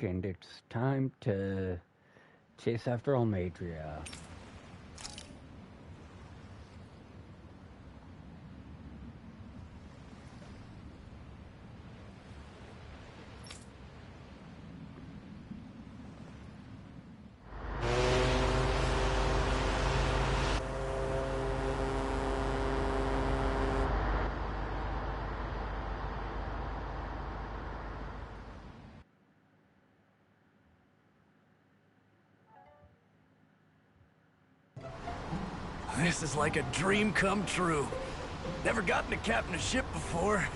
and it's time to chase after Almeidrea. This is like a dream come true. Never gotten to captain a ship before.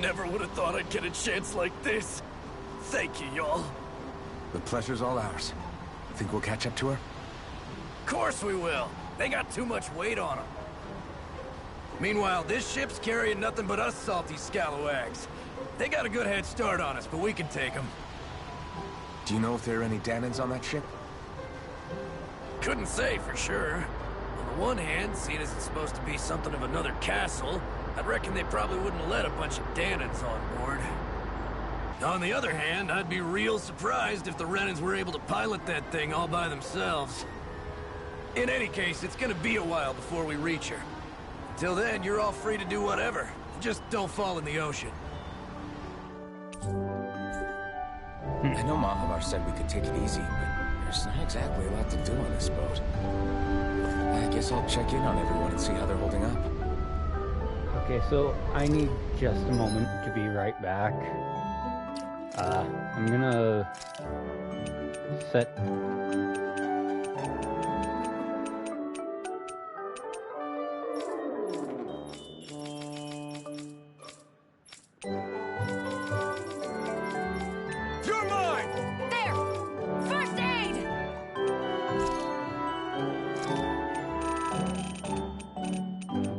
Never would have thought I'd get a chance like this. Thank you, y'all. The pleasure's all ours. Think we'll catch up to her? Of course we will. They got too much weight on them. Meanwhile, this ship's carrying nothing but us salty scalawags. They got a good head start on us, but we can take them. Do you know if there are any Danans on that ship? Couldn't say for sure. On the one hand, seeing as it's supposed to be something of another castle, I'd reckon they probably wouldn't let a bunch of Danans on board. On the other hand, I'd be real surprised if the Renans were able to pilot that thing all by themselves. In any case, it's gonna be a while before we reach her. Till then, you're all free to do whatever. Just don't fall in the ocean. I know Mahalar said we could take it easy, but there's not exactly a lot to do on this boat. I guess I'll check in on everyone and see how they're holding up. Okay, so I need just a moment to be right back. I'm gonna set... You're mine! There! First aid!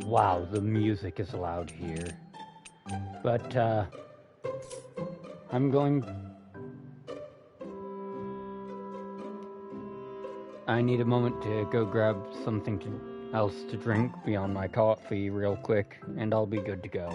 Wow, the music is loud here. But, I'm going... I need a moment to go grab something else to drink beyond my coffee real quick, and I'll be good to go.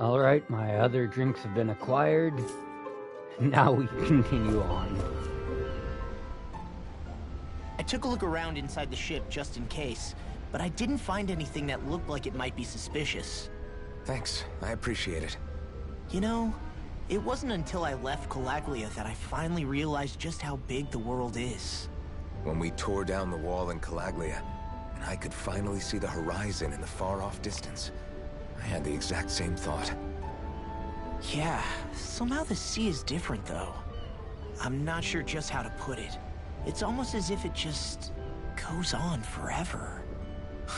Alright, my other drinks have been acquired. Now we continue on. I took a look around inside the ship just in case, but I didn't find anything that looked like it might be suspicious. Thanks, I appreciate it. You know, it wasn't until I left Calaglia that I finally realized just how big the world is. When we tore down the wall in Calaglia, and I could finally see the horizon in the far-off distance, I had the exact same thought. Yeah, somehow the sea is different though. I'm not sure just how to put it. It's almost as if it just goes on forever.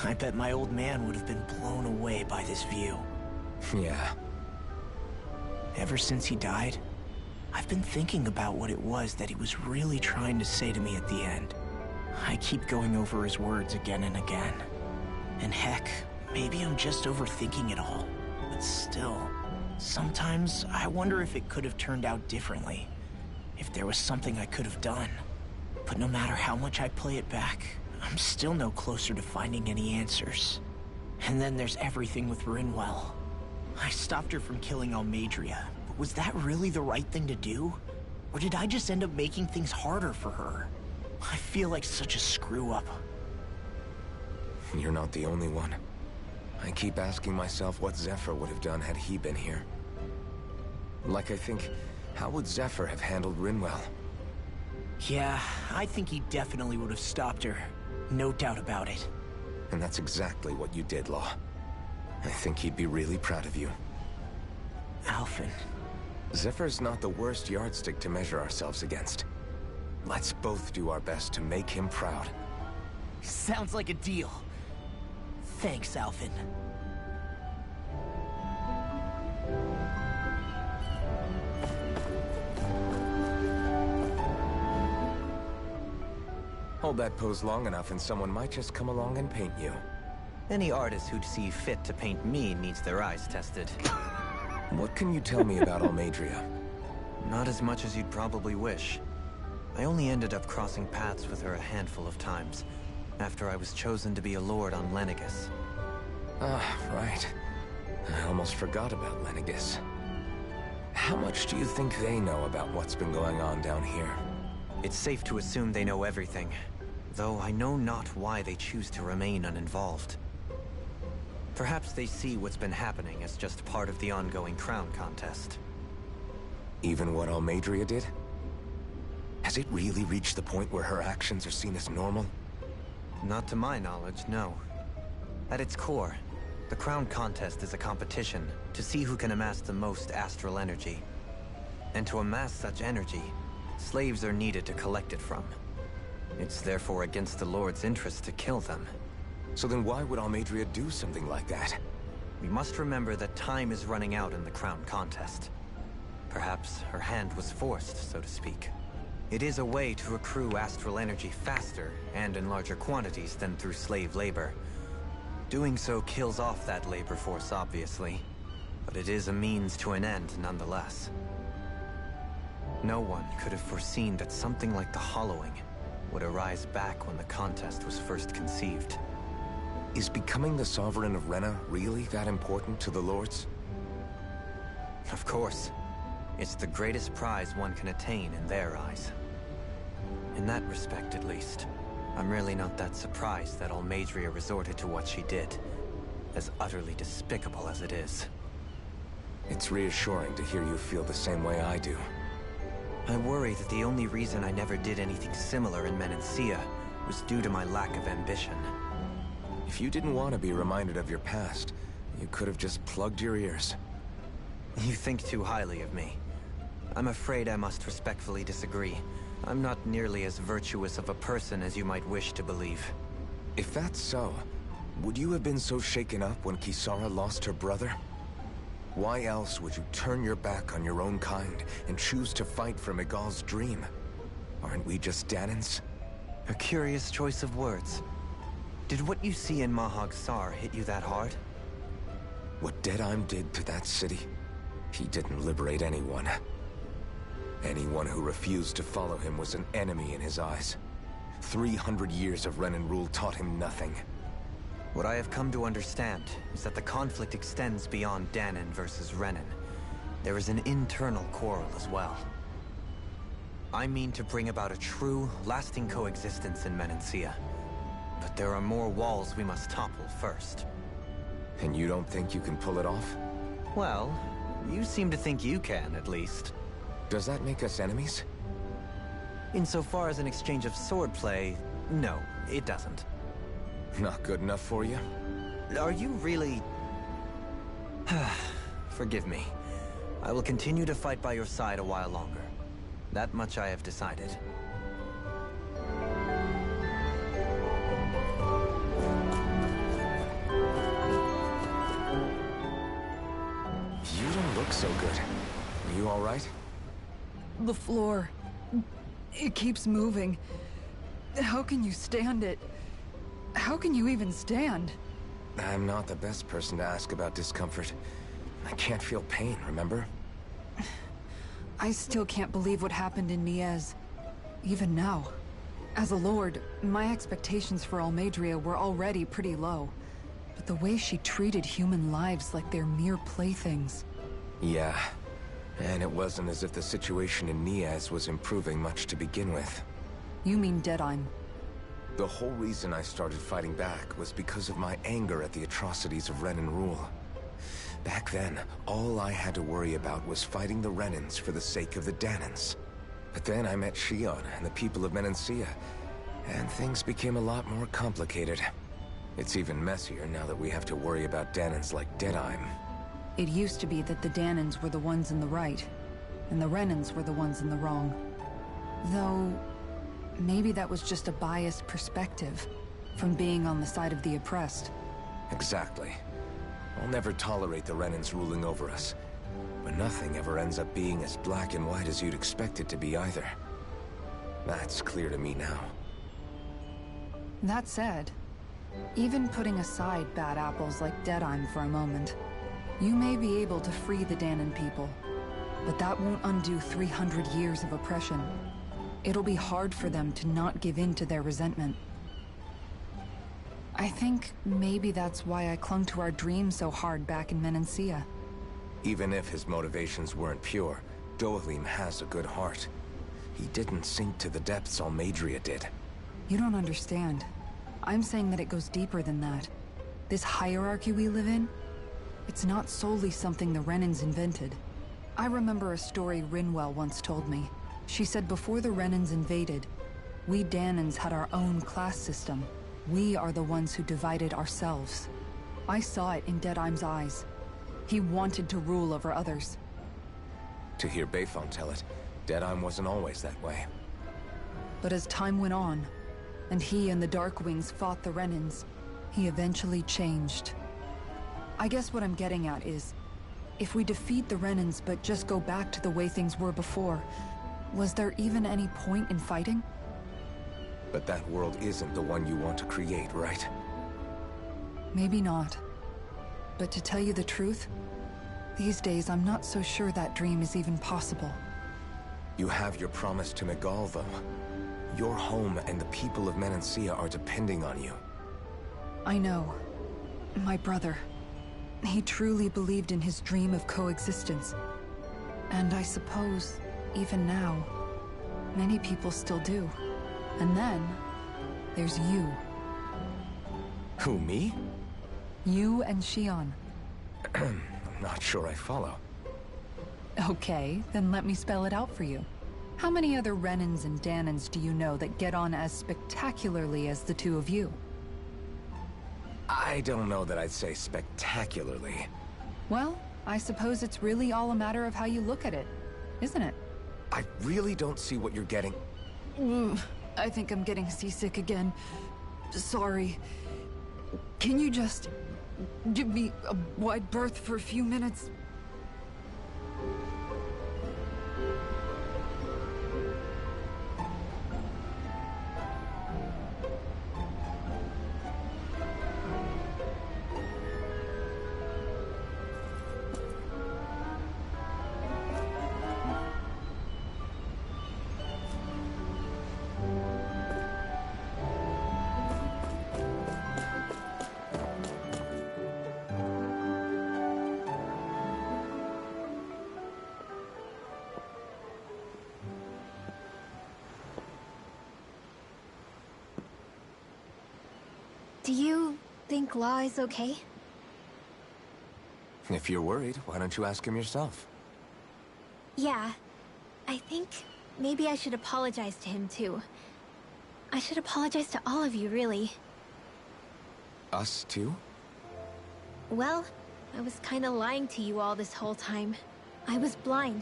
I bet my old man would have been blown away by this view. Yeah. Ever since he died, I've been thinking about what it was that he was really trying to say to me at the end. I keep going over his words again and again. And heck, maybe I'm just overthinking it all. But still, sometimes I wonder if it could have turned out differently. If there was something I could have done. But no matter how much I play it back, I'm still no closer to finding any answers. And then there's everything with Rinwell. I stopped her from killing Almeidrea, but was that really the right thing to do? Or did I just end up making things harder for her? I feel like such a screw-up. You're not the only one. I keep asking myself what Zephyr would have done had he been here. Like, I think, how would Zephyr have handled Rinwell? Yeah, I think he definitely would have stopped her. No doubt about it. And that's exactly what you did, Law. I think he'd be really proud of you. Alphen. Zephyr's not the worst yardstick to measure ourselves against. Let's both do our best to make him proud. Sounds like a deal. Thanks, Alphen. Hold that pose long enough and someone might just come along and paint you. Any artist who'd see fit to paint me needs their eyes tested. What can you tell me about Almeidrea? Not as much as you'd probably wish. I only ended up crossing paths with her a handful of times, after I was chosen to be a lord on Lenegis. Ah, right. I almost forgot about Lenegis. How much do you think they know about what's been going on down here? It's safe to assume they know everything, though I know not why they choose to remain uninvolved. Perhaps they see what's been happening as just part of the ongoing crown contest. Even what Almeidrea did? Has it really reached the point where her actions are seen as normal? Not to my knowledge, no. At its core, the crown contest is a competition to see who can amass the most astral energy. And to amass such energy, slaves are needed to collect it from. It's therefore against the Lord's interest to kill them. So then why would Almeidrea do something like that? We must remember that time is running out in the crown contest. Perhaps her hand was forced, so to speak. It is a way to accrue astral energy faster and in larger quantities than through slave labor. Doing so kills off that labor force, obviously, but it is a means to an end nonetheless. No one could have foreseen that something like the Hollowing would arise back when the contest was first conceived. Is becoming the Sovereign of Rena really that important to the Lords? Of course. It's the greatest prize one can attain in their eyes. In that respect, at least, I'm really not that surprised that Almeidrea resorted to what she did, as utterly despicable as it is. It's reassuring to hear you feel the same way I do. I worry that the only reason I never did anything similar in Menancia was due to my lack of ambition. If you didn't want to be reminded of your past, you could have just plugged your ears. You think too highly of me. I'm afraid I must respectfully disagree. I'm not nearly as virtuous of a person as you might wish to believe. If that's so, would you have been so shaken up when Kisara lost her brother? Why else would you turn your back on your own kind and choose to fight for Miguel's dream? Aren't we just Danans? A curious choice of words. Did what you see in Mahag Sar hit you that hard? What Deadheim did to that city, he didn't liberate anyone. Anyone who refused to follow him was an enemy in his eyes. 300 years of Renan rule taught him nothing. What I have come to understand is that the conflict extends beyond Danon versus Renan. There is an internal quarrel as well. I mean to bring about a true, lasting coexistence in Menancia. But there are more walls we must topple first. And you don't think you can pull it off? Well, you seem to think you can, at least. Does that make us enemies? Insofar as an exchange of swordplay, no, it doesn't. Not good enough for you? Are you really... Forgive me. I will continue to fight by your side a while longer. That much I have decided. You don't look so good. Are you all right? The floor. It keeps moving. How can you stand it? How can you even stand? I'm not the best person to ask about discomfort. I can't feel pain, remember? I still can't believe what happened in Niez. Even now. As a lord, my expectations for Almeidrea were already pretty low. But the way she treated human lives like they're mere playthings. Yeah. And it wasn't as if the situation in Niez was improving much to begin with. You mean Deadheim? The whole reason I started fighting back was because of my anger at the atrocities of Renan rule. Back then, all I had to worry about was fighting the Renans for the sake of the Danans. But then I met Shion and the people of Menancia, and things became a lot more complicated. It's even messier now that we have to worry about Danans like Deadheim. It used to be that the Danans were the ones in the right, and the Renans were the ones in the wrong. Though, maybe that was just a biased perspective, from being on the side of the oppressed. Exactly. I'll never tolerate the Renans ruling over us. But nothing ever ends up being as black and white as you'd expect it to be either. That's clear to me now. That said, even putting aside bad apples like Deadheim for a moment, you may be able to free the Danon people, but that won't undo 300 years of oppression. It'll be hard for them to not give in to their resentment. I think maybe that's why I clung to our dream so hard back in Menancia. Even if his motivations weren't pure, Dohalim has a good heart. He didn't sink to the depths Almeidrea did. You don't understand. I'm saying that it goes deeper than that. This hierarchy we live in, it's not solely something the Renans invented. I remember a story Rinwell once told me. She said before the Renans invaded, we Danans had our own class system. We are the ones who divided ourselves. I saw it in Deadheim's eyes. He wanted to rule over others. To hear Bayfon tell it, Deadheim wasn't always that way. But as time went on, and he and the Darkwings fought the Renans, he eventually changed. I guess what I'm getting at is, if we defeat the Renans but just go back to the way things were before, was there even any point in fighting? But that world isn't the one you want to create, right? Maybe not. But to tell you the truth, these days I'm not so sure that dream is even possible. You have your promise to Megal, though. Your home and the people of Menancia are depending on you. I know. My brother. He truly believed in his dream of coexistence. And I suppose, even now, many people still do. And then, there's you. Who, me? You and Shion. I'm not sure I follow. Okay, then let me spell it out for you. How many other Renans and Danans do you know that get on as spectacularly as the two of you? I don't know that I'd say spectacularly. Well, I suppose it's really all a matter of how you look at it, isn't it? I really don't see what you're getting. I think I'm getting seasick again. Sorry. Can you just give me a wide berth for a few minutes? Do you think Law is okay? If you're worried, why don't you ask him yourself? Yeah. I think maybe I should apologize to him too. I should apologize to all of you, really. Us too? Well, I was kinda lying to you all this whole time. I was blind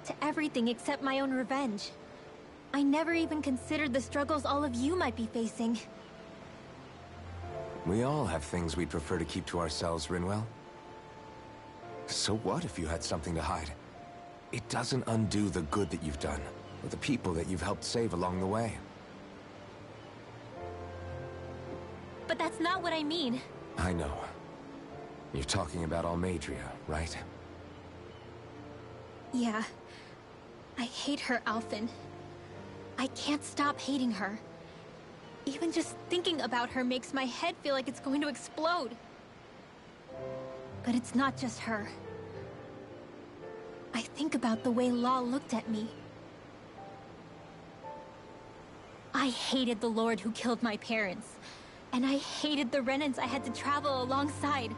to everything except my own revenge. I never even considered the struggles all of you might be facing. We all have things we'd prefer to keep to ourselves, Rinwell. So what if you had something to hide? It doesn't undo the good that you've done, or the people that you've helped save along the way. But that's not what I mean. I know. You're talking about Almeidrea, right? Yeah. I hate her, Alphen. I can't stop hating her. Even just thinking about her makes my head feel like it's going to explode. But it's not just her. I think about the way Law looked at me. I hated the Lord who killed my parents. And I hated the Renans I had to travel alongside.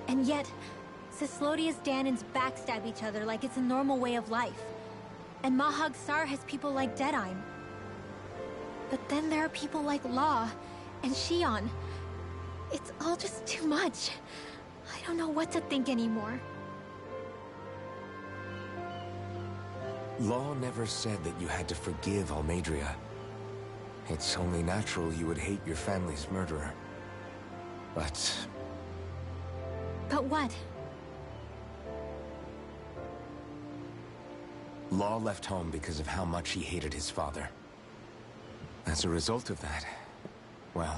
And yet, Cyslodia's Danans backstab each other like it's a normal way of life. And Mahag Sar has people like Deadime. But then there are people like Law and Shion. It's all just too much. I don't know what to think anymore. Law never said that you had to forgive Almeidrea. It's only natural you would hate your family's murderer. But what? Law left home because of how much he hated his father. As a result of that, well,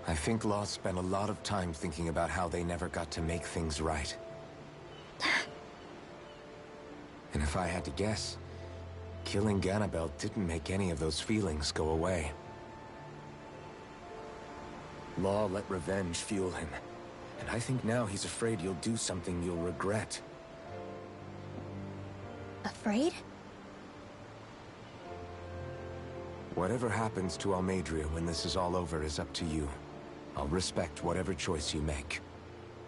I think Law spent a lot of time thinking about how they never got to make things right. And if I had to guess, killing Ganabel didn't make any of those feelings go away. Law let revenge fuel him, and I think now he's afraid you'll do something you'll regret. Afraid? Whatever happens to Almeidrea when this is all over is up to you. I'll respect whatever choice you make.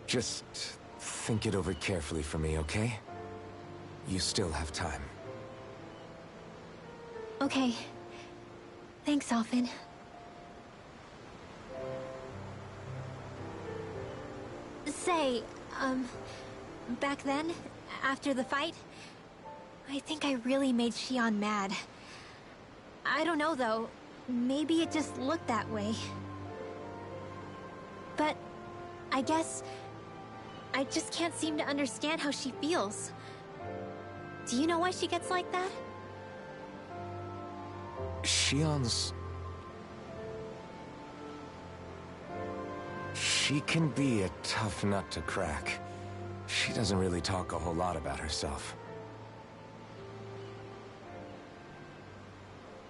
Just think it over carefully for me, okay? You still have time. Okay. Thanks, Alphen. Say, back then, after the fight, I think I really made Shion mad. I don't know, though. Maybe it just looked that way. But I guess I just can't seem to understand how she feels. Do you know why she gets like that? Shion's... She can be a tough nut to crack. She doesn't really talk a whole lot about herself.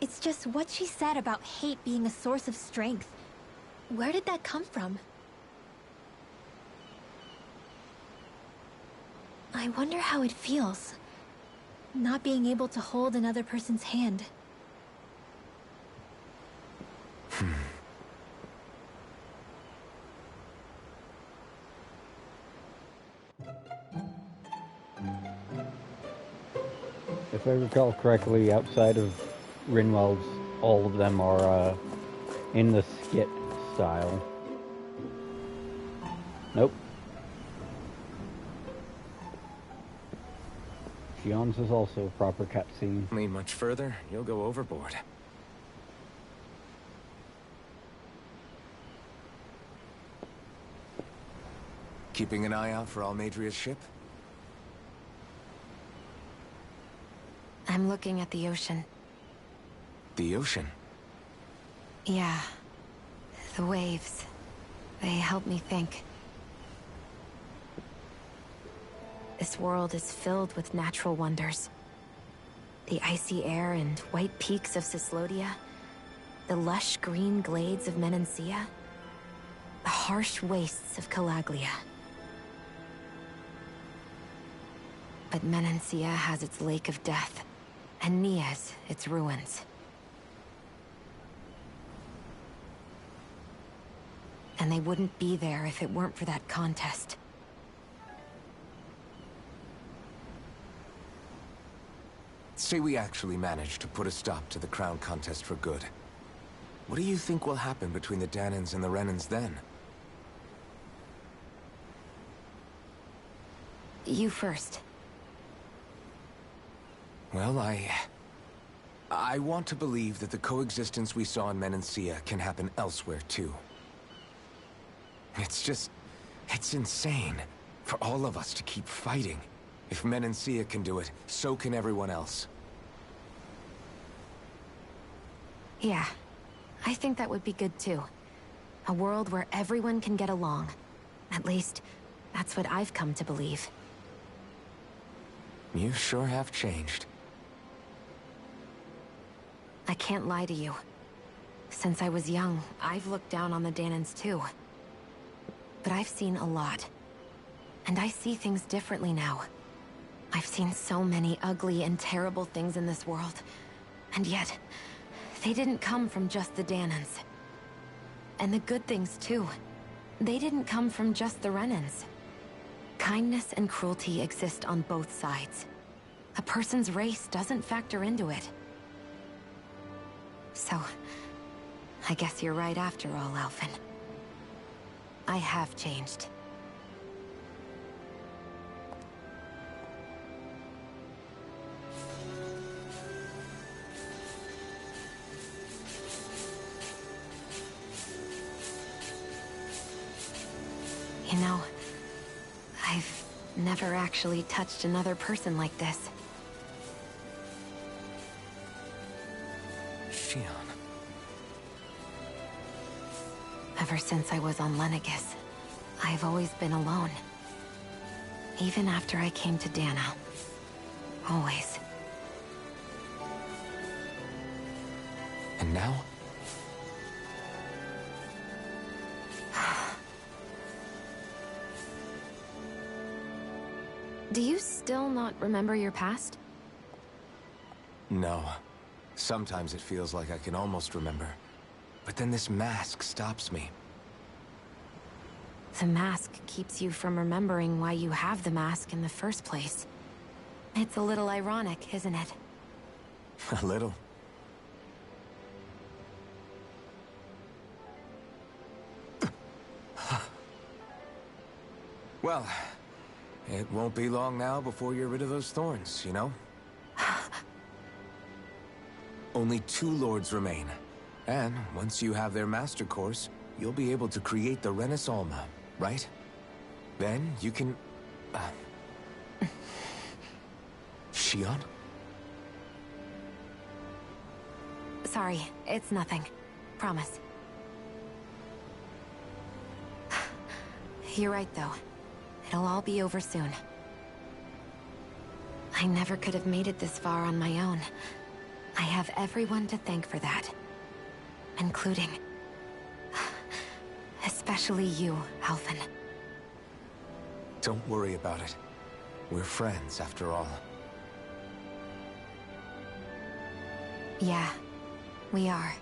It's just what she said about hate being a source of strength. Where did that come from? I wonder how it feels, not being able to hold another person's hand. If I recall correctly, outside of Rinwell's, all of them are in the skit style. Nope. Shion's is also a proper cutscene. Lean much further, you'll go overboard. Keeping an eye out for Almeidrea's ship? I'm looking at the ocean. The ocean? Yeah. The waves. They help me think. This world is filled with natural wonders. The icy air and white peaks of Cyslodia. The lush green glades of Menancia. The harsh wastes of Calaglia. But Menancia has its lake of death, and Nias its ruins. And they wouldn't be there if it weren't for that contest. Say we actually managed to put a stop to the crown contest for good. What do you think will happen between the Danans and the Renans then? You first. Well, I want to believe that the coexistence we saw in Menancia can happen elsewhere, too. It's insane for all of us to keep fighting. If Menancia can do it, so can everyone else. Yeah, I think that would be good too. A world where everyone can get along. At least, that's what I've come to believe. You sure have changed. I can't lie to you. Since I was young, I've looked down on the Danans too. But I've seen a lot. And I see things differently now. I've seen so many ugly and terrible things in this world. And yet, they didn't come from just the Danans. And the good things too. They didn't come from just the Renans. Kindness and cruelty exist on both sides. A person's race doesn't factor into it. So, I guess you're right after all, Alphen. I have changed. You know, I've never actually touched another person like this. Shion. Ever since I was on Lenegis, I've always been alone. Even after I came to Dana. Always. And now? Do you still not remember your past? No. Sometimes it feels like I can almost remember. But then this mask stops me. The mask keeps you from remembering why you have the mask in the first place. It's a little ironic, isn't it? A little. Well, it won't be long now before you're rid of those thorns, you know? Only 2 lords remain. And once you have their master course, you'll be able to create the Renis Alma, right? Then you can... Shion? Sorry, it's nothing. Promise. You're right, though. It'll all be over soon. I never could have made it this far on my own. I have everyone to thank for that. Including... especially you, Alphen. Don't worry about it. We're friends, after all. Yeah, we are.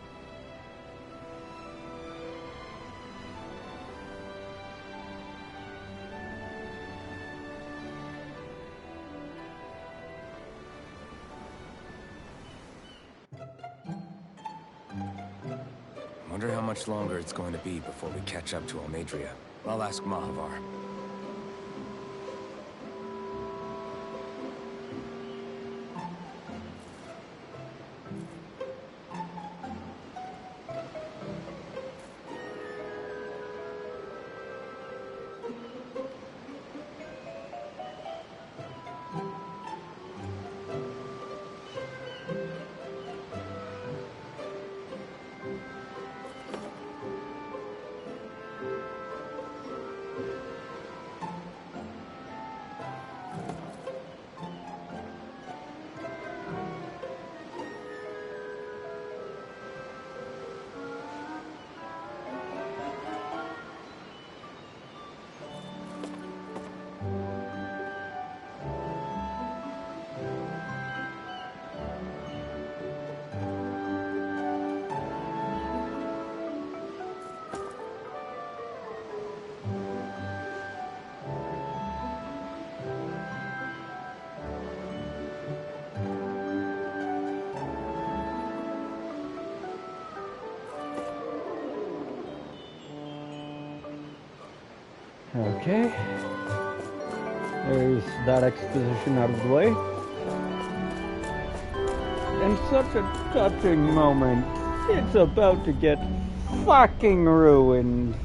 Wonder how much longer it's going to be before we catch up to Almeidrea. I'll ask Mahavar. Okay. There's that exposition out of the way. And such a touching moment. It's about to get fucking ruined.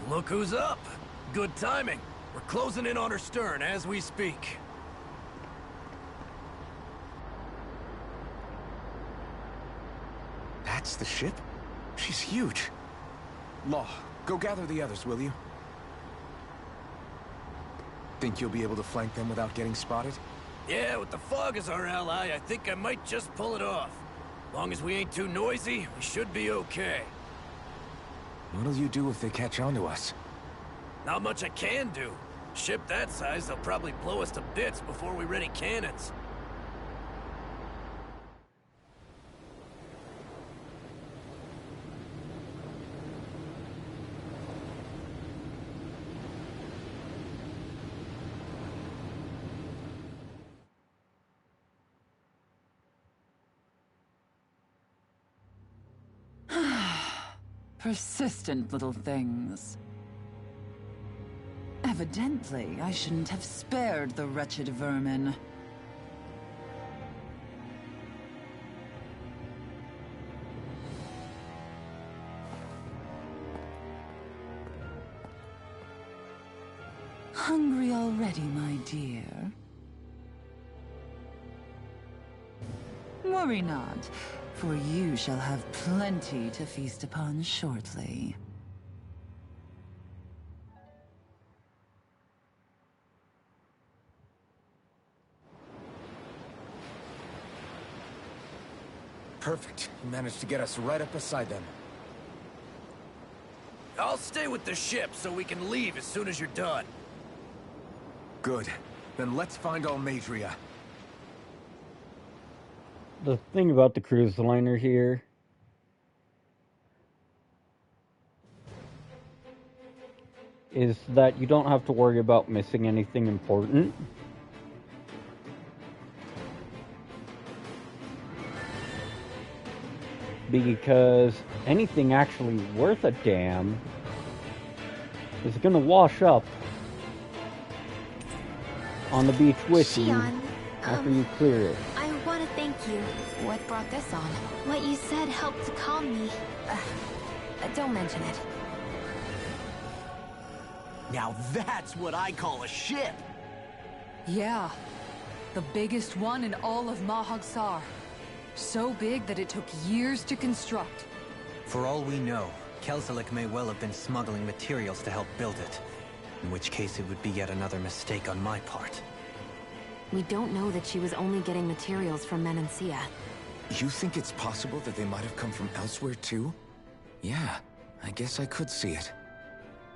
Look who's up. Good timing. We're closing in on her stern as we speak. That's the ship? She's huge. Law, go gather the others, will you? Think you'll be able to flank them without getting spotted? Yeah, with the fog as our ally, I think I might just pull it off. Long as we ain't too noisy, we should be okay. What'll you do if they catch on to us? Not much I can do. Ship that size, they'll probably blow us to bits before we ready cannons. Persistent little things. Evidently, I shouldn't have spared the wretched vermin. Hungry already, my dear? Worry not, for you shall have plenty to feast upon shortly. Perfect. You managed to get us right up beside them. I'll stay with the ship so we can leave as soon as you're done. Good. Then let's find Almeidrea. The thing about the cruise liner here is that you don't have to worry about missing anything important. Because anything actually worth a damn is gonna wash up on the beach with you after you clear it. I want to thank you. What brought this on? What you said helped to calm me. Don't mention it. Now that's what I call a ship! Yeah. The biggest one in all of Mahagsar. So big that it took years to construct. For all we know, Kelselik may well have been smuggling materials to help build it. In which case it would be yet another mistake on my part. We don't know that she was only getting materials from Menancia. You think it's possible that they might have come from elsewhere too? Yeah, I guess I could see it.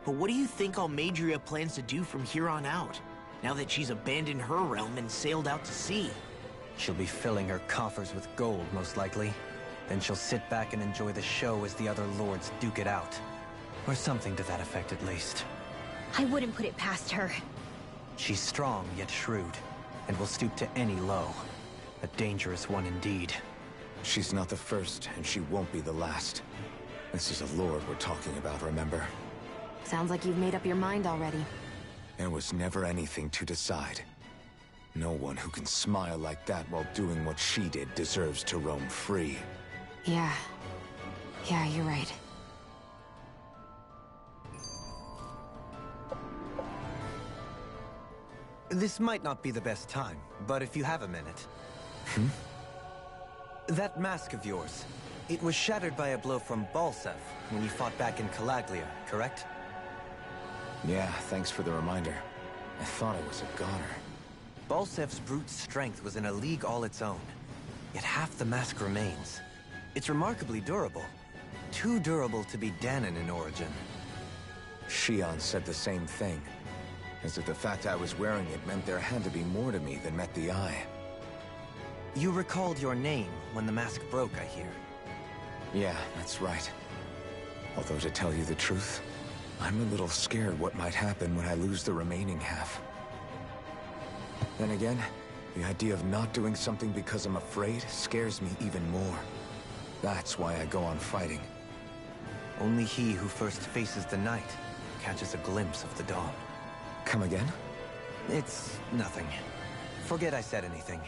But what do you think Almeidrea plans to do from here on out, now that she's abandoned her realm and sailed out to sea? She'll be filling her coffers with gold, most likely. Then she'll sit back and enjoy the show as the other lords duke it out. Or something to that effect, at least. I wouldn't put it past her. She's strong, yet shrewd, and will stoop to any low. A dangerous one indeed. She's not the first, and she won't be the last. This is a lord we're talking about, remember? Sounds like you've made up your mind already. There was never anything to decide. No one who can smile like that while doing what she did deserves to roam free. Yeah, you're right. This might not be the best time, but if you have a minute. That mask of yours, it was shattered by a blow from Balsev when you fought back in Calaglia, correct? Yeah, thanks for the reminder. I thought it was a goner. Balsev's brute strength was in a league all its own, yet half the mask remains. It's remarkably durable. Too durable to be Danon in origin. Shion said the same thing. As if the fact I was wearing it meant there had to be more to me than met the eye. You recalled your name when the mask broke, I hear. Yeah, that's right. Although to tell you the truth, I'm a little scared what might happen when I lose the remaining half. Then again, the idea of not doing something because I'm afraid scares me even more. That's why I go on fighting. Only he who first faces the night catches a glimpse of the dawn. Come again? It's nothing. Forget I said anything.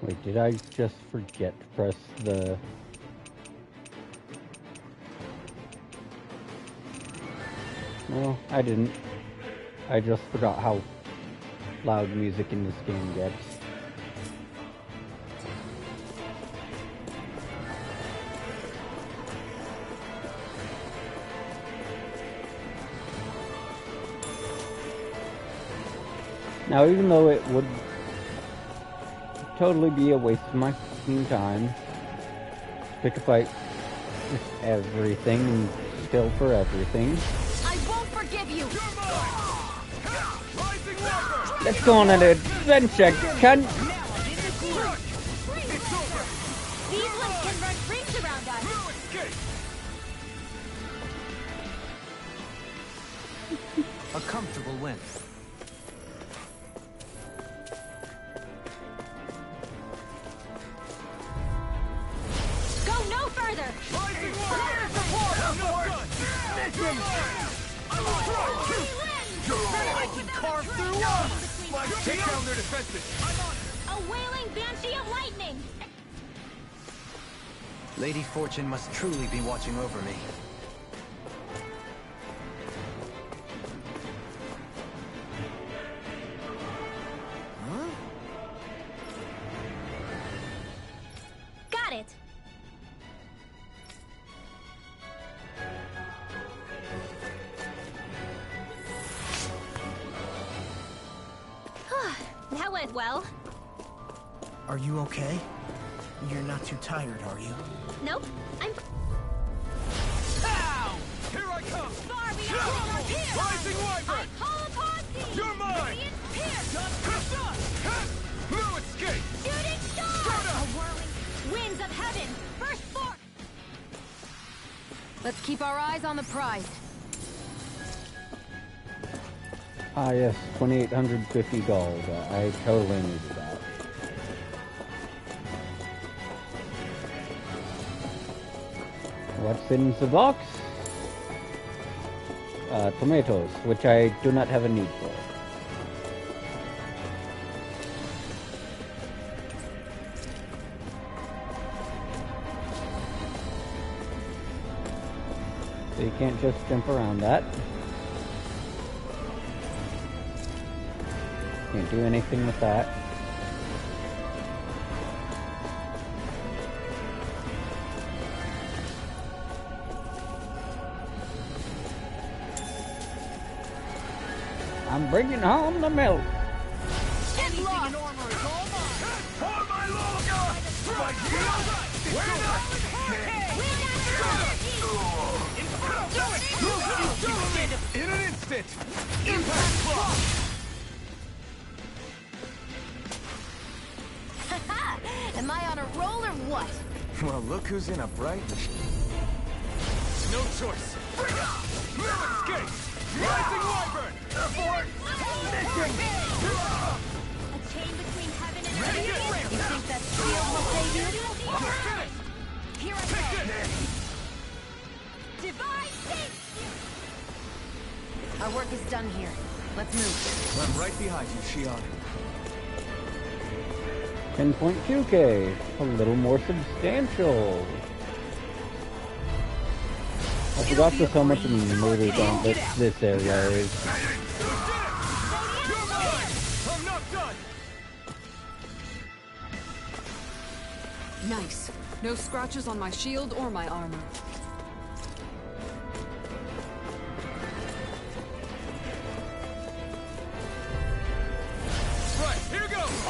Wait, did I just forget to press the... No, I didn't. I just forgot how loud music in this game gets. Now, even though it would totally be a waste of my fucking time to pick a fight with everything and still for everything. I won't forgive you! Let's go on an adventure, cunt! These ones can run rings around us! A comfortable win. Go no further! I can carve through walls! Take down their defenses! A wailing banshee of lightning! Lady Fortune must truly be watching over me. Got it! That went well. Are you okay? You're not too tired, are you? Nope, I'm Ow! Here I come! far beyond our peers! Rising Wyvern! I call upon thee! You're mine! Radiant pierce! No escape! Shooting star! A whirling winds of heaven! First floor! Let's keep our eyes on the prize. Ah yes, 2,850 gold. I totally needed that. What's in the box? Tomatoes, which I do not have a need for. So you can't just jump around that. Can't do anything with that. I'm bringing home the milk. Get lost! In an instant! Impact block! Am I on a roll or what? Well, look who's in a bright... No choice! Bring it! No escape! Rising Wyvern! A chain between heaven and Ready, earth? get ready. You think that shield will save you? Here I go. Divine safe! Our work is done here. Let's move. I'm right behind you, Shion. 10.2k, a little more substantial. I forgot just how much murder on this area is. I'm not done! Nice. No scratches on my shield or my armor. Right, here goes!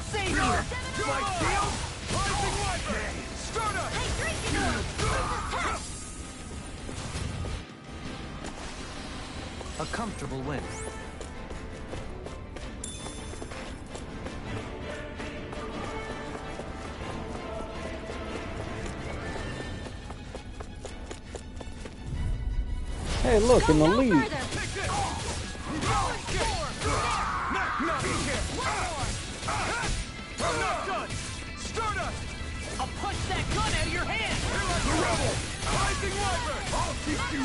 Save you! My shield! Rising Wiper! Stardust! Hey, drinking orb! A comfortable win. Hey, look, in the No lead. further. I'm not done! Stardust! I'll punch that gun out of your hand! You're like a rebel! Rising Wiper! I'll keep you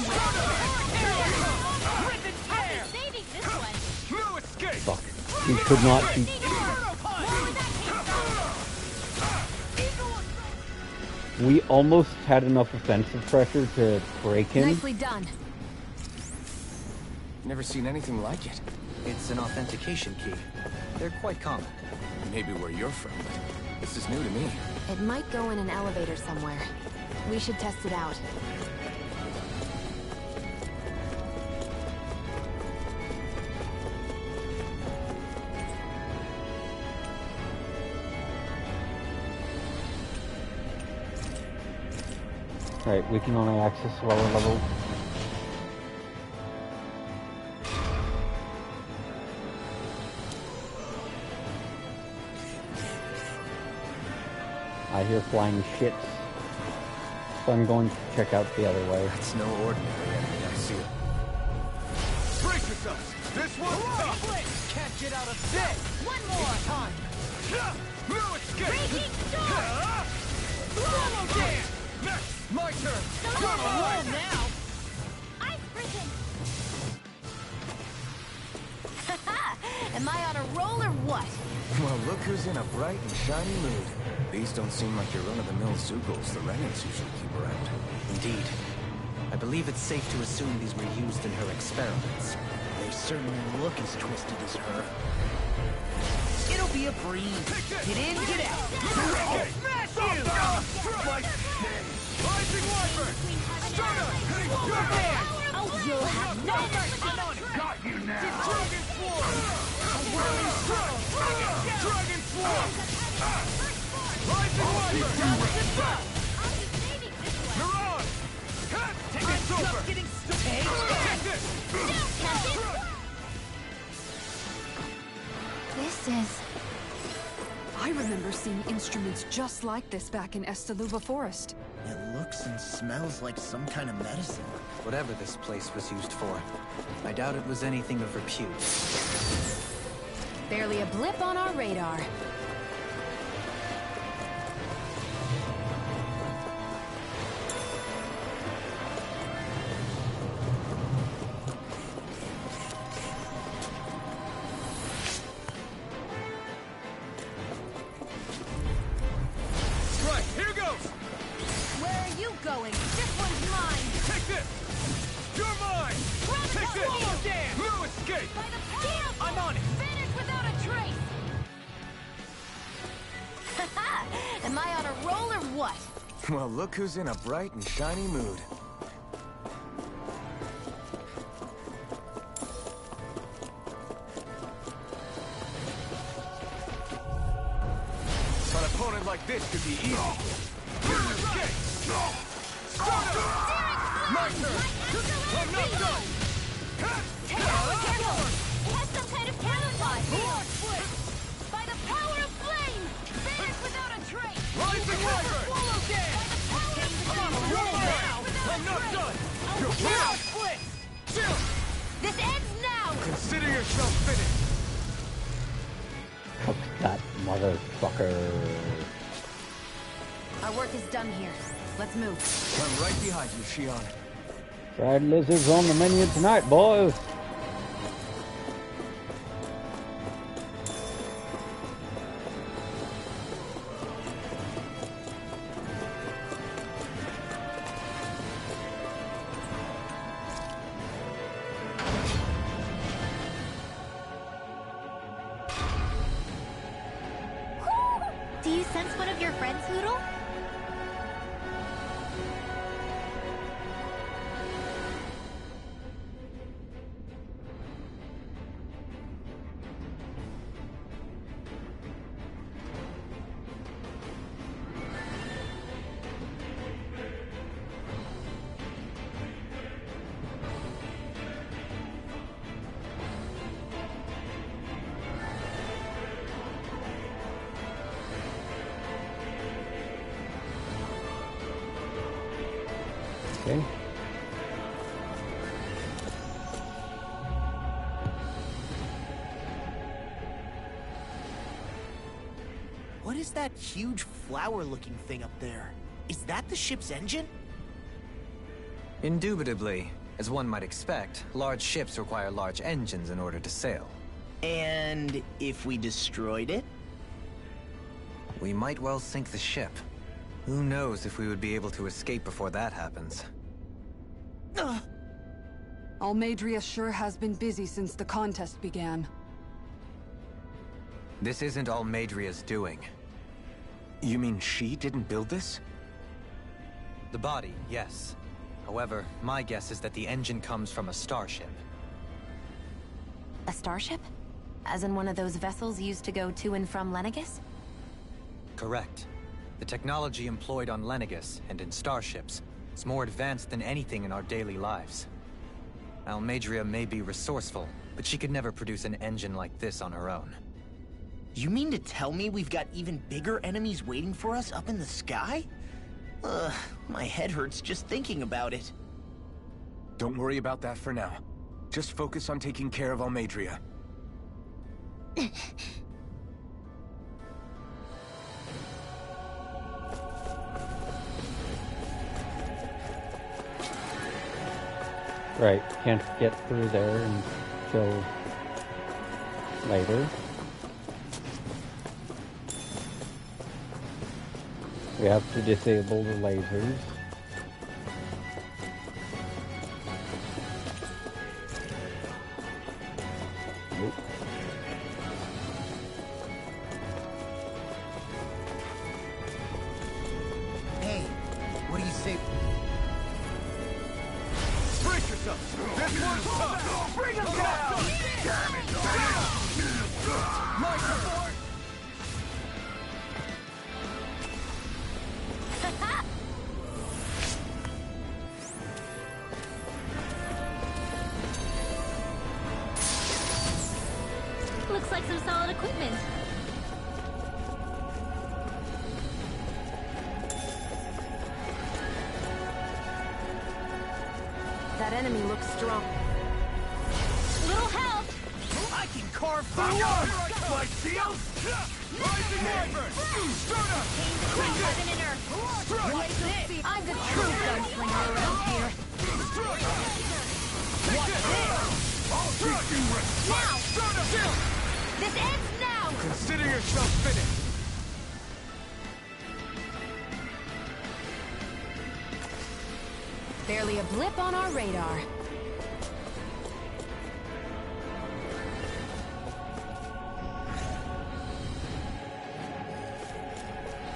Rip and tear! Saving this one. No escape! Fuck. He could not keep... We almost had enough offensive pressure to break him. Nicely done. Never seen anything like it. It's an authentication key. They're quite common. Maybe where you're from, but this is new to me. It might go in an elevator somewhere. We should test it out. Right, we can only access lower level. I hear flying shits, so I'm going to check out the other way. That's no ordinary enemy, I see it. Brace yourselves! This one's tough! Can't get out of this! One more. Time! No escape! Breaking storm. Swallow dance! Next! My turn! You're on a roll now! Ice prison. Am I on a roll or what? Well, look who's in a bright and shiny mood. These don't seem like your run-of-the-mill Zugals the Renans usually keep around. Indeed. I believe it's safe to assume these were used in her experiments. They certainly look as twisted as her. It'll be a breeze. Get in, get out. Smash you! Rising Wiper! Stardust! Your hand! Oh, you'll have no mercy. Got you now! Dragon Swarm! Dragon Swarm! Rising Wiper! Mirage! Take it over! Getting Take this! This is... I remember seeing instruments just like this back in Estaluba Forest. It looks and smells like some kind of medicine. Whatever this place was used for, I doubt it was anything of repute. Barely a blip on our radar. Right, here goes! Where are you going? This one's mine. Take this! You're mine! Take this! Swallow dance! No escape! By the power of I'm on it! Vanish without a trace. Am I on a roll or what? Well, look who's in a bright and shiny mood. An opponent like this could be easy. No escape! Stardust! My turn! I'm not done! Careful! It has some kind of camouflage. By the power of flame! Vanish without a trace! Rising Wiper! Swallow dance! I'm on a roll now! I'm not done! You're Now finished! split! Chill! This ends now! Consider yourself finished! Fuck that motherfucker. Our work is done here. Let's move. I'm right behind you, Shion. Fried lizards on the menu tonight, boys. Do you sense one of your friends, Hoodle? What is that huge flower-looking thing up there? Is that the ship's engine? Indubitably. As one might expect, large ships require large engines in order to sail. And if we destroyed it? We might well sink the ship. Who knows if we would be able to escape before that happens. Almeidrea sure has been busy since the contest began. This isn't Almeidrea's doing. You mean she didn't build this? The body, yes. However, my guess is that the engine comes from a starship. A starship? As in one of those vessels used to go to and from Lenegus? Correct. The technology employed on Lenegus and in starships is more advanced than anything in our daily lives. Almeidrea may be resourceful, but she could never produce an engine like this on her own. You mean to tell me we've got even bigger enemies waiting for us up in the sky? My head hurts just thinking about it. Don't worry about that for now. Just focus on taking care of Almeidrea. Right, can't get through there until later. We have to disable the lasers. Nope. Hey, what do you say? Brace yourself! This one's tough! Bring him down! Damn it! March aboard! Looks like some solid equipment. That enemy looks strong. Little help! I can carve through My shield! Rising Wyvern! Strona! Heaven and earth. I'm the true gunslinger around here. I'll teach you respect! Now! This ends now! Consider yourself finished! Barely a blip on our radar.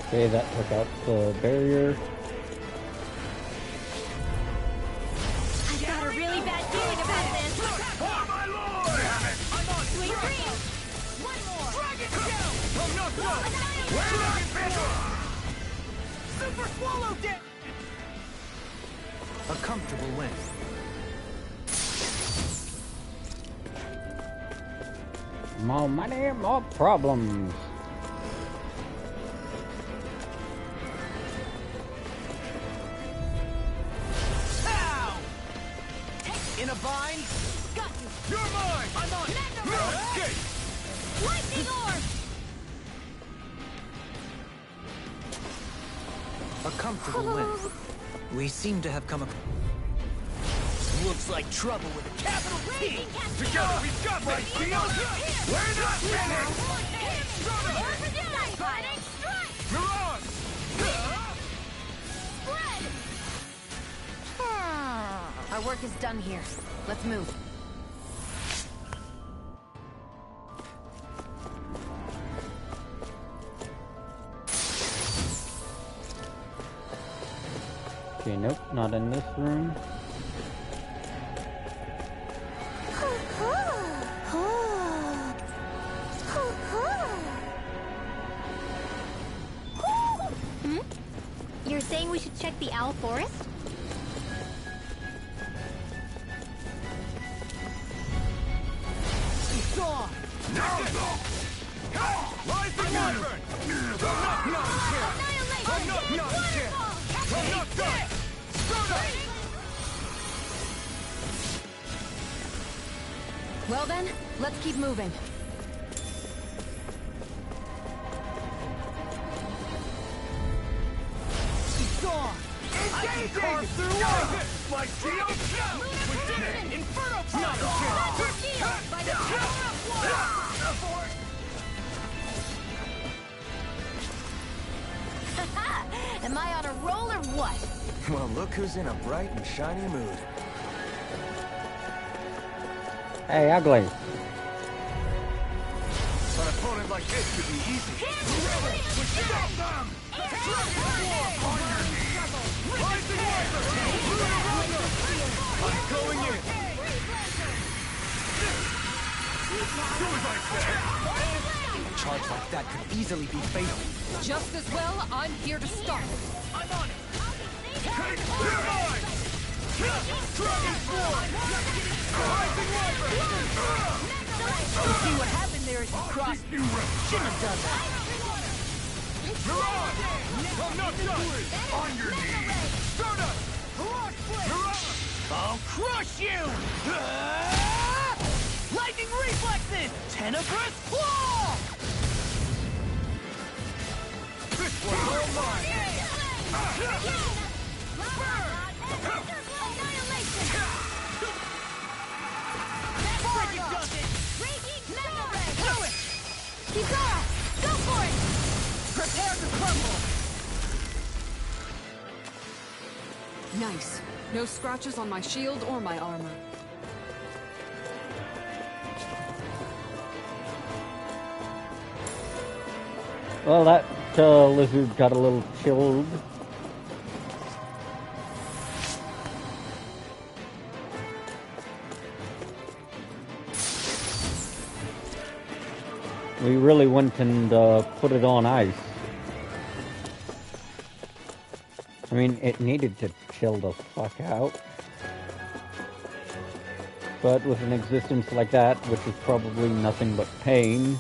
Okay, that took out the barrier. I've got a really bad feeling about this. Oh my lord! Damn it! I'm on swing green. One more. Dragon Shell! I'm not done! Super Swallow Dead! A comfortable win. More money, more problems. Ow! In a bind? Got you. You're mine! I'm on. No escape! Lightning orb. A comfortable win. We seem to have come across. Looks like trouble with a capital T! Together we've got my shield! We're not finished! Mirage! Our work is done here. Let's move. Okay, nope, not in this room. You're saying we should check the Owl Forest? Gone! Now go! Rise the Wyvern! I'm not here! I'm not here! I'm not done! Strona! Well then, let's keep moving. carve through us! My shield! Inferno By the power of one! Am I on a roll or what? Well, look who's in a bright and shiny mood. Hey, ugly. An opponent like this could be easy. Stop them! I'm going in! Do as I say! A charge like that could easily be fatal. Just as well, I'm here to stop. I'm on it! Take your mind! Dragon Sword! Rising Viper! See what happened there as you crossed. Shouldn't have done that. You're on! I'm not done! On your knees! Stardust! You're on! I'll crush you! Lightning reflexes! Tenebrous claw! This one's all mine! Freaking does it! Do it! Kisara, go for it! Prepare to crumble! Nice. No scratches on my shield or my armor. Well, that lizard got a little chilled. We really went and put it on ice. I mean, it needed to chill the fuck out. But with an existence like that, which is probably nothing but pain,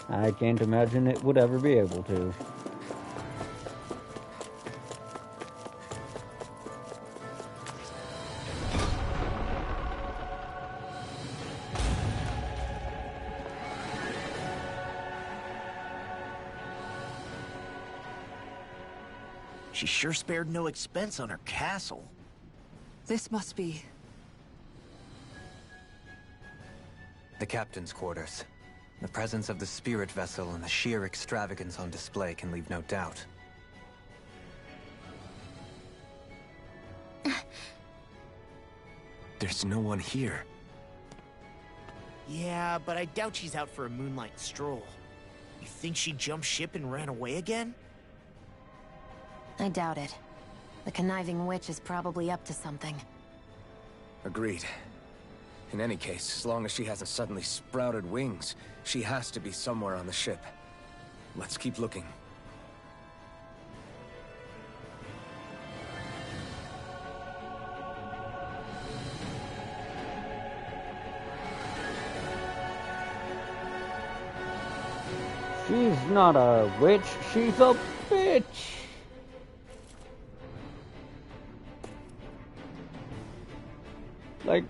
I can't imagine it would ever be able to. She sure spared no expense on her castle. This must be... The captain's quarters. The presence of the spirit vessel and the sheer extravagance on display can leave no doubt. There's no one here. Yeah, but I doubt she's out for a moonlight stroll. You think she jumped ship and ran away again? I doubt it. The conniving witch is probably up to something. Agreed. In any case, as long as she hasn't suddenly sprouted wings, she has to be somewhere on the ship. Let's keep looking. She's not a witch, she's a bitch! Like...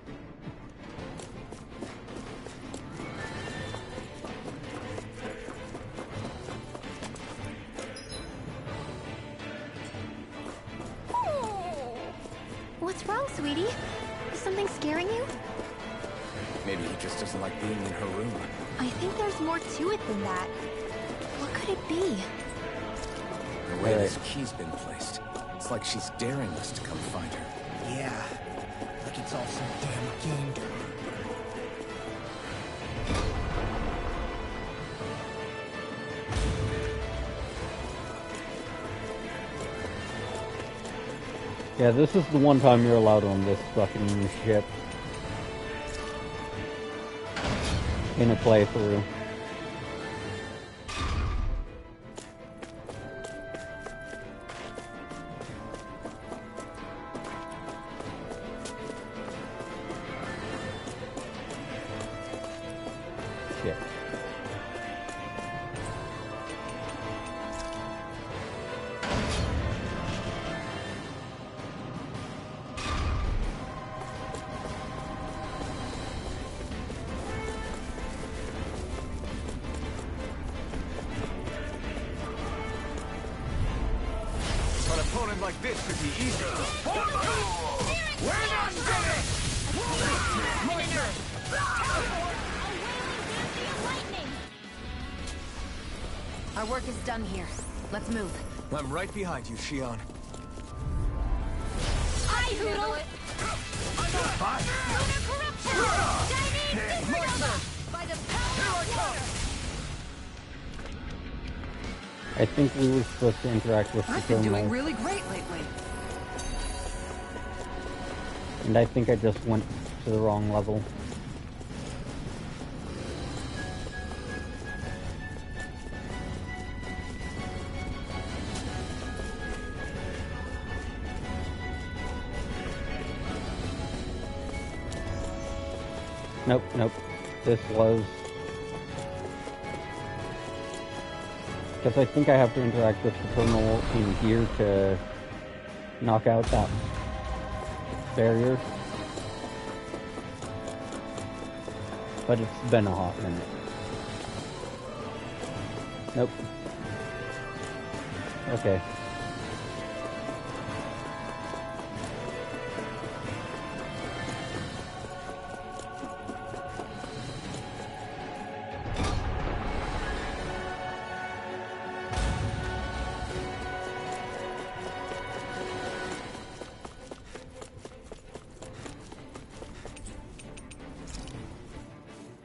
What's wrong, sweetie? Is something scaring you? Maybe he just doesn't like being in her room. I think there's more to it than that. What could it be? The way this key's been placed. It's like she's daring us to come find her. Yeah, like it's all some damn game to her. Yeah, this is the one time you're allowed on this fucking ship. In a playthrough. Shit. An opponent like This could be easy. We're not finished! Our work is done here. Let's move. I'm right behind you, Shion. I handle it. Lunar corruption. Chinese supernova. By the power of water. I think we were supposed to interact with the I've been doing terminal, really great lately. and I think I just went to the wrong level. Nope, nope. This was... Because I think I have to interact with the terminal in here to knock out that barrier. But it's been a hot minute. Nope. Okay.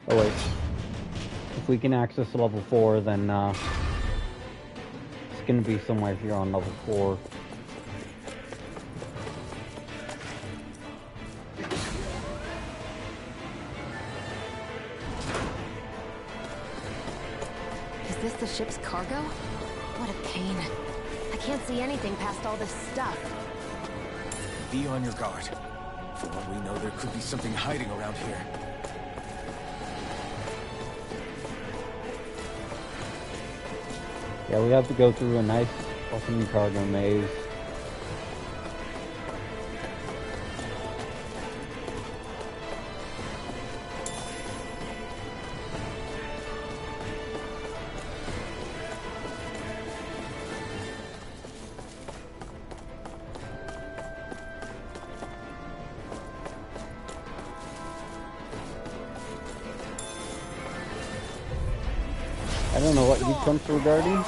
Oh wait. If we can access level 4, then it's gonna be somewhere here on level 4. Is this the ship's cargo? What a pain. I can't see anything past all this stuff. Be on your guard. For all we know, there could be something hiding around here. Yeah, we have to go through a nice fucking cargo maze. I don't know what you come through, Guardian.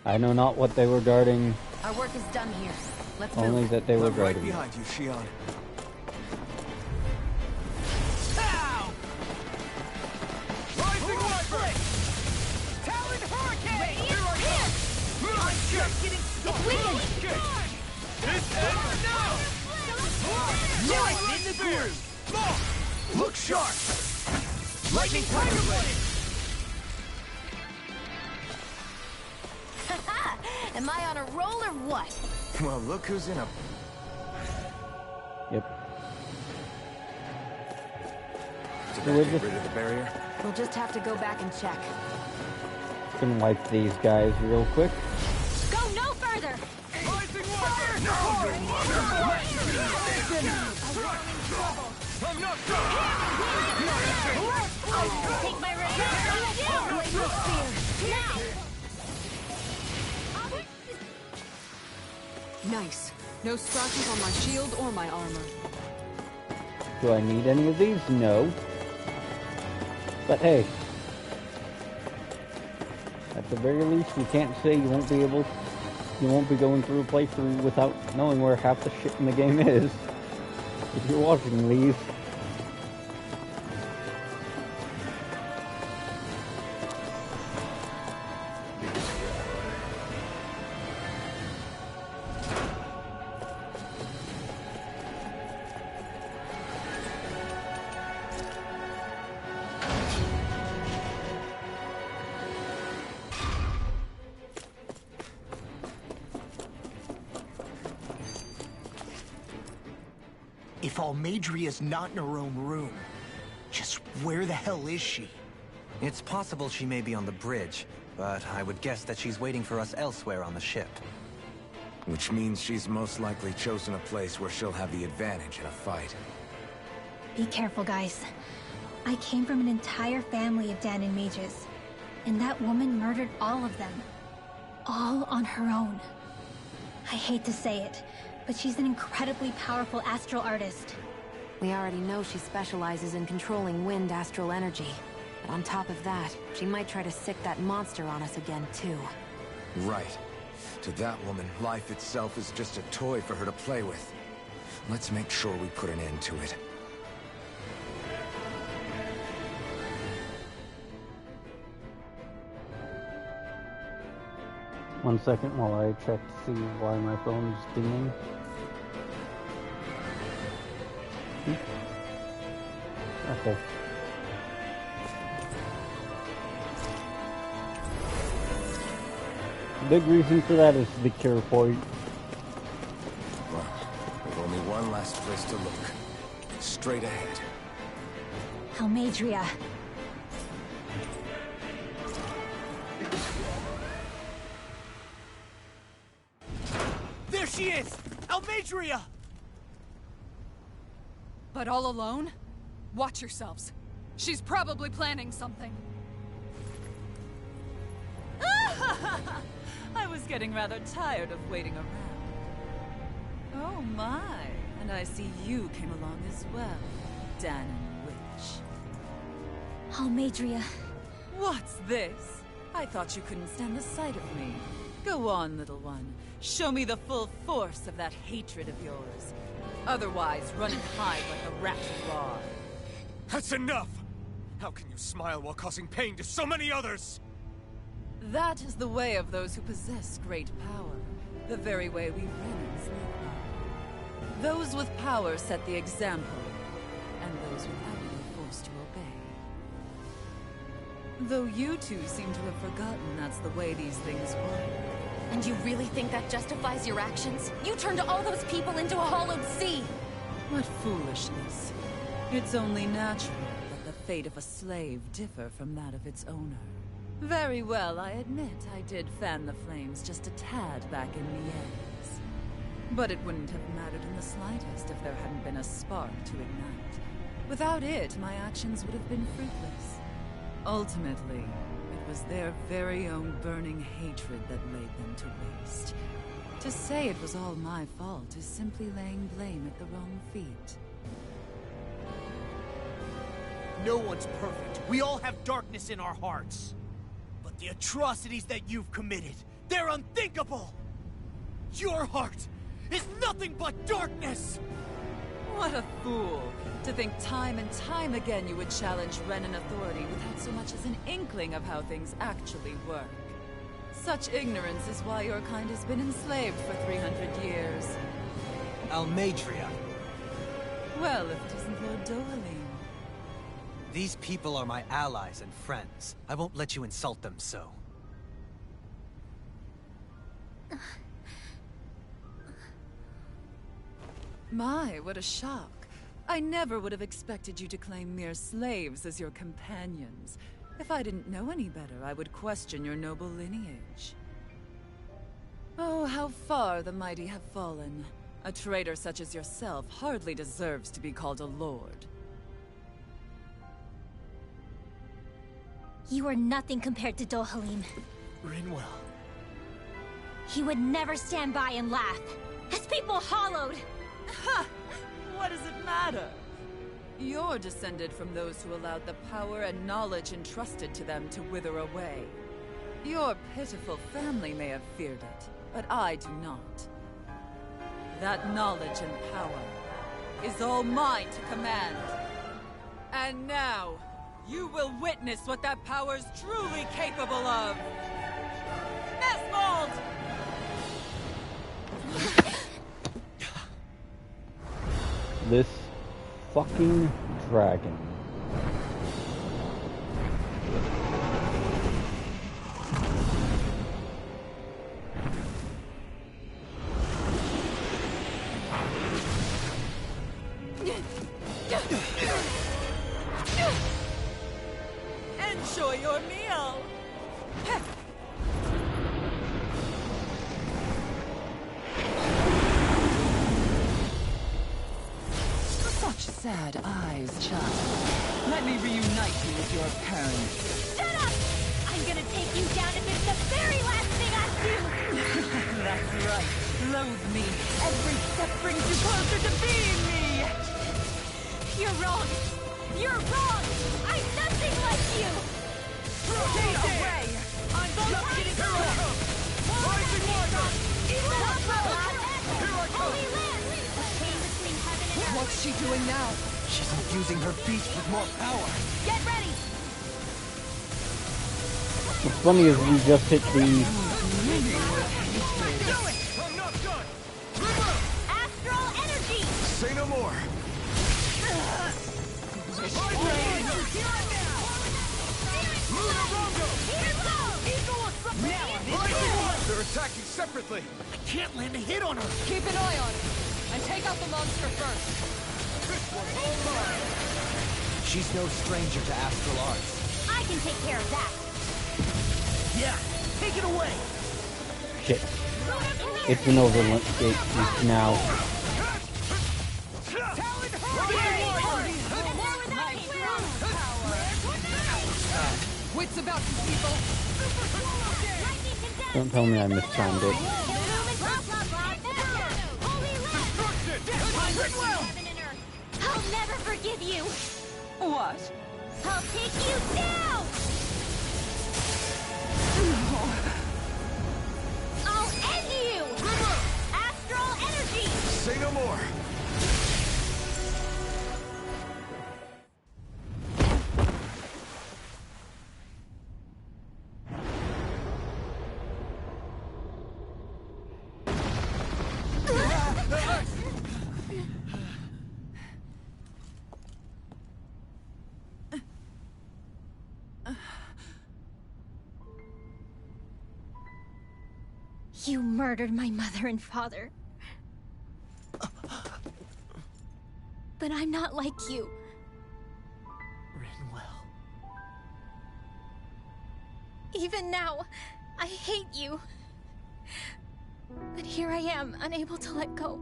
I know not what they were guarding, Our work is done here. Let's only move. that they were I'm right guarding. behind you, Shion. Rising Wyvern! Talon Hurricane! I'm just getting started! This ends now! Right in the groove! Look sharp! Lightning Tiger Blade! Am I on a roll or what? Well, look who's in a... Yep. Did So that we're get just rid of the barrier? We'll just have to go back and check. gonna wipe these guys real quick. Go no further. Rising Wyvern! I'm not done! Take my reins. Blade of fear. Now. Nice. No scratches on my shield or my armor. Do I need any of these? No. But hey, at the very least, you can't say you won't be going through a playthrough without knowing where half the shit in the game is. If you're watching these. If Almeidrea's not in her own room, just where the hell is she? It's possible she may be on the bridge, but I would guess that she's waiting for us elsewhere on the ship. Which means she's most likely chosen a place where she'll have the advantage in a fight. Be careful, guys. I came from an entire family of Danon mages, and that woman murdered all of them. All on her own. I hate to say it, but she's an incredibly powerful astral artist. We already know she specializes in controlling wind astral energy. But on top of that, she might try to sick that monster on us again, too. Right. To that woman, life itself is just a toy for her to play with. Let's make sure we put an end to it. One second while I check to see why my phone's dinging. Okay. The big reason for that is the cure point. Well, there's only one last place to look. Straight ahead. Almeidrea. There she is! Almeidrea! But all alone? Watch yourselves. She's probably planning something. I was getting rather tired of waiting around. Oh my, and I see you came along as well, Danon Witch. Almeidrea. What's this? I thought you couldn't stand the sight of me. Go on, little one. Show me the full force of that hatred of yours. Otherwise, run and hide like a rat you are. That's enough! How can you smile while causing pain to so many others? That is the way of those who possess great power. The very way we Renans live by. Those with power set the example, and those without are forced to obey. Though you two seem to have forgotten that's the way these things work. And you really think that justifies your actions? You turned all those people into a hollowed sea! What foolishness. It's only natural that the fate of a slave differ from that of its owner. Very well, I admit I did fan the flames just a tad back in Mies. But it wouldn't have mattered in the slightest if there hadn't been a spark to ignite. Without it, my actions would have been fruitless. Ultimately, it was their very own burning hatred that laid them to waste. To say it was all my fault is simply laying blame at the wrong feet. No one's perfect. We all have darkness in our hearts. But the atrocities that you've committed, they're unthinkable! Your heart is nothing but darkness! What a fool! To think time and time again you would challenge Renan authority without so much as an inkling of how things actually work. Such ignorance is why your kind has been enslaved for 300 years. Almeidrea. Well, if it isn't Lord Dohalim. These people are my allies and friends. I won't let you insult them so. My, what a shock. I never would have expected you to claim mere slaves as your companions. If I didn't know any better, I would question your noble lineage. Oh, how far the mighty have fallen. A traitor such as yourself hardly deserves to be called a lord. You are nothing compared to Dohalim. Rinwell. He would never stand by and laugh. His people hollowed! Ha! What does it matter? You're descended from those who allowed the power and knowledge entrusted to them to wither away. Your pitiful family may have feared it, but I do not. That knowledge and power is all mine to command. And now, you will witness what that power's truly capable of! Nesmold! This fucking dragon. Enjoy your meal! Such sad eyes, child. Let me reunite you with your parents. Shut up! I'm gonna take you down if it's the very last thing I do! That's right. Loathe me. Every step brings you closer to being me! You're wrong! You're wrong! I'm nothing like you! Stay away! I'm just getting started! Rising water! Holy land! A chain between heaven and earth! What's she doing now? She's infusing her beast with more power. Get ready! What's funny is we just hit the... I'm not done! Astral energy! Say no more! They're attacking separately. I can't land a hit on her. Keep an eye on her, and take out the monster first. She's no stranger to astral arts. I can take care of that. Yeah, take it away. Shit. It's an overgate now. Wits about you, people. Don't tell me I mistimed it. I'll never forgive you. What? I'll take you down. I'll end you. Astral energy. Say no more! You murdered my mother and father. But I'm not like you. Rinwell. Even now, I hate you. But here I am, unable to let go.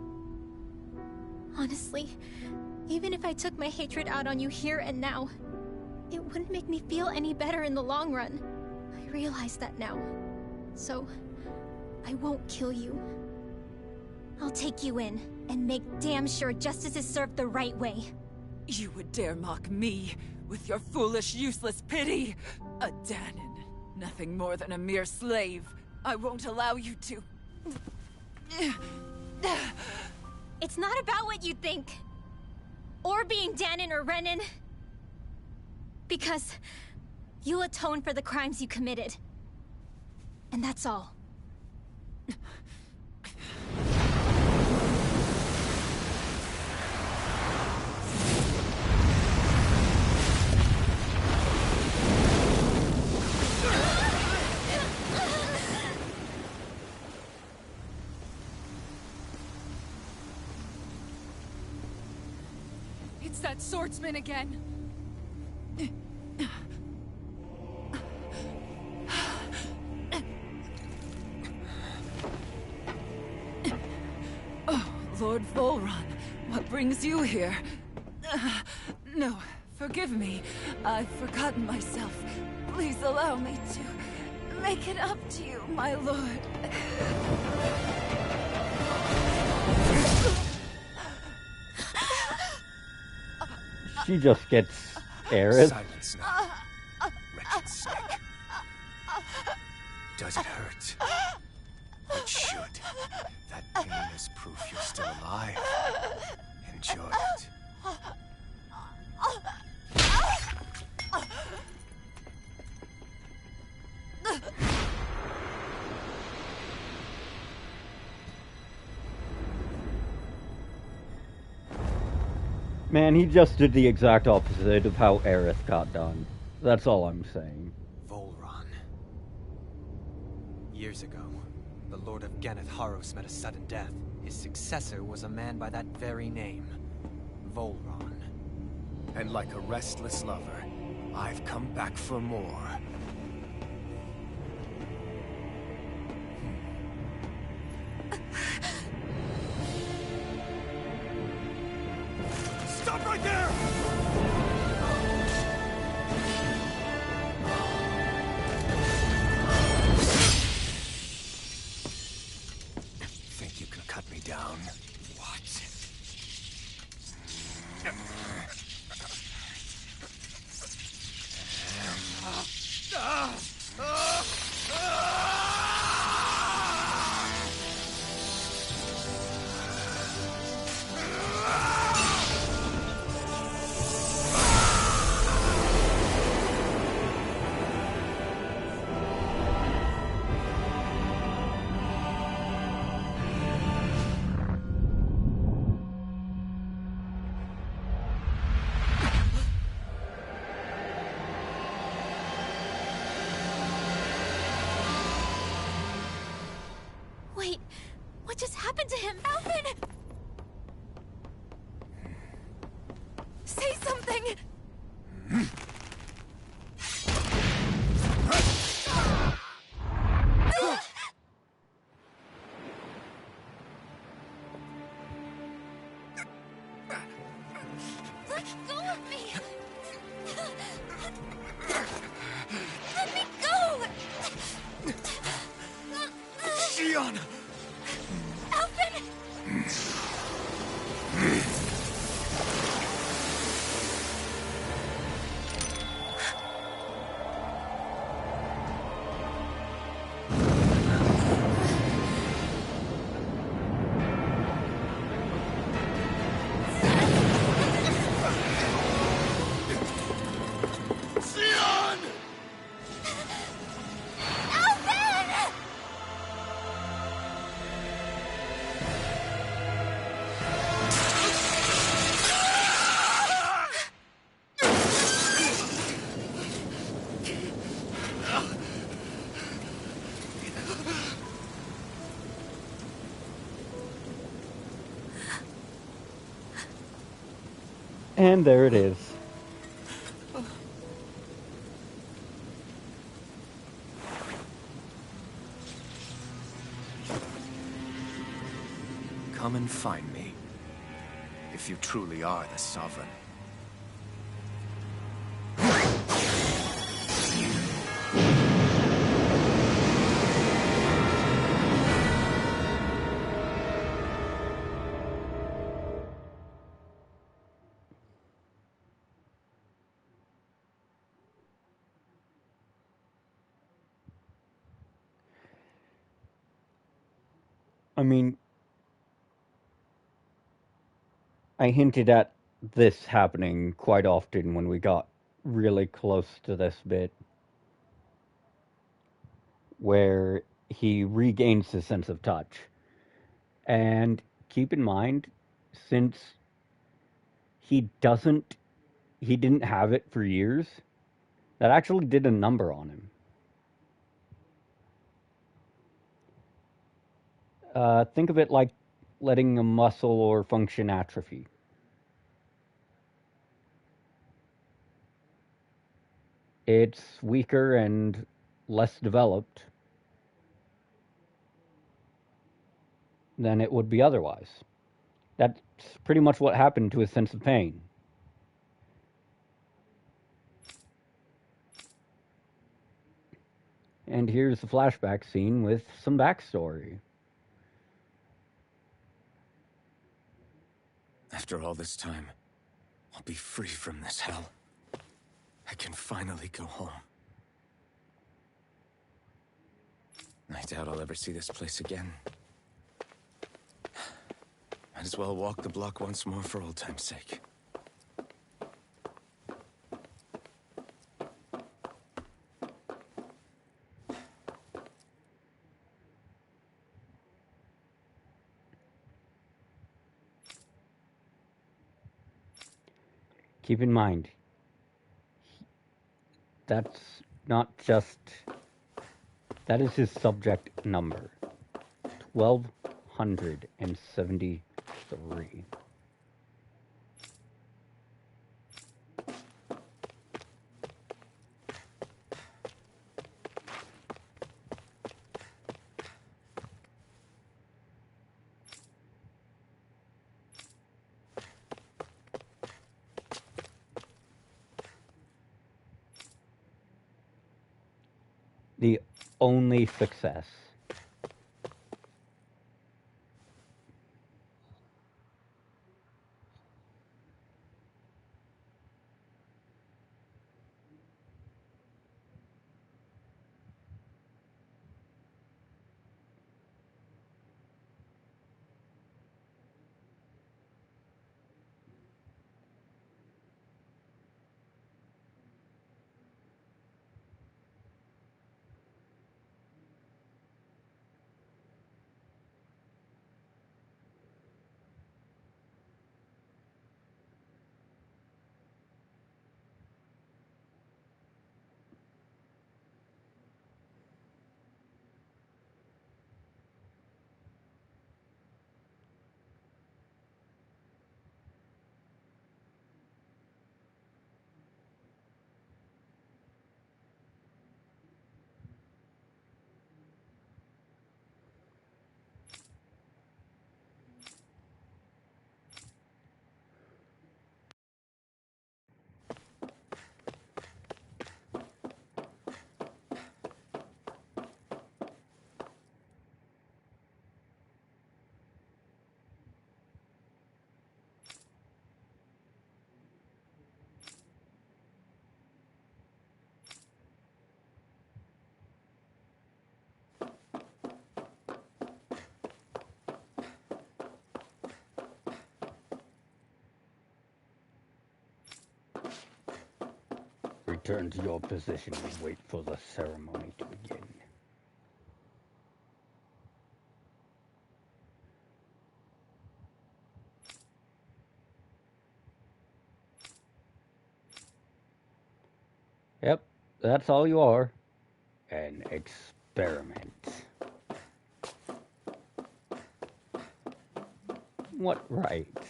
Honestly, even if I took my hatred out on you here and now, it wouldn't make me feel any better in the long run. I realize that now. So, I won't kill you. I'll take you in, and make damn sure justice is served the right way. You would dare mock me with your foolish, useless pity? A Danon, nothing more than a mere slave. I won't allow you to... It's not about what you think. Or being Danon or Renan. Because you'll atone for the crimes you committed. And that's all. It's that swordsman again. Oh, Lord Volron, what brings you here? No, forgive me. I've forgotten myself. Please allow me to make it up to you, my lord. She just gets Aerith. Silence now, wretched snake. Does it hurt? It should. That pain is proof you're still alive. Enjoy it. Man, he just did the exact opposite of how Aerith got done. That's all I'm saying. Volron. Years ago, the Lord of Ganneth Haros met a sudden death. His successor was a man by that very name, Volron. And like a restless lover, I've come back for more. Stop right there! just happened to him? Alvin! Say something! Let go of me! Let me go! Shion! Alvin! Shion! Alvin! And there it is. Come and find me, if you truly are the Sovereign. I mean, I hinted at this happening quite often when we got really close to this bit, where he regains his sense of touch. And keep in mind, since he didn't have it for years, that actually did a number on him. Think of it like letting a muscle or function atrophy. It's weaker and less developed than it would be otherwise. That's pretty much what happened to his sense of pain. And here's the flashback scene with some backstory. After all this time, I'll be free from this hell. I can finally go home. I doubt I'll ever see this place again. Might as well walk the block once more for old time's sake. Keep in mind, that's not just... that is his subject number. 1273. The only success. Return to your position and wait for the ceremony to begin. Yep, that's all you are. An experiment. What rights?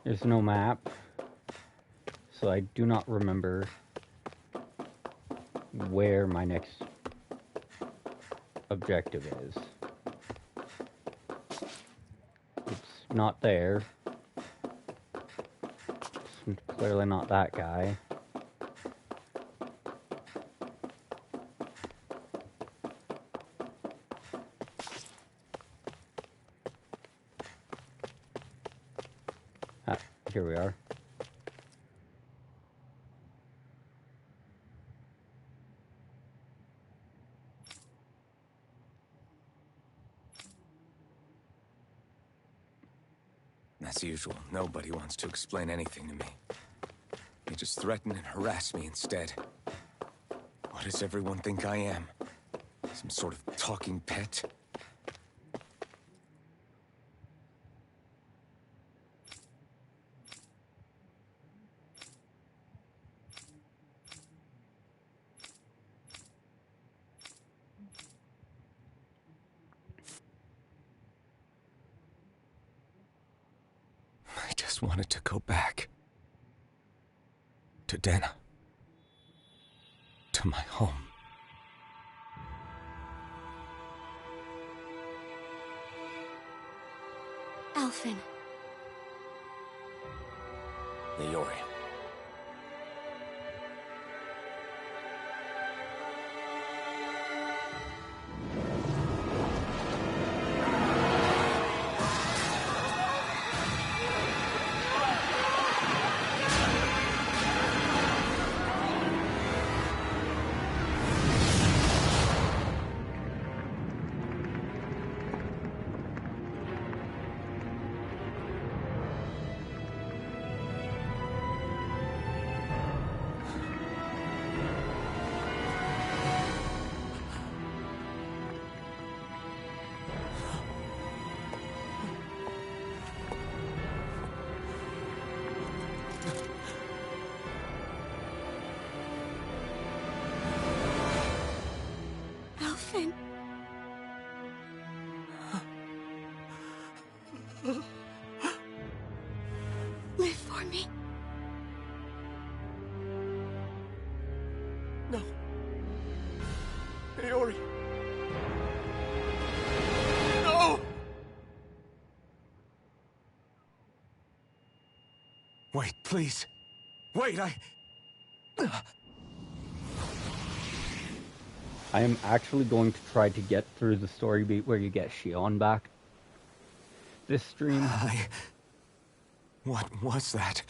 There's no map, so I do not remember where my next objective is. It's not there. It's clearly not that guy. Ah, here we are. As usual, nobody wants to explain anything to me. They just threaten and harass me instead. What does everyone think I am? Some sort of talking pet? I just wanted to go back. To Dana. To my home. Alphen. Leori. Alphen. Live for me. No. Leori. No! Wait, please. Wait, I am actually going to try to get through the story beat where you get Shion back this stream. What was that?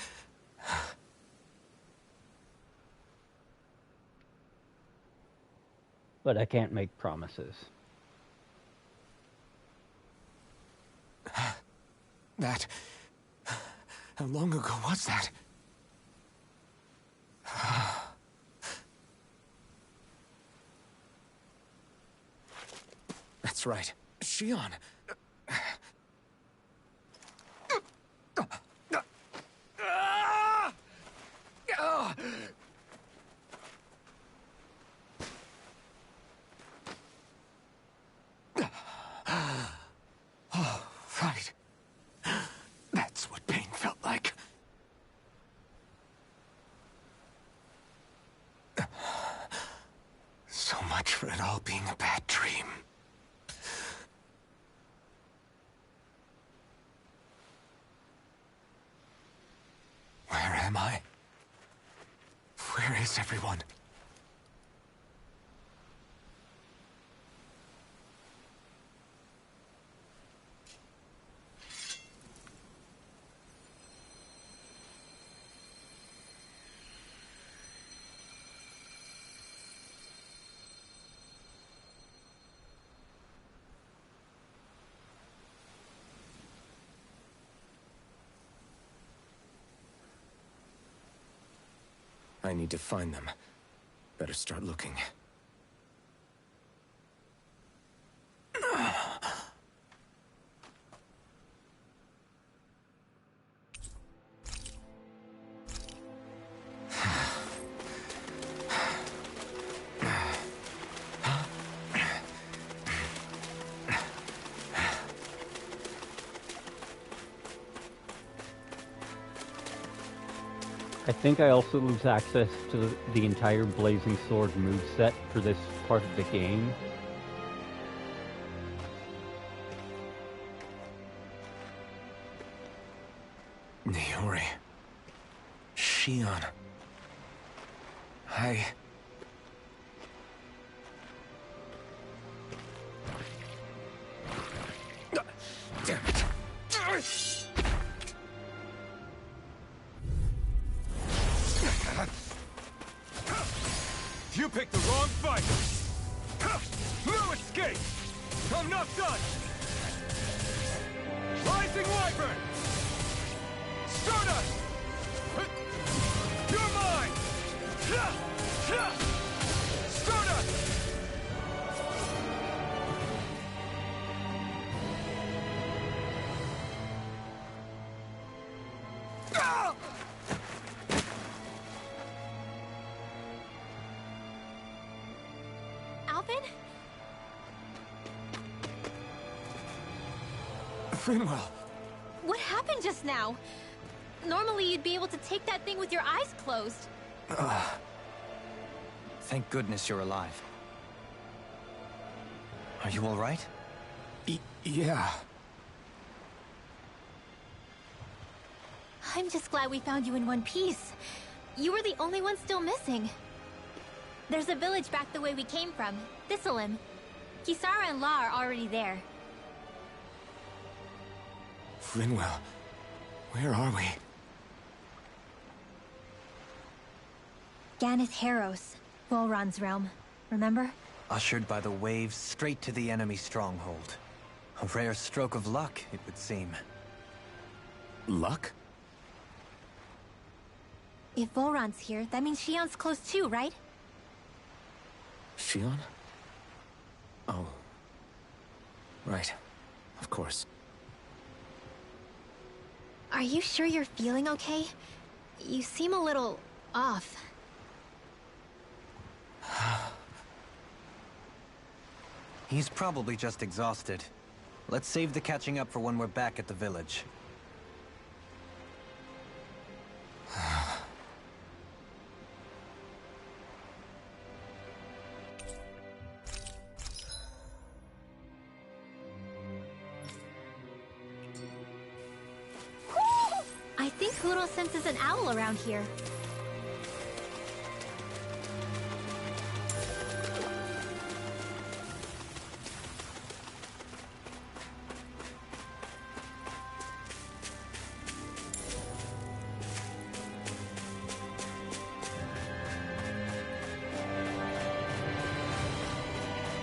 But I can't make promises. That... How long ago was that? That's right. Shion. Oh, right. That's what pain felt like. So much for it all being a bad dream. Where am I? Where is everyone? I need to find them. Better start looking. I think I also lose access to the entire Blazing Sword moveset for this part of the game. Niori. Shion. Damn it. You picked the wrong fight! No escape! I'm not done! Rising Wyvern! Stardust! You're mine! Stardust! Alvin? Frinwell! What happened just now? Normally you'd be able to take that thing with your eyes closed. Thank goodness you're alive. Are you all right? Yeah. I'm just glad we found you in one piece. You were the only one still missing. There's a village back the way we came from, Thistleim. Kisara and La are already there. Frinwell, where are we? Ganeth Haros, Volron's realm. Remember? Ushered by the waves straight to the enemy stronghold. A rare stroke of luck, it would seem. Luck? If Volron's here, that means Shion's close too, right? Shion? Oh. Right. Of course. Are you sure you're feeling okay? You seem a little off. He's probably just exhausted. Let's save the catching up for when we're back at the village. I think Huro senses an owl around here.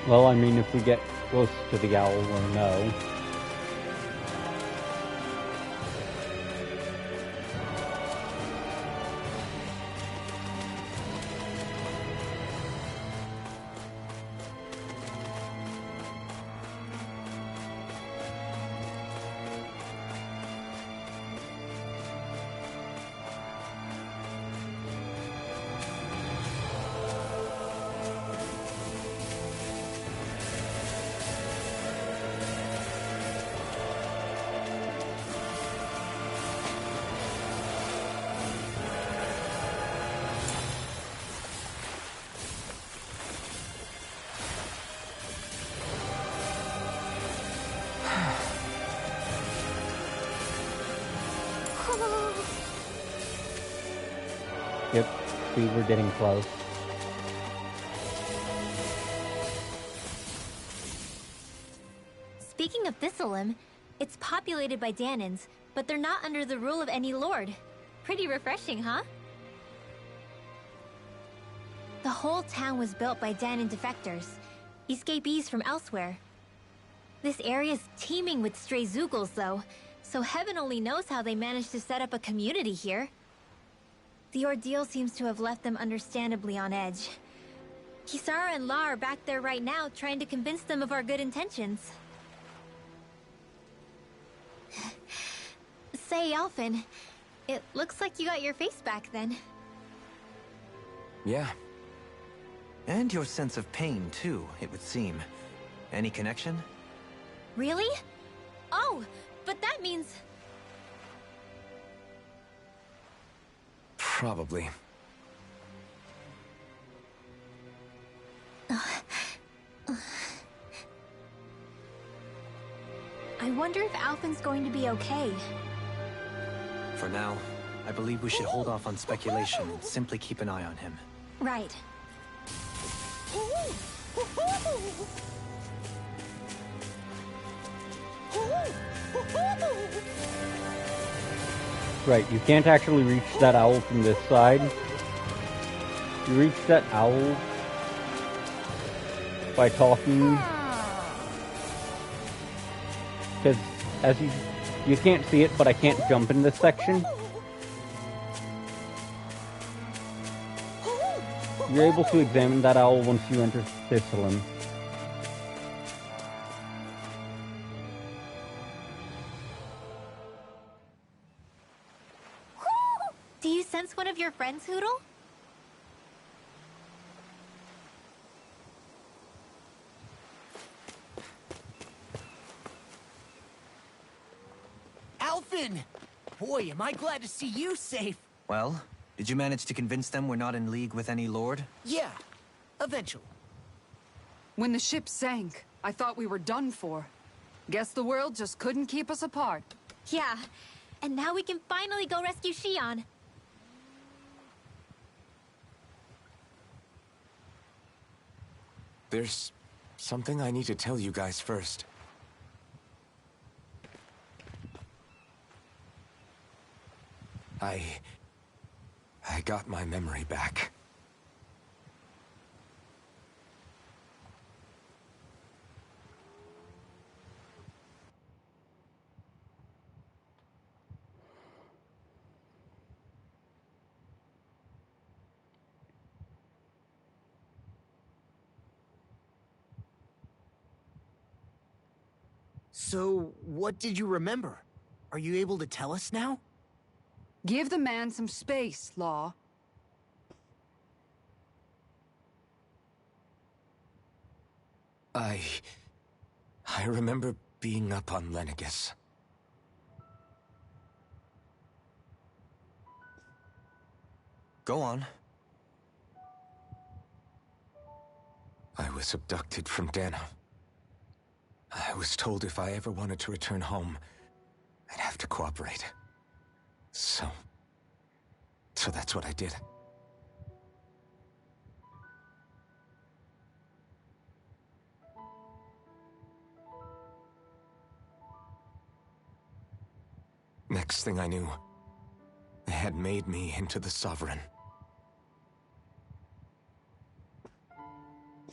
Well, I mean, if we get close to the owl, we'll know. Yep, see, we're getting close. Speaking of Thistleim, it's populated by Danans, but they're not under the rule of any lord. Pretty refreshing, huh? The whole town was built by Danan defectors, escapees from elsewhere. This area's teeming with stray Zeugles, though, so heaven only knows how they managed to set up a community here. The ordeal seems to have left them understandably on edge. Kisara and La are back there right now, trying to convince them of our good intentions. Say, Alphen, it looks like you got your face back then. Yeah. And your sense of pain, too, it would seem. Any connection? Really? Oh, but that means... Probably. I wonder if Alphen's going to be okay. For now, I believe we should hold off on speculation and simply keep an eye on him. Right. Right, you can't actually reach that owl from this side. You reach that owl by talking. Because as you can't see it, but I can't jump in this section. You're able to examine that owl once you enter Thistlein. Do you sense one of your friends, Hootle? Alphen! Boy, am I glad to see you safe. Well, did you manage to convince them we're not in league with any lord? Yeah, eventually. When the ship sank, I thought we were done for. Guess the world just couldn't keep us apart. Yeah, and now we can finally go rescue Xion. There's something I need to tell you guys first. I got my memory back. So, what did you remember? Are you able to tell us now? Give the man some space, Law. I remember being up on Lenegus. Go on. I was abducted from Dano. I was told if I ever wanted to return home, I'd have to cooperate. So that's what I did. Next thing I knew, they had made me into the Sovereign.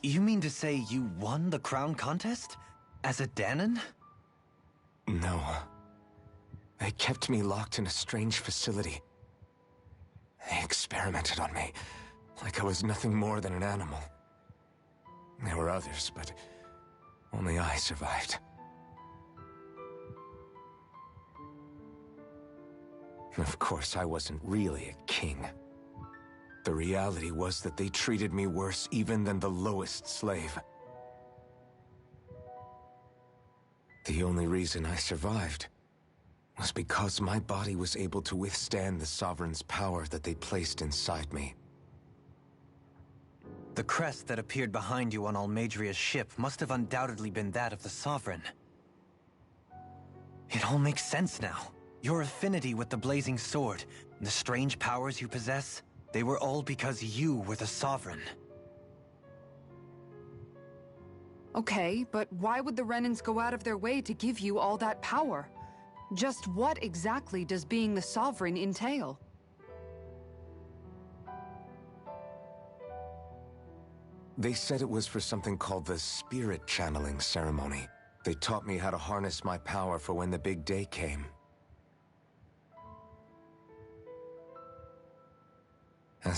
You mean to say you won the crown contest? As a Danon? No. They kept me locked in a strange facility. They experimented on me, like I was nothing more than an animal. There were others, but only I survived. Of course, I wasn't really a king. The reality was that they treated me worse even than the lowest slave. The only reason I survived was because my body was able to withstand the Sovereign's power that they placed inside me. The crest that appeared behind you on Almeidrea's ship must have undoubtedly been that of the Sovereign. It all makes sense now. Your affinity with the Blazing Sword, and the strange powers you possess, they were all because you were the Sovereign. Okay, but why would the Renans go out of their way to give you all that power? Just what exactly does being the Sovereign entail? They said it was for something called the Spirit Channeling Ceremony. They taught me how to harness my power for when the big day came.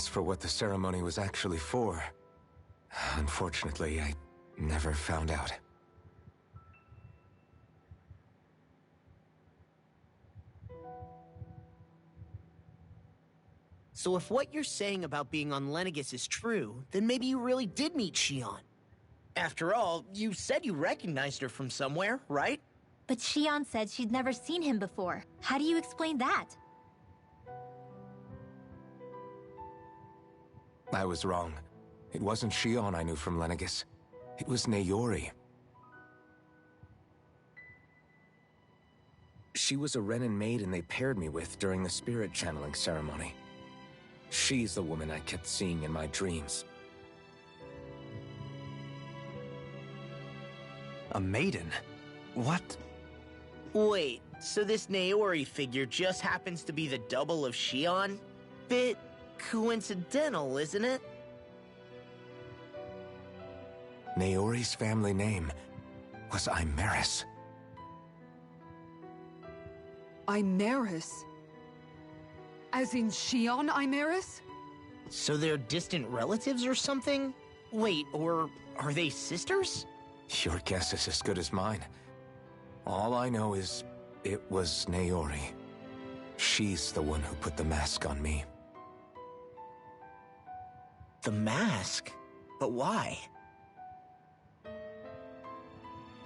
As for what the ceremony was actually for, unfortunately, I never found out. So if what you're saying about being on Lenegis is true, then maybe you really did meet Shion. After all, you said you recognized her from somewhere, right? But Shion said she'd never seen him before. How do you explain that? I was wrong. It wasn't Shion I knew from Lenegis. It was Naori. She was a Renin maiden they paired me with during the spirit channeling ceremony. She's the woman I kept seeing in my dreams. A maiden? What? Wait, so this Naori figure just happens to be the double of Shion? Bit coincidental, isn't it? Naori's family name was Imeris. Imeris? As in Shion Imeris? So they're distant relatives or something? Wait, or are they sisters? Your guess is as good as mine. All I know is it was Naori. She's the one who put the mask on me. The mask? But why?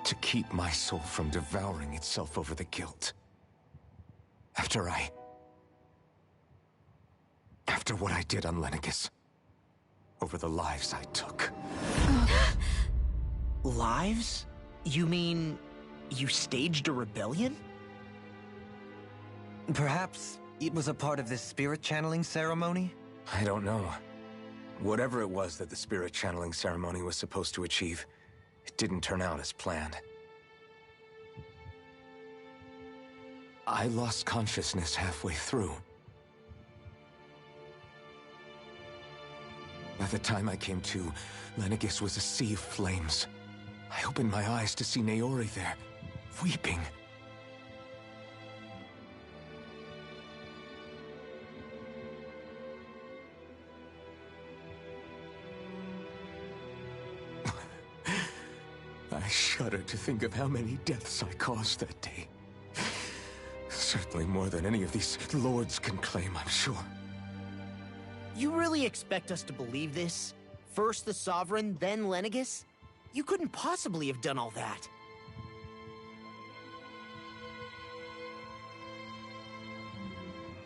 To keep my soul from devouring itself over the guilt. After what I did on Lenegis. Over the lives I took. Lives? You mean you staged a rebellion? Perhaps it was a part of this spirit channeling ceremony? I don't know. Whatever it was that the spirit channeling ceremony was supposed to achieve, it didn't turn out as planned. I lost consciousness halfway through. By the time I came to, Lenegis was a sea of flames. I opened my eyes to see Naori there, weeping. I shudder to think of how many deaths I caused that day. Certainly more than any of these lords can claim, I'm sure. You really expect us to believe this? First the Sovereign, then Lenegis? You couldn't possibly have done all that.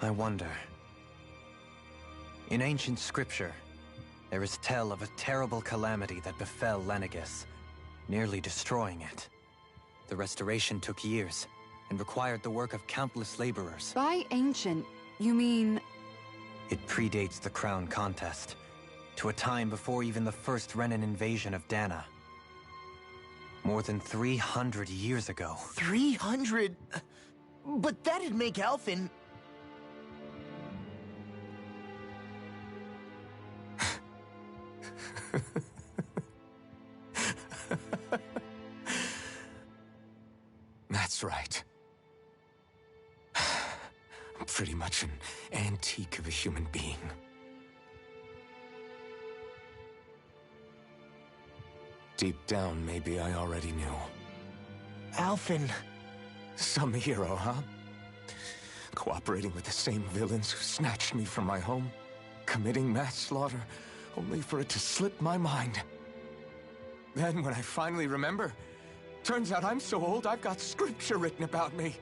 I wonder. In ancient scripture, there is tell of a terrible calamity that befell Lenegis, nearly destroying it. The restoration took years, and required the work of countless laborers. By ancient, you mean... It predates the crown contest, to a time before even the first Renin invasion of Dana. More than 300 years ago. 300? But that'd make Alphen... That's right. I'm pretty much an antique of a human being. Deep down, maybe I already knew. Alphen... Some hero, huh? Cooperating with the same villains who snatched me from my home, committing mass slaughter, only for it to slip my mind. Then, when I finally remember, turns out I'm so old I've got scripture written about me.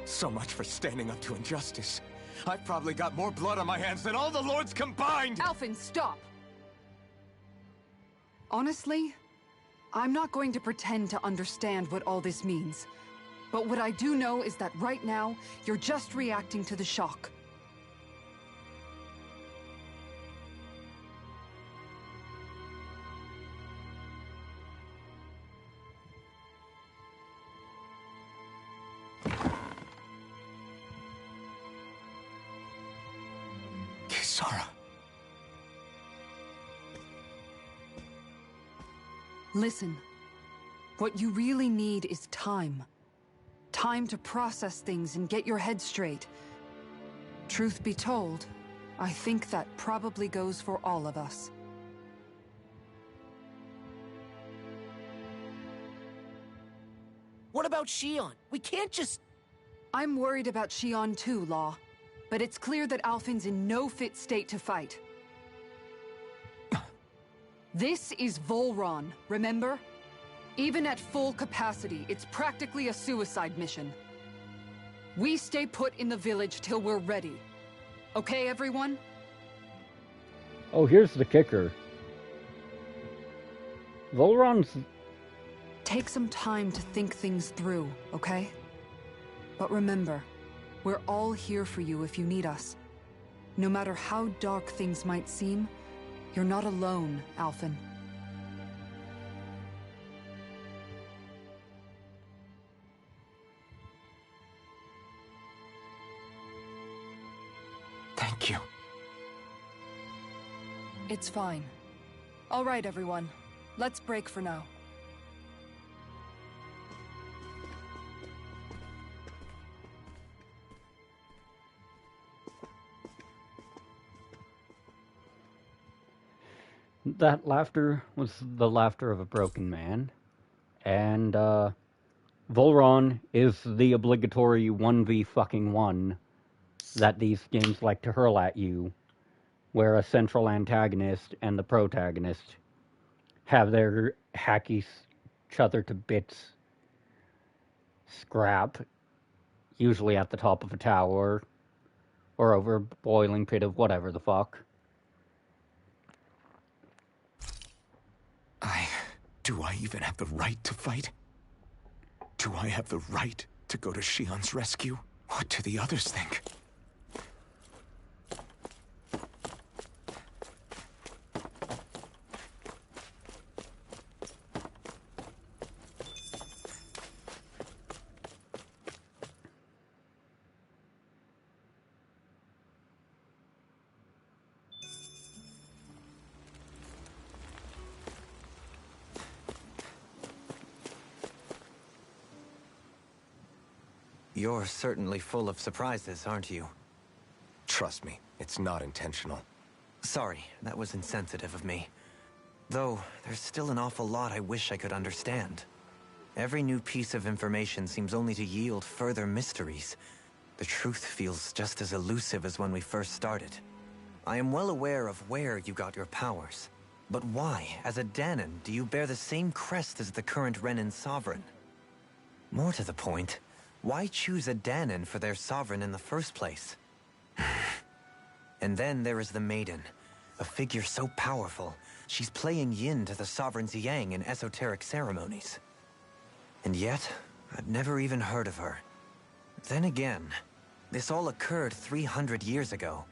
So much for standing up to injustice. I've probably got more blood on my hands than all the lords combined! Alphen, stop! Honestly, I'm not going to pretend to understand what all this means. But what I do know is that right now, you're just reacting to the shock. Kisara. Listen, what you really need is time. time to process things and get your head straight. Truth be told, I think that probably goes for all of us. What about Shion? We can't just... I'm worried about Shion too, Law. But it's clear that Alphen's in no fit state to fight. This is Volron, remember? Even at full capacity, it's practically a suicide mission. We stay put in the village till we're ready. Okay, everyone? Oh, here's the kicker. Volron's... Take some time to think things through, okay? But remember, we're all here for you if you need us. No matter how dark things might seem, you're not alone, Alphen. Thank you. It's fine. All right, everyone. Let's break for now. That laughter was the laughter of a broken man. And, Volron is the obligatory 1v1 that these games like to hurl at you, where a central antagonist and the protagonist have their hack each other to bits scrap, usually at the top of a tower, or over a boiling pit of whatever the fuck. Do I even have the right to fight? Do I have the right to go to Shion's rescue? What do the others think? You're certainly full of surprises, aren't you? Trust me, it's not intentional. Sorry, that was insensitive of me. Though, there's still an awful lot I wish I could understand. Every new piece of information seems only to yield further mysteries. The truth feels just as elusive as when we first started. I am well aware of where you got your powers. But why, as a Dahnan, do you bear the same crest as the current Renan sovereign? More to the point, why choose a Dahnan for their sovereign in the first place? And then there is the Maiden, a figure so powerful, she's playing yin to the sovereign's yang in esoteric ceremonies. And yet, I'd never even heard of her. Then again, this all occurred 300 years ago.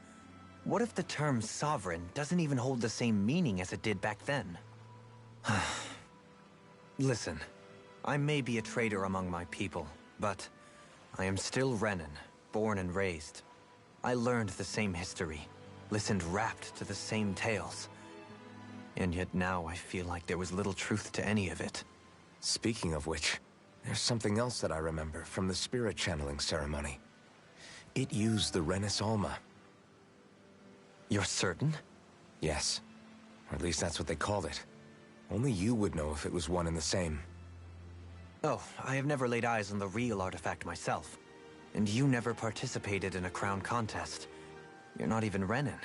What if the term sovereign doesn't even hold the same meaning as it did back then? Listen, I may be a traitor among my people, but I am still Renan, born and raised. I learned the same history, listened rapt to the same tales. And yet now I feel like there was little truth to any of it. Speaking of which, there's something else that I remember from the spirit channeling ceremony. It used the Renis Alma. You're certain? Yes. Or at least that's what they called it. Only you would know if it was one and the same. Oh, I have never laid eyes on the real artifact myself. And you never participated in a crown contest. You're not even Renan.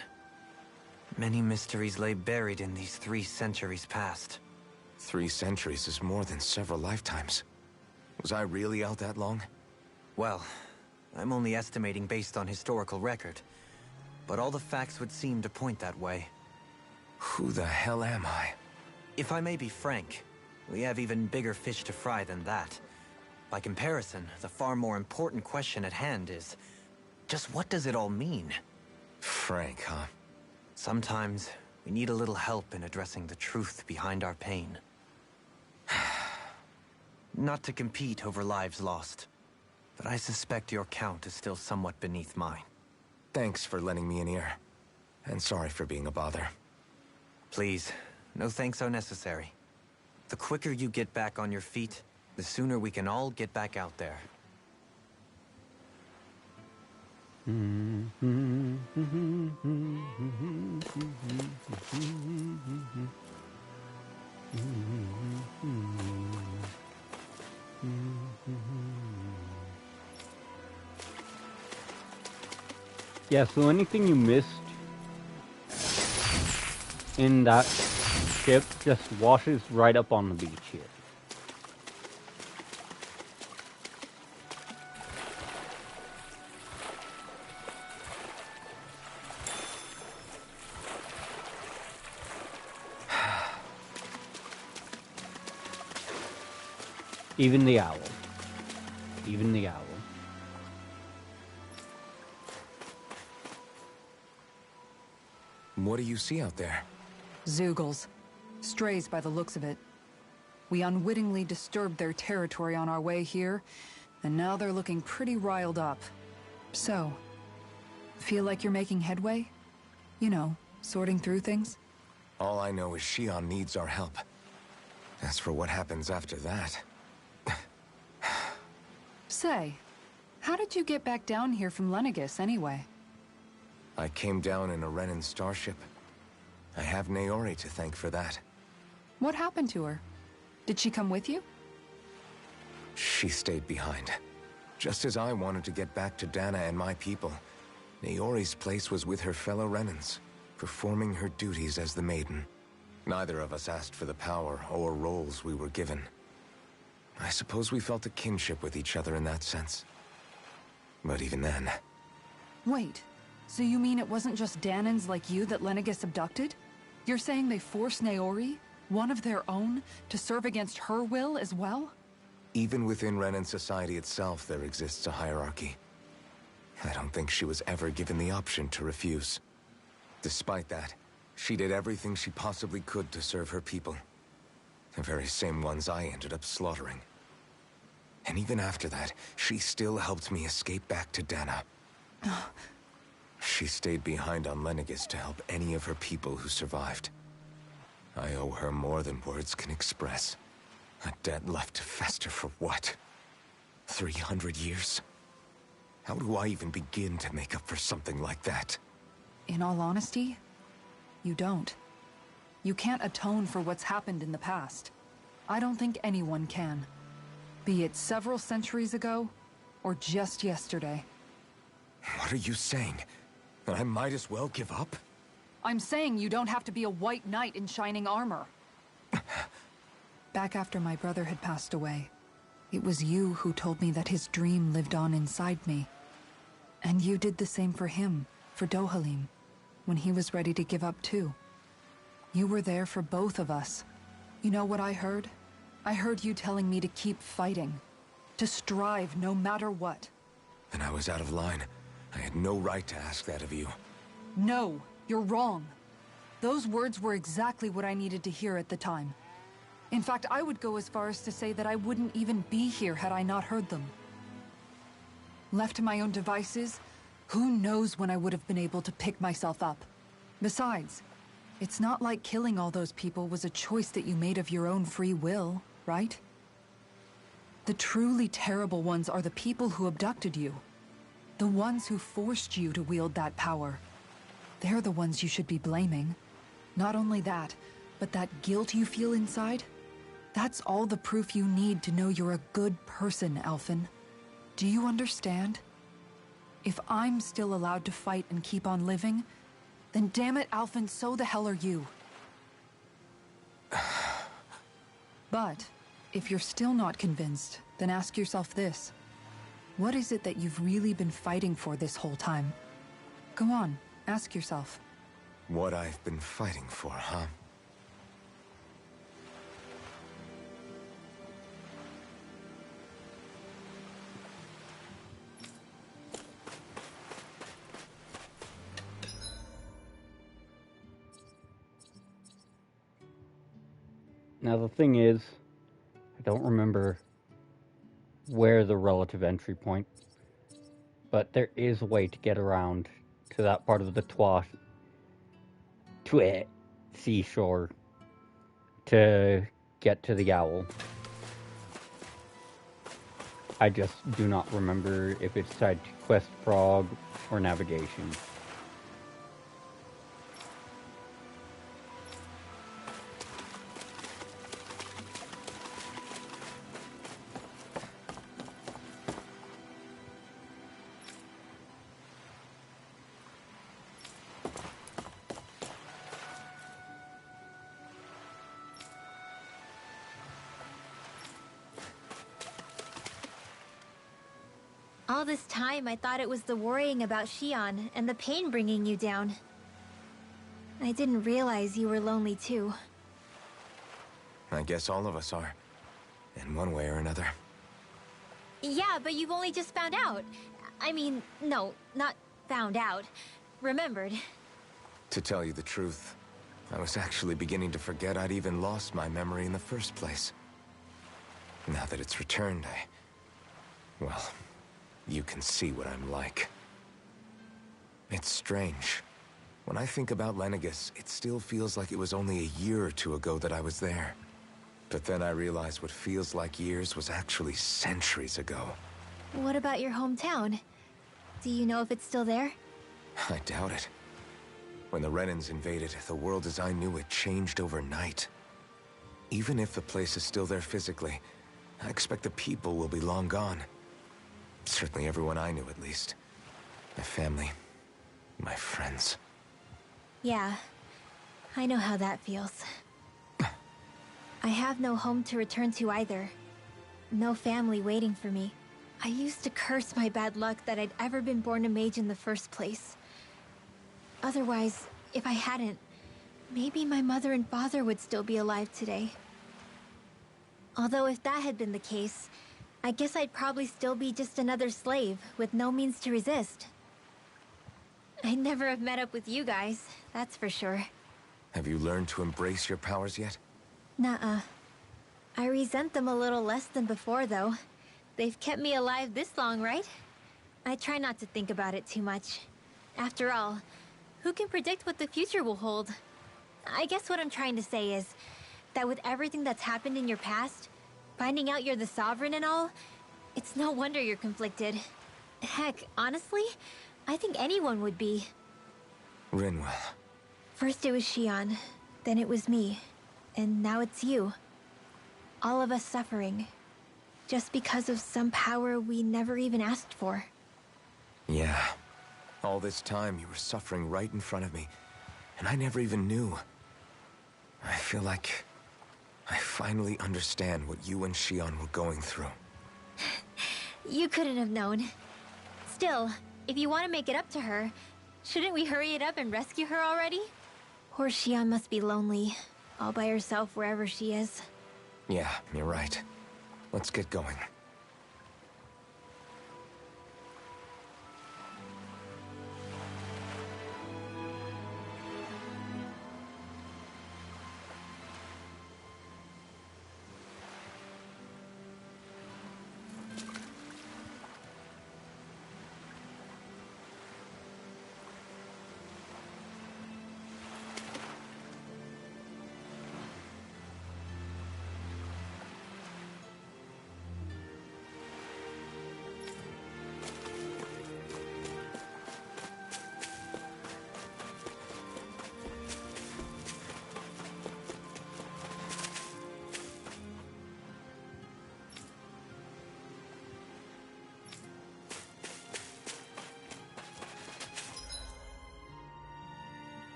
Many mysteries lay buried in these 3 centuries past. 3 centuries is more than several lifetimes. Was I really out that long? Well, I'm only estimating based on historical record. But all the facts would seem to point that way. Who the hell am I? If I may be frank, we have even bigger fish to fry than that. By comparison, the far more important question at hand is, just what does it all mean? Frank, huh? Sometimes, we need a little help in addressing the truth behind our pain. Not to compete over lives lost, but I suspect your count is still somewhat beneath mine. Thanks for lending me an ear. And sorry for being a bother. Please, no thanks are necessary. The quicker you get back on your feet, the sooner we can all get back out there. Yeah, so anything you missed in that ship just washes right up on the beach here. Even the owl. Even the owl. What do you see out there? Zeugles. Strays by the looks of it. We unwittingly disturbed their territory on our way here, and now they're looking pretty riled up. So, feel like you're making headway? You know, sorting through things? All I know is Shion needs our help. As for what happens after that... Say, how did you get back down here from Lenegis, anyway? I came down in a Renan starship. I have Naori to thank for that. What happened to her? Did she come with you? She stayed behind. Just as I wanted to get back to Dana and my people, Naori's place was with her fellow Renans, performing her duties as the Maiden. Neither of us asked for the power or roles we were given. I suppose we felt a kinship with each other in that sense. But even then... Wait, so you mean it wasn't just Danans like you that Lenegis abducted? You're saying they forced Naori, one of their own, to serve against her will as well? Even within Renan society itself, there exists a hierarchy. I don't think she was ever given the option to refuse. Despite that, she did everything she possibly could to serve her people. The very same ones I ended up slaughtering. And even after that, she still helped me escape back to Dana. She stayed behind on Lenegis to help any of her people who survived. I owe her more than words can express. A debt left to fester for what? 300 years? How do I even begin to make up for something like that? In all honesty, you don't. You can't atone for what's happened in the past. I don't think anyone can. Be it several centuries ago, or just yesterday. What are you saying? That I might as well give up? I'm saying you don't have to be a white knight in shining armor. Back after my brother had passed away, it was you who told me that his dream lived on inside me. And you did the same for him, for Dohalim, when he was ready to give up too. You were there for both of us. You know what I heard? I heard you telling me to keep fighting. To strive no matter what. Then I was out of line. I had no right to ask that of you. No, you're wrong. Those words were exactly what I needed to hear at the time. In fact, I would go as far as to say that I wouldn't even be here had I not heard them. Left to my own devices, who knows when I would have been able to pick myself up. Besides, it's not like killing all those people was a choice that you made of your own free will, right? The truly terrible ones are the people who abducted you. The ones who forced you to wield that power. They're the ones you should be blaming. Not only that, but that guilt you feel inside, that's all the proof you need to know you're a good person, Alphen. Do you understand? If I'm still allowed to fight and keep on living, then damn it, Alphen, so the hell are you. But, if you're still not convinced, then ask yourself this. What is it that you've really been fighting for this whole time? Go on, ask yourself. What I've been fighting for, huh? Now the thing is, I don't remember where the relative entry point, but there is a way to get around to that part of the seashore to get to the owl. I just do not remember if it's tied to Quest Frog or navigation. All this time, I thought it was the worrying about Shion and the pain bringing you down. I didn't realize you were lonely too. I guess all of us are. In one way or another. Yeah, but you've only just found out. I mean, no, not found out. Remembered. To tell you the truth, I was actually beginning to forget I'd even lost my memory in the first place. Now that it's returned, well, you can see what I'm like. It's strange. When I think about Lenegus, it still feels like it was only a year or two ago that I was there. But then I realized what feels like years was actually centuries ago. What about your hometown? Do you know if it's still there? I doubt it. When the Renans invaded, the world as I knew it changed overnight. Even if the place is still there physically, I expect the people will be long gone. Certainly everyone I knew, at least. My family, my friends. Yeah, I know how that feels. I have no home to return to either. No family waiting for me. I used to curse my bad luck that I'd ever been born a mage in the first place. Otherwise, if I hadn't, maybe my mother and father would still be alive today. Although if that had been the case, I guess I'd probably still be just another slave with no means to resist. I'd never have met up with you guys, that's for sure. Have you learned to embrace your powers yet? Nuh-uh. I resent them a little less than before, though. They've kept me alive this long, right? I try not to think about it too much. After all, who can predict what the future will hold? I guess what I'm trying to say is that with everything that's happened in your past, finding out you're the Sovereign and all, it's no wonder you're conflicted. Heck, honestly, I think anyone would be. Rinwell. First it was Shion, then it was me, and now it's you. All of us suffering, just because of some power we never even asked for. Yeah. All this time you were suffering right in front of me, and I never even knew. I feel like I finally understand what you and Shion were going through. You couldn't have known. Still, if you want to make it up to her, shouldn't we hurry it up and rescue her already? Poor Shion must be lonely, all by herself wherever she is. Yeah, you're right. Let's get going.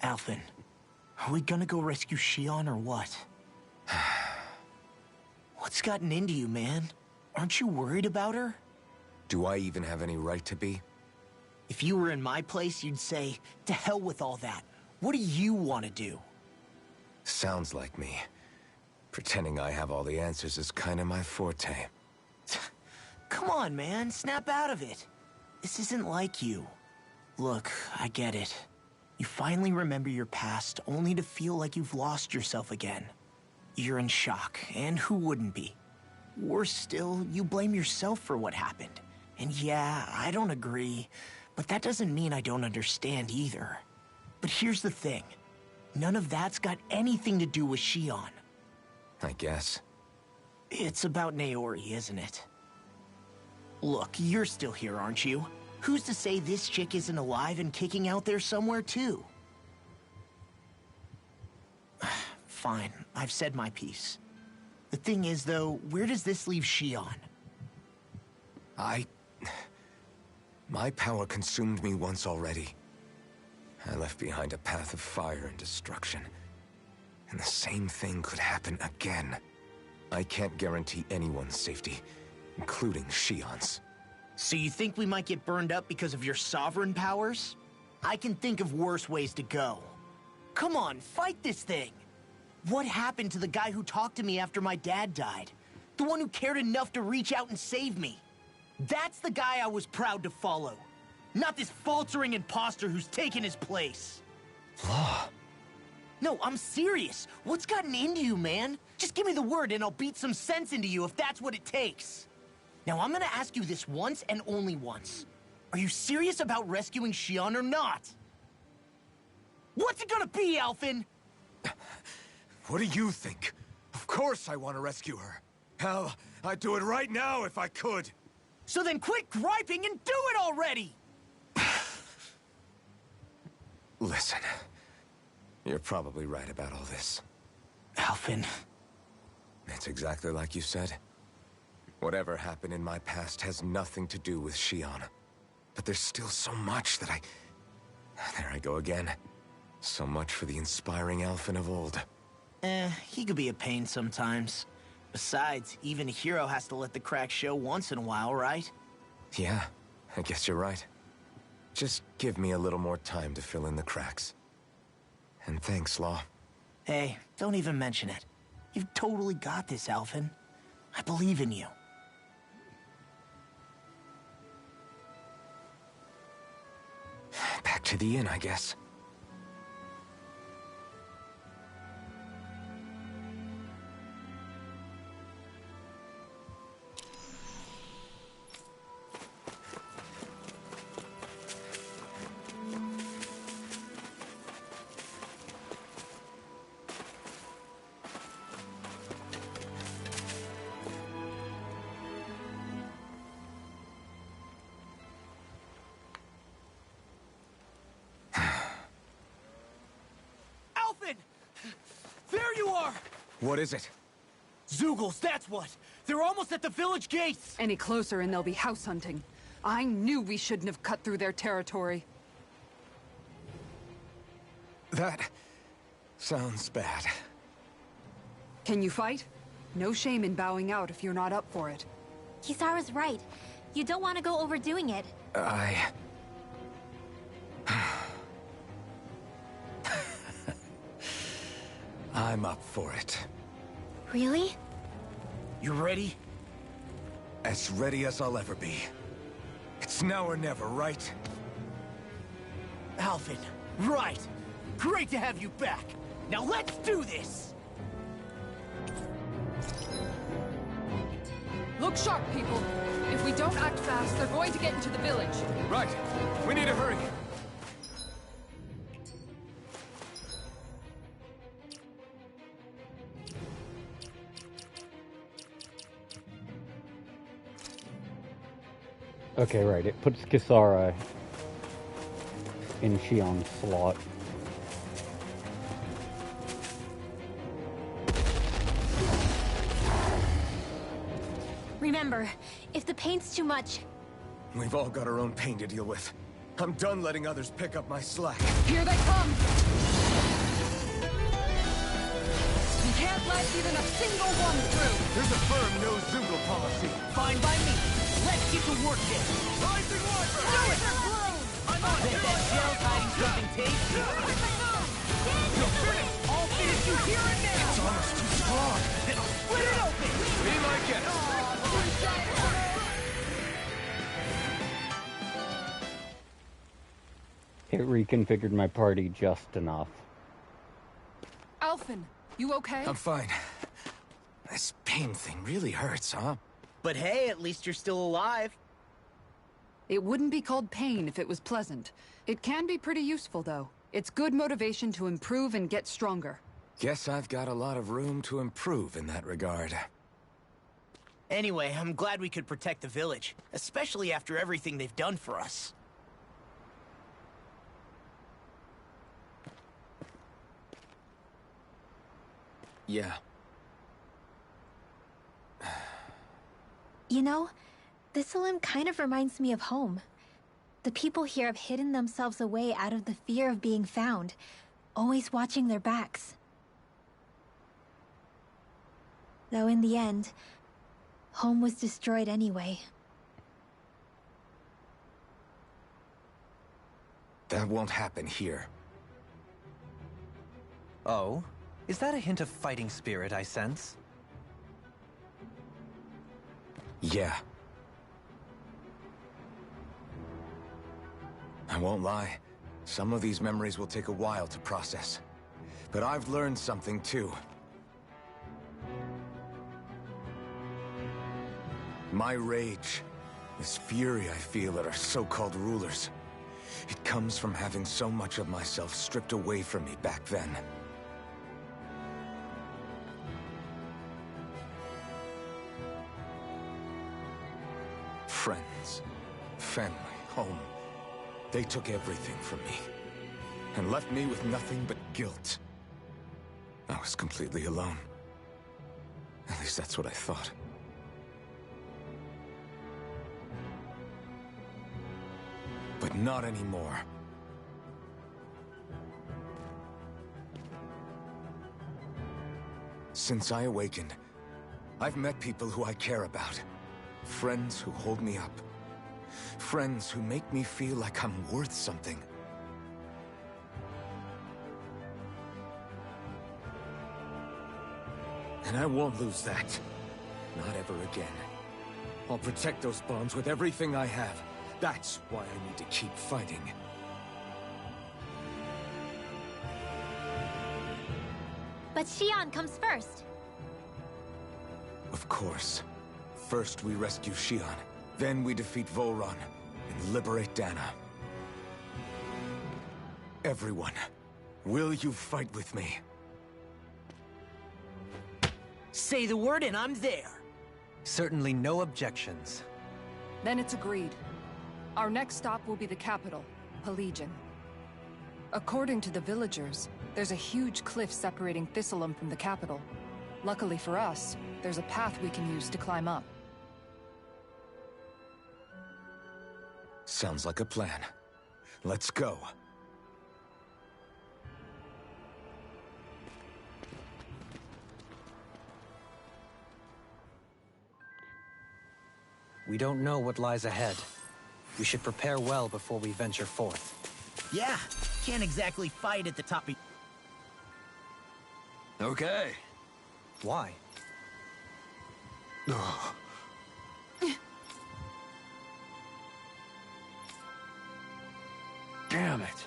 Alphen, are we gonna go rescue Shion or what? What's gotten into you, man? Aren't you worried about her? Do I even have any right to be? If you were in my place, you'd say, to hell with all that. What do you want to do? Sounds like me. Pretending I have all the answers is kind of my forte. Come on, man. Snap out of it. This isn't like you. Look, I get it. You finally remember your past, only to feel like you've lost yourself again. You're in shock, and who wouldn't be? Worse still, you blame yourself for what happened. And yeah, I don't agree, but that doesn't mean I don't understand either. But here's the thing. None of that's got anything to do with Shion. I guess. It's about Naori, isn't it? Look, you're still here, aren't you? Who's to say this chick isn't alive and kicking out there somewhere, too? Fine, I've said my piece. The thing is, though, where does this leave Shion? My power consumed me once already. I left behind a path of fire and destruction. And the same thing could happen again. I can't guarantee anyone's safety, including Shion's. So you think we might get burned up because of your sovereign powers? I can think of worse ways to go. Come on, fight this thing! What happened to the guy who talked to me after my dad died? The one who cared enough to reach out and save me? That's the guy I was proud to follow. Not this faltering imposter who's taken his place. Law. No, I'm serious. What's gotten into you, man? Just give me the word and I'll beat some sense into you if that's what it takes. Now, I'm gonna ask you this once and only once. Are you serious about rescuing Shion or not? What's it gonna be, Alphen? What do you think? Of course I want to rescue her. Hell, I'd do it right now if I could. So then quit griping and do it already! Listen, you're probably right about all this. Alphen. It's exactly like you said. Whatever happened in my past has nothing to do with Shion. But there's still so much that There I go again. So much for the inspiring Alphen of old. He could be a pain sometimes. Besides, even a hero has to let the cracks show once in a while, right? Yeah, I guess you're right. Just give me a little more time to fill in the cracks. And thanks, Law. Hey, don't even mention it. You've totally got this, Alphen. I believe in you. Back to the inn, I guess. There you are! What is it? Zeugles, that's what! They're almost at the village gates! Any closer and they'll be house hunting. I knew we shouldn't have cut through their territory. That sounds bad. Can you fight? No shame in bowing out if you're not up for it. Kisara's right. You don't want to go overdoing it. I'm up for it. Really? You ready? As ready as I'll ever be. It's now or never, right? Alphen, right! Great to have you back! Now let's do this! Look sharp, people. If we don't act fast, they're going to get into the village. Right. We need to hurry. Okay, right. It puts Kisara in Shion's slot. Remember, if the paint's too much... We've all got our own pain to deal with. I'm done letting others pick up my slack. Here they come! You can't let even a single one through! There's a firm no-Zoogle policy. Fine by me. Let's get to work then. Rising Wyvern! Do it! Bet that gel hiding something tasty. You're finished! I'll finish you here and now. It's almost too strong. Then I'll split it open. Be my guest! It reconfigured my party just enough. Alphen, you okay? I'm fine. This pain thing really hurts, huh? But hey, at least you're still alive. It wouldn't be called pain if it was pleasant. It can be pretty useful, though. It's good motivation to improve and get stronger. Guess I've got a lot of room to improve in that regard. Anyway, I'm glad we could protect the village, especially after everything they've done for us. Yeah. You know, Thistleum kind of reminds me of home. The people here have hidden themselves away out of the fear of being found, always watching their backs. Though in the end, home was destroyed anyway. That won't happen here. Oh? Is that a hint of fighting spirit I sense? Yeah. I won't lie. Some of these memories will take a while to process. But I've learned something too. My rage, this fury I feel at our so-called rulers, it comes from having so much of myself stripped away from me back then. Friends, family, home. They took everything from me, and left me with nothing but guilt. I was completely alone. At least that's what I thought. But not anymore. Since I awakened, I've met people who I care about. Friends who hold me up. Friends who make me feel like I'm worth something. And I won't lose that. Not ever again. I'll protect those bonds with everything I have. That's why I need to keep fighting. But Xion comes first. Of course. First we rescue Xion, then we defeat Volron, and liberate Dana. Everyone, will you fight with me? Say the word and I'm there. Certainly no objections. Then it's agreed. Our next stop will be the capital, Pelegion. According to the villagers, there's a huge cliff separating Thistleum from the capital. Luckily for us, there's a path we can use to climb up. Sounds like a plan. Let's go. We don't know what lies ahead. We should prepare well before we venture forth. Yeah, can't exactly fight at the top of... Okay. Why? Damn it.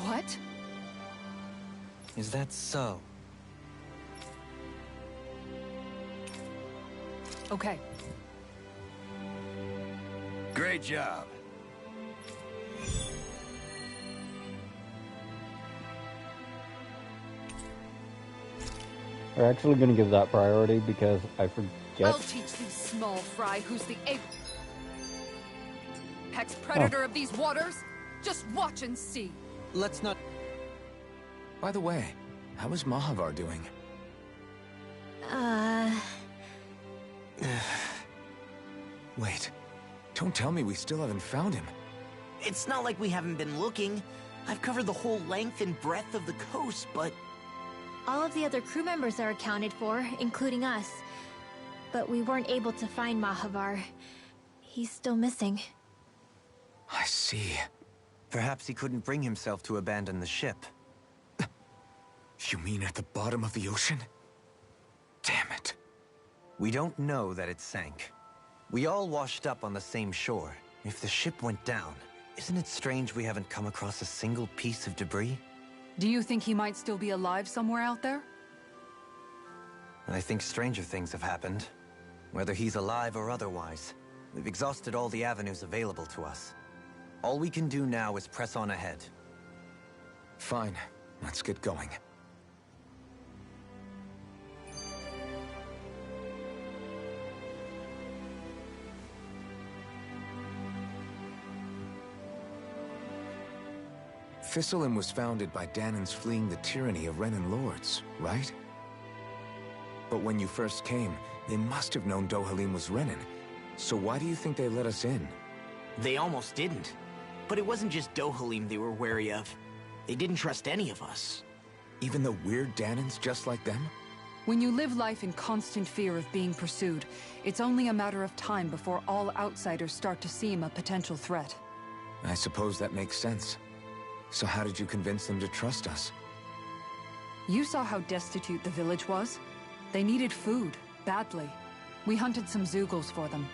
What? Is that so? Okay. Great job. We're actually going to give that priority because I forget. I'll teach these small fry who's the apex predator of these waters. Just watch and see. Let's not... By the way, how is Mahavar doing? Wait, don't tell me we still haven't found him. It's not like we haven't been looking. I've covered the whole length and breadth of the coast, but... All of the other crew members are accounted for, including us. but we weren't able to find Mahavar. He's still missing. I see. Perhaps he couldn't bring himself to abandon the ship. You mean at the bottom of the ocean? Damn it. We don't know that it sank. We all washed up on the same shore. If the ship went down, isn't it strange we haven't come across a single piece of debris? Do you think he might still be alive somewhere out there? I think stranger things have happened. Whether he's alive or otherwise, we've exhausted all the avenues available to us. All we can do now is press on ahead. Fine. Let's get going. Thistlein was founded by Danans fleeing the tyranny of Renan lords, right? But when you first came, they must have known Dohalim was Renan. So why do you think they let us in? They almost didn't. But it wasn't just Dohalim they were wary of. They didn't trust any of us. Even the weird Danans just like them? When you live life in constant fear of being pursued, it's only a matter of time before all outsiders start to seem a potential threat. I suppose that makes sense. So how did you convince them to trust us? You saw how destitute the village was. They needed food, badly. We hunted some Zeugles for them.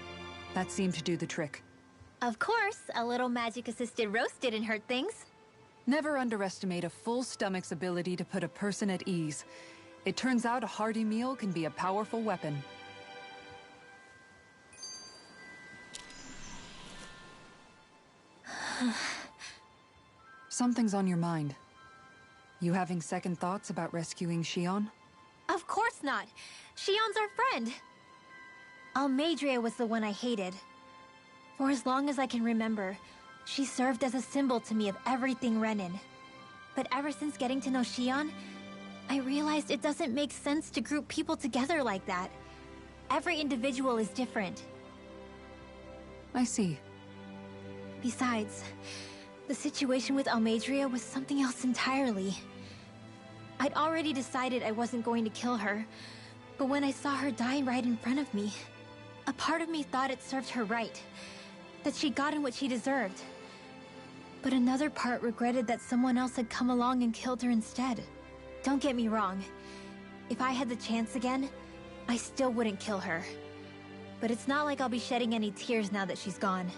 That seemed to do the trick. Of course, a little magic-assisted roast didn't hurt things. Never underestimate a full stomach's ability to put a person at ease. It turns out a hearty meal can be a powerful weapon. Something's on your mind. You having second thoughts about rescuing Shion? Of course not. Shion's our friend. Almeidrea was the one I hated. For as long as I can remember, she served as a symbol to me of everything Renan. But ever since getting to know Shion, I realized it doesn't make sense to group people together like that. Every individual is different. I see. Besides, the situation with Almeidrea was something else entirely. I'd already decided I wasn't going to kill her, but when I saw her die right in front of me, a part of me thought it served her right, that she'd gotten what she deserved. But another part regretted that someone else had come along and killed her instead. Don't get me wrong. If I had the chance again, I still wouldn't kill her. But it's not like I'll be shedding any tears now that she's gone.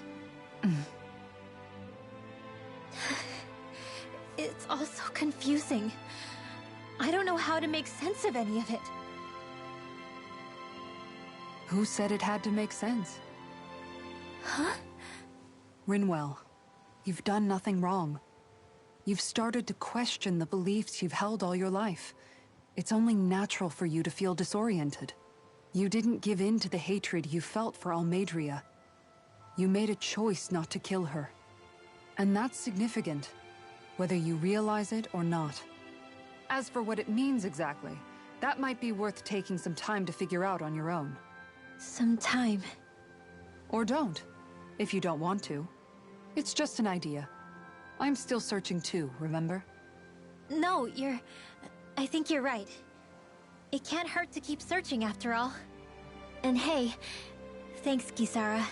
It's all so confusing. I don't know how to make sense of any of it. Who said it had to make sense? Huh? Rinwell, you've done nothing wrong. You've started to question the beliefs you've held all your life. It's only natural for you to feel disoriented. You didn't give in to the hatred you felt for Almeidrea. You made a choice not to kill her. And that's significant, whether you realize it or not. As for what it means exactly, that might be worth taking some time to figure out on your own. Some time. Or don't, if you don't want to. It's just an idea. I'm still searching too, remember? No, I think you're right. It can't hurt to keep searching after all. And hey, thanks, Kisara.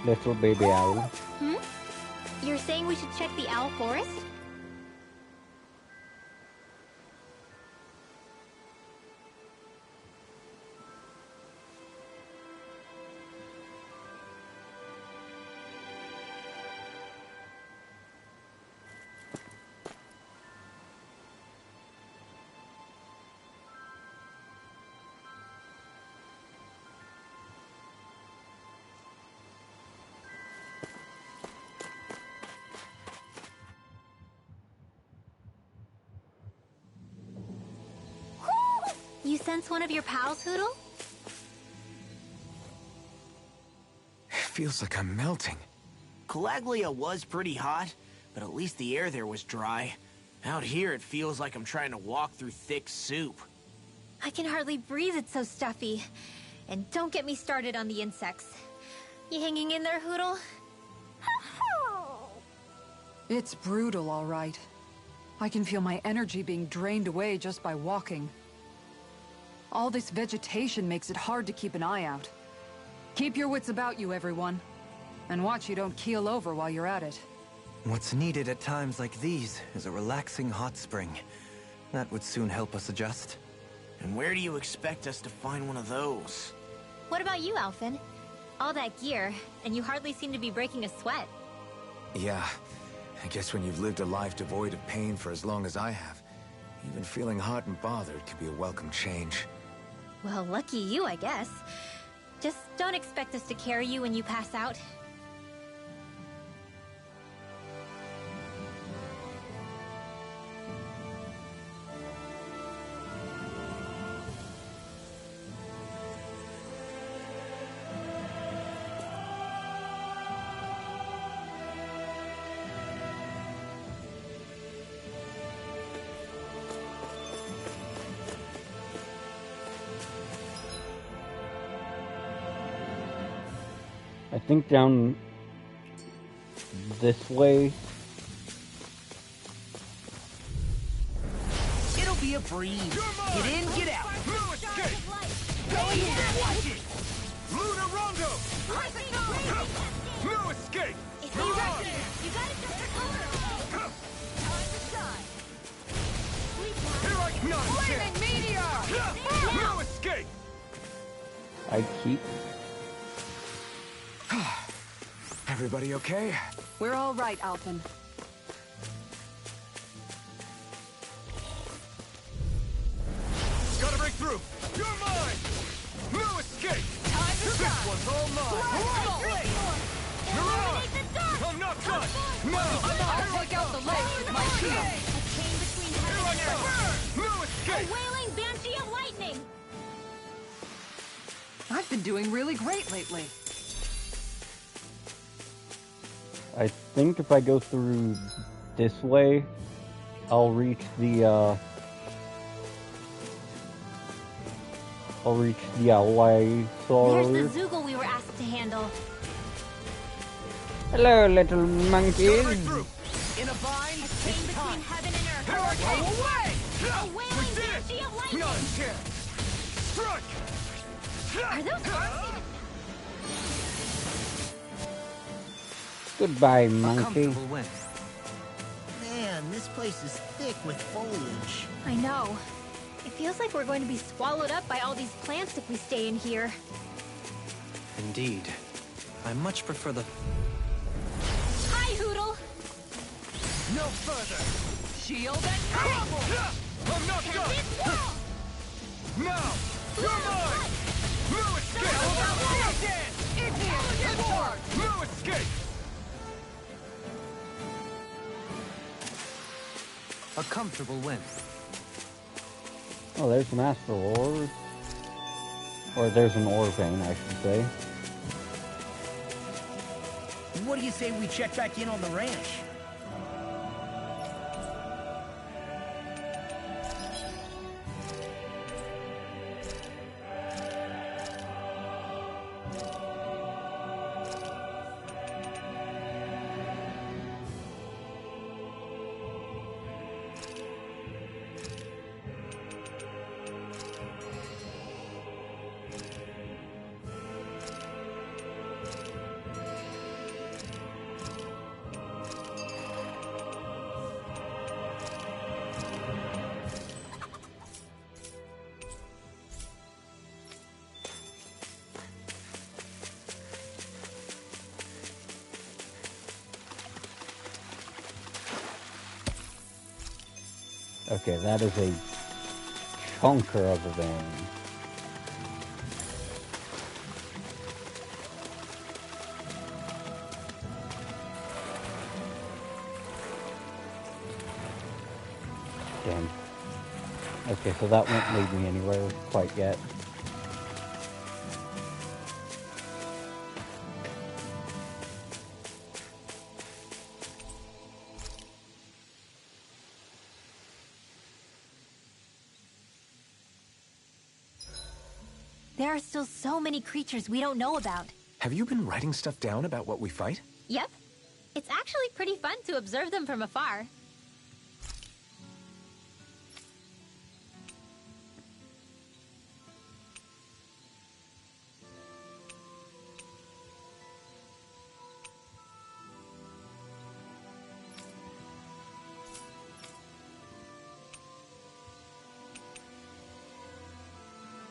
Little baby owl. Hmm? You're saying we should check the owl forest? sense one of your pals, Hoodle? Feels like I'm melting. Calaglia was pretty hot, but at least the air there was dry. Out here, it feels like I'm trying to walk through thick soup. I can hardly breathe, it's so stuffy. And don't get me started on the insects. You hanging in there, Hoodle? It's brutal, all right. I can feel my energy being drained away just by walking. All this vegetation makes it hard to keep an eye out. Keep your wits about you, everyone. And watch you don't keel over while you're at it. What's needed at times like these is a relaxing hot spring. That would soon help us adjust. And where do you expect us to find one of those? What about you, Alphen? All that gear, and you hardly seem to be breaking a sweat. Yeah, I guess when you've lived a life devoid of pain for as long as I have, even feeling hot and bothered could be a welcome change. Well, lucky you, I guess. Just don't expect us to carry you when you pass out. I think down this way. It'll be a breeze. Get in, get out. No escape! Go ahead, watch it. Luna Rondo! No escape! If you ready, you gotta just recover. Time to shine. Here I come! Flaming meteor! No escape! I keep. Everybody okay? We're all right, Alphen. Gotta break through! You're mine! No escape! Time to This shine! one's all mine! You're on! I'm not done! No! I'll take out the ledge with my shield! A chain between Here I heaven and earth. come! No A escape! wailing banshee of lightning. I've been doing really great lately. I think if I go through this way, I'll reach the ally There's sword. the Zoogle we were asked to handle. Hello, little Gotta break monkeys. through! In a bind, A chain it's between time. heaven and earth. Here I come! Away! A We wailing did banshee of it! lightning. Not a chance! Strike! Are those arms? Goodbye, A monkey. comfortable win. Man, this place is thick with foliage. I know. It feels like we're going to be swallowed up by all these plants if we stay in here. Indeed. I much prefer the... Hi, Hoodle. No further. Shield and crumble! I'm not done! Now! You're mine! No escape! It's here! Forward! No escape! A comfortable win. Oh, there's an astral ore. Or there's an ore vein, I should say. What do you say we check back in on the ranch? Okay, that is a chunker of a vein. Damn. Okay, so that won't lead me anywhere quite yet. There are still so many creatures we don't know about. Have you been writing stuff down about what we fight? Yep. It's actually pretty fun to observe them from afar.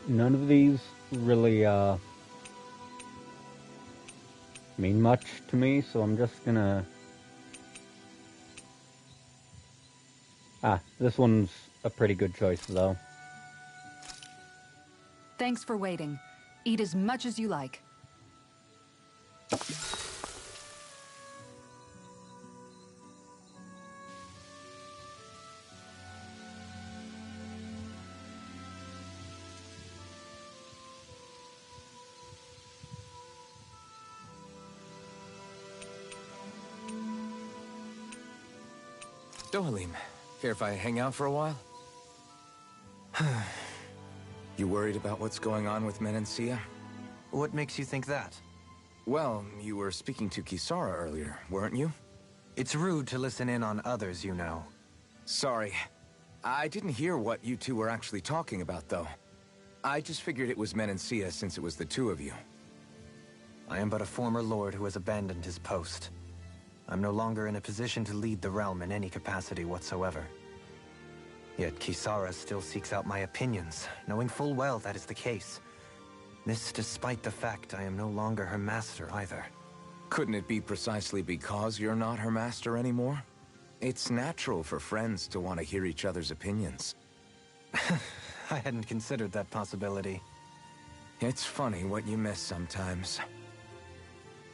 None of these really mean much to me, so I'm just gonna... this one's a pretty good choice, though. Thanks for waiting. Eat as much as you like. Dohalim, care if I hang out for a while? You worried about what's going on with Menancia? What makes you think that? Well, you were speaking to Kisara earlier, weren't you? It's rude to listen in on others, you know. Sorry. I didn't hear what you two were actually talking about, though. I just figured it was Menancia since it was the two of you. I am but a former lord who has abandoned his post. I'm no longer in a position to lead the realm in any capacity whatsoever. Yet Kisara still seeks out my opinions, knowing full well that is the case. This despite the fact I am no longer her master either. Couldn't it be precisely because you're not her master anymore? It's natural for friends to want to hear each other's opinions. I hadn't considered that possibility. It's funny what you miss sometimes.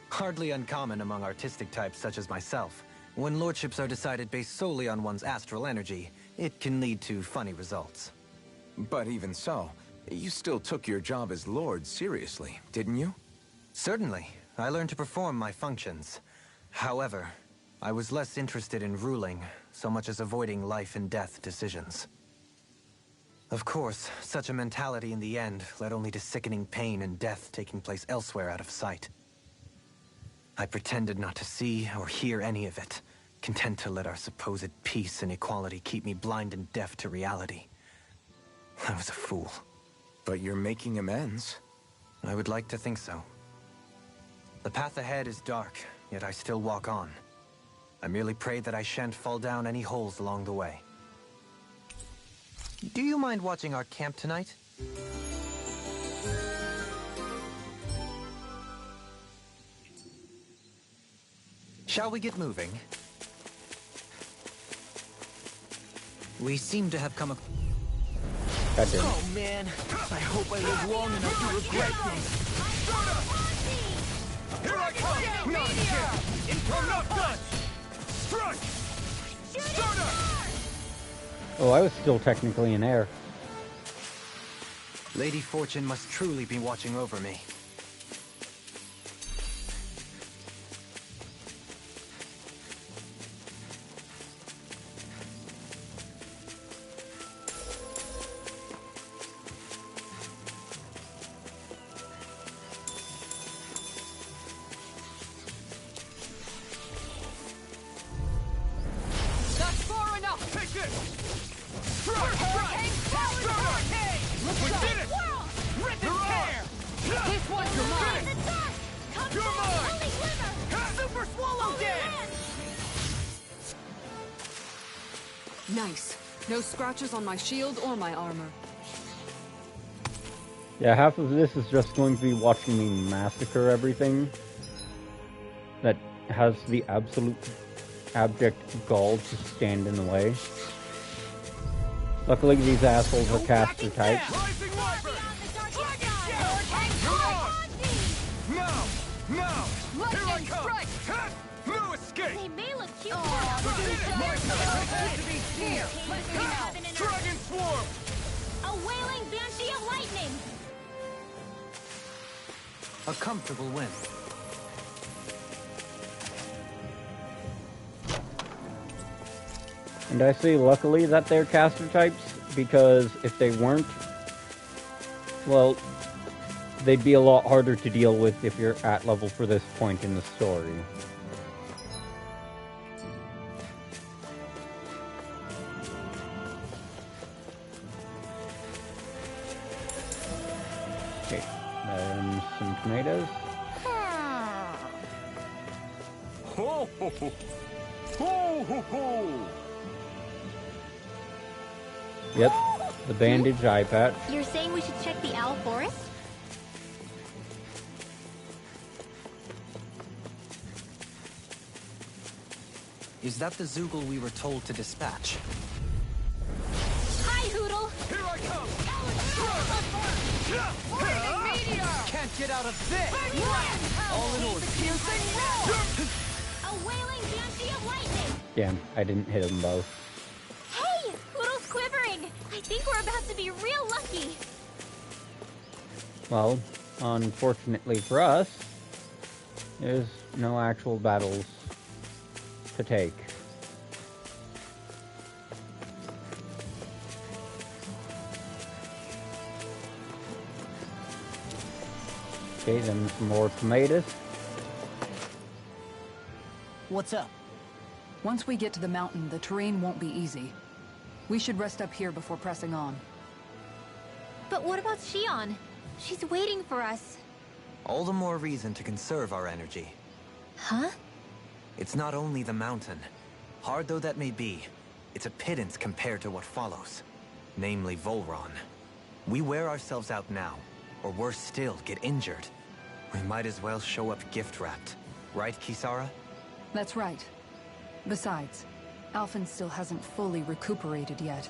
Hardly uncommon among artistic types such as myself. When lordships are decided based solely on one's astral energy, it can lead to funny results. But even so, you still took your job as lord seriously, didn't you? Certainly. I learned to perform my functions. However, I was less interested in ruling, so much as avoiding life and death decisions. Of course, such a mentality in the end led only to sickening pain and death taking place elsewhere out of sight. I pretended not to see or hear any of it, content to let our supposed peace and equality keep me blind and deaf to reality. I was a fool. But you're making amends. I would like to think so. The path ahead is dark, yet I still walk on. I merely pray that I shan't fall down any holes along the way. Do you mind watching our camp tonight? Shall we get moving? We seem to have come up. Oh man, I hope I live long enough to regret this. Here I come! Not again! Income not done! Strike! Soda! Oh, I was still technically in air. Lady Fortune must truly be watching over me. Nice. No scratches on my shield or my armor. Yeah, half of this is just going to be watching me massacre everything that has the absolute abject gall to stand in the way. Luckily, these assholes are caster types. Now! Here I come! No escape! They may look cute. Dragon Swarm! A comfortable win. And I say luckily that they're caster types, because if they weren't, well, they'd be a lot harder to deal with if you're at level for this point in the story. Okay, then some tomatoes. Ho ho ho! Ho ho ho! Yep, the bandage eye patch. You're saying we should check the owl forest? Is that the Zoogle we were told to dispatch? Hi, Hoodle! Here I come! Can't get out of this! All in order. A wailing banshee of lightning! Damn, I didn't hit them both. Hey! Hoodle's quivering! I think we're about to be real lucky! Well, unfortunately for us, there's no actual battles to take. Okay, then some more tomatoes. What's up? Once we get to the mountain, the terrain won't be easy. We should rest up here before pressing on. But what about Shion? She's waiting for us. All the more reason to conserve our energy. Huh? It's not only the mountain. Hard though that may be, it's a pittance compared to what follows. Namely Volron. We wear ourselves out now, or worse still, get injured. We might as well show up gift-wrapped. Right, Kisara? That's right. Besides, Alphen still hasn't fully recuperated yet.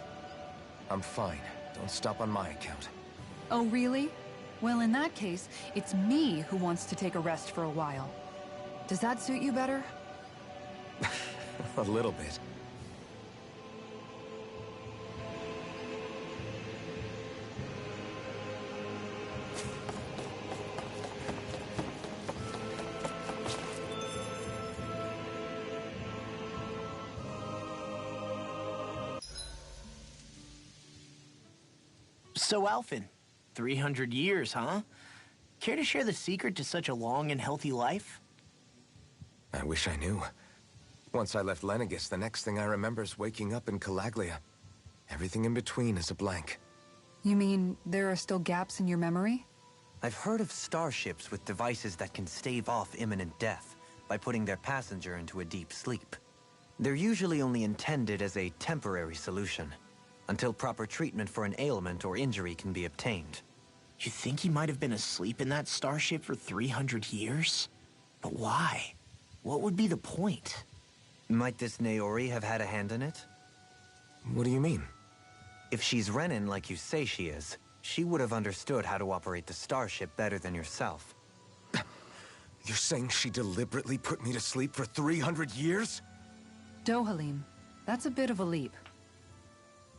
I'm fine. Don't stop on my account. Oh, really? Well, in that case, it's me who wants to take a rest for a while. Does that suit you better? A little bit. So, Alphen, 300 years, huh? Care to share the secret to such a long and healthy life? I wish I knew. Once I left Lenegis, the next thing I remember is waking up in Calaglia. Everything in between is a blank. You mean there are still gaps in your memory? I've heard of starships with devices that can stave off imminent death by putting their passenger into a deep sleep. They're usually only intended as a temporary solution, until proper treatment for an ailment or injury can be obtained. You think he might have been asleep in that starship for 300 years? But why? What would be the point? Might this Naori have had a hand in it? What do you mean? If she's Renin like you say she is, she would have understood how to operate the starship better than yourself. You're saying she deliberately put me to sleep for 300 years? Dohalim, that's a bit of a leap.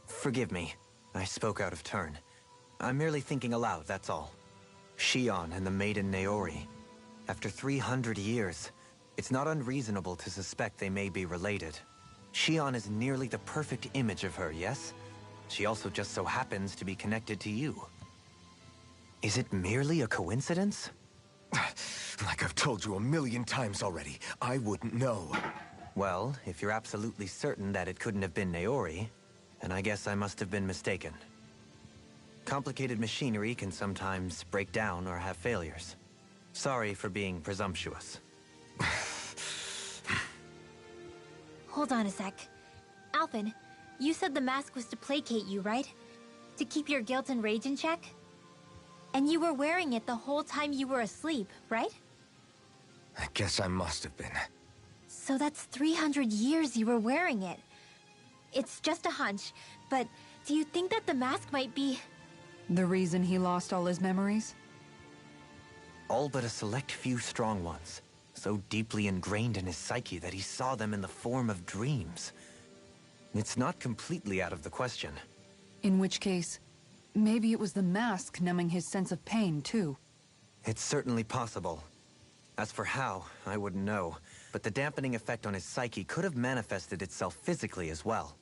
Forgive me. I spoke out of turn. I'm merely thinking aloud, that's all. Shion and the maiden Naori. After 300 years, it's not unreasonable to suspect they may be related. Shion is nearly the perfect image of her, yes? She also just so happens to be connected to you. Is it merely a coincidence? Like I've told you a million times already, I wouldn't know. Well, if you're absolutely certain that it couldn't have been Naori, then I guess I must have been mistaken. Complicated machinery can sometimes break down or have failures. Sorry for being presumptuous. Hold on a sec. Alphen, you said the mask was to placate you, right? To keep your guilt and rage in check? And you were wearing it the whole time you were asleep, right? I guess I must have been. So that's 300 years you were wearing it. It's just a hunch, but do you think that the mask might be... The reason he lost all his memories? All but a select few strong ones, so deeply ingrained in his psyche that he saw them in the form of dreams. It's not completely out of the question. In which case, maybe it was the mask numbing his sense of pain, too. It's certainly possible. As for how, I wouldn't know. But the dampening effect on his psyche could have manifested itself physically as well.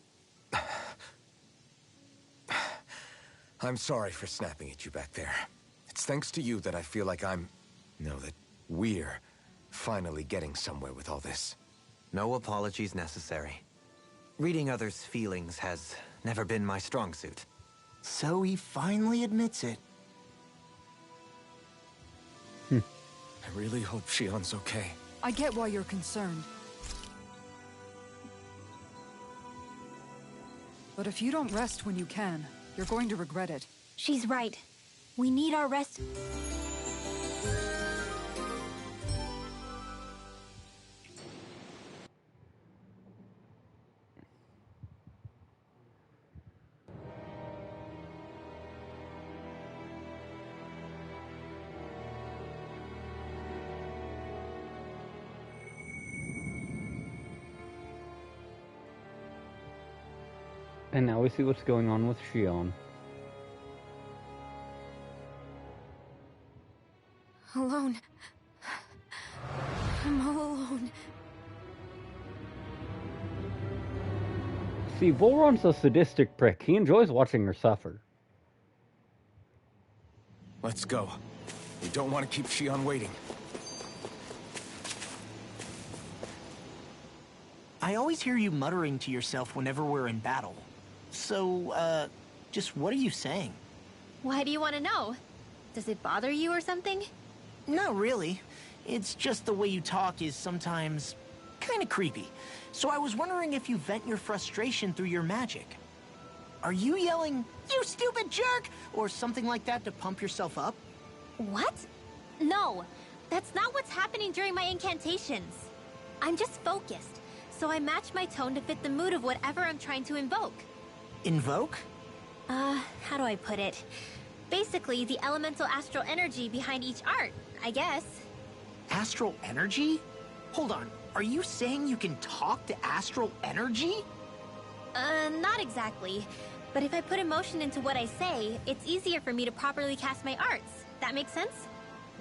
I'm sorry for snapping at you back there. It's thanks to you that I feel like that we're finally getting somewhere with all this. No apologies necessary. Reading others' feelings has never been my strong suit. So he finally admits it. I really hope Shion's okay. I get why you're concerned. But if you don't rest when you can, you're going to regret it. She's right. We need our rest. And now we see what's going on with Shion. Alone. I'm all alone. See, Volron's a sadistic prick. He enjoys watching her suffer. Let's go. We don't want to keep Shion waiting. I always hear you muttering to yourself whenever we're in battle. So, just what are you saying? Why do you want to know? Does it bother you or something? Not really. It's just the way you talk is sometimes kind of creepy. So I was wondering if you vent your frustration through your magic. Are you yelling, "You stupid jerk," or something like that to pump yourself up? What? No, that's not what's happening during my incantations. I'm just focused, so I match my tone to fit the mood of whatever I'm trying to invoke. Invoke? How do I put it? Basically, the elemental astral energy behind each art, I guess. Astral energy? Hold on, are you saying you can talk to astral energy? Not exactly. But if I put emotion into what I say, it's easier for me to properly cast my arts. That makes sense?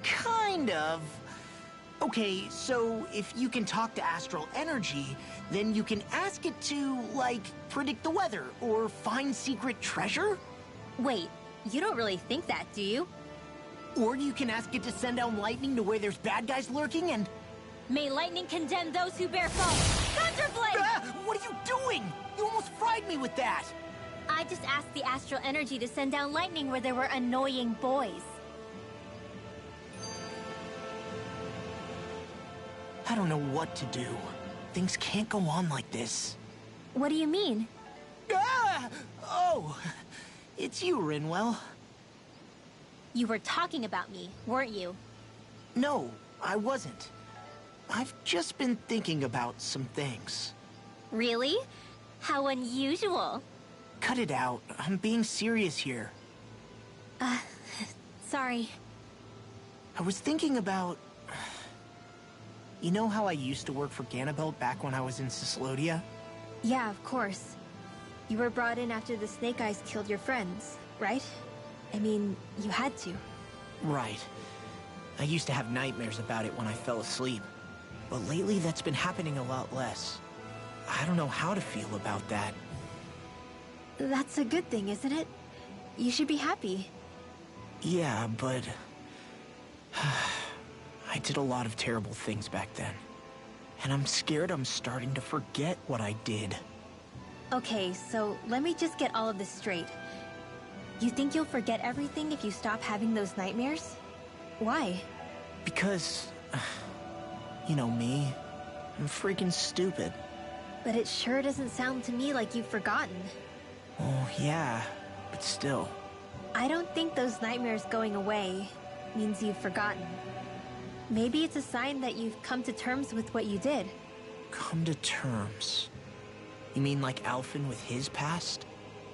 Kind of. Okay, so if you can talk to astral energy, then you can ask it to, like, predict the weather or find secret treasure? Wait, you don't really think that, do you? Or you can ask it to send down lightning to where there's bad guys lurking and... May lightning condemn those who bear false! Thunderblade! Ah, what are you doing? You almost fried me with that! I just asked the astral energy to send down lightning where there were annoying boys. I don't know what to do. Things can't go on like this. What do you mean? Ah! Oh, it's you, Rinwell. You were talking about me, weren't you? No, I wasn't. I've just been thinking about some things. Really? How unusual. Cut it out. I'm being serious here. Sorry. I was thinking about... You know how I used to work for Ganabelt back when I was in Cislodia? Yeah, of course. You were brought in after the Snake Eyes killed your friends, right? I mean, you had to. Right. I used to have nightmares about it when I fell asleep. But lately that's been happening a lot less. I don't know how to feel about that. That's a good thing, isn't it? You should be happy. Yeah, but... I did a lot of terrible things back then. And I'm scared I'm starting to forget what I did. Okay, so let me just get all of this straight. You think you'll forget everything if you stop having those nightmares? Why? Because... You know me. I'm freaking stupid. But it sure doesn't sound to me like you've forgotten. Oh, yeah. But still. I don't think those nightmares going away means you've forgotten. Maybe it's a sign that you've come to terms with what you did. Come to terms? You mean like Alphen with his past?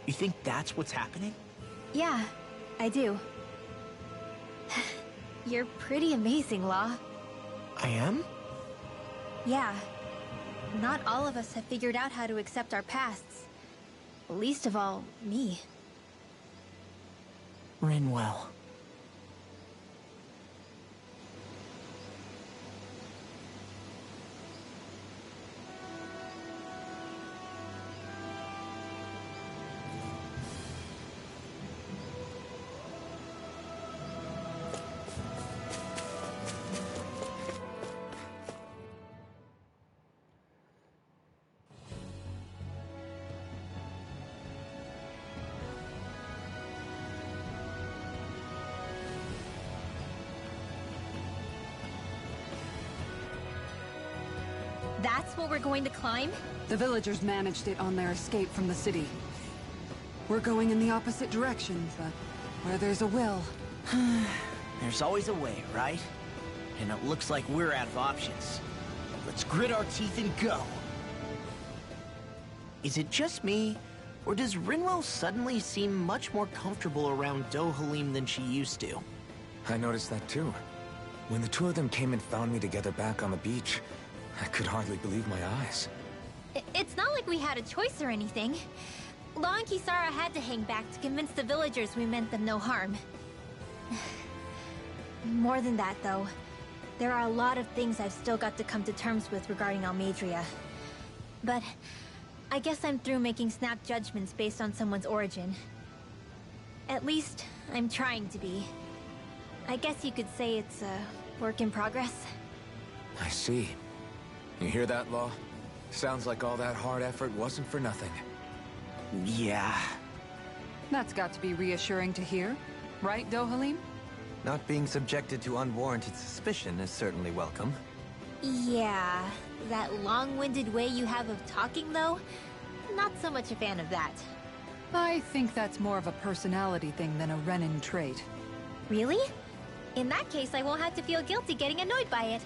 You think that's what's happening? Yeah, I do. You're pretty amazing, Law. I am? Yeah. Not all of us have figured out how to accept our pasts. Least of all, me. Rinwell. what we're going to climb? The villagers managed it on their escape from the city. We're going in the opposite direction, but where there's a will... There's always a way, right? And it looks like we're out of options. Let's grit our teeth and go. Is it just me, or does Rinwell suddenly seem much more comfortable around Dohalim than she used to? I noticed that too. When the two of them came and found me together back on the beach, I could hardly believe my eyes. It's not like we had a choice or anything. Law and Kisara had to hang back to convince the villagers we meant them no harm. More than that, though. There are a lot of things I've still got to come to terms with regarding Almeidrea. But I guess I'm through making snap judgments based on someone's origin. At least, I'm trying to be. I guess you could say it's a work in progress. I see. You hear that, Law? Sounds like all that hard effort wasn't for nothing. Yeah. That's got to be reassuring to hear. Right, Dohalim? Not being subjected to unwarranted suspicion is certainly welcome. Yeah, that long-winded way you have of talking, though? Not so much a fan of that. I think that's more of a personality thing than a Renin trait. Really? In that case, I won't have to feel guilty getting annoyed by it.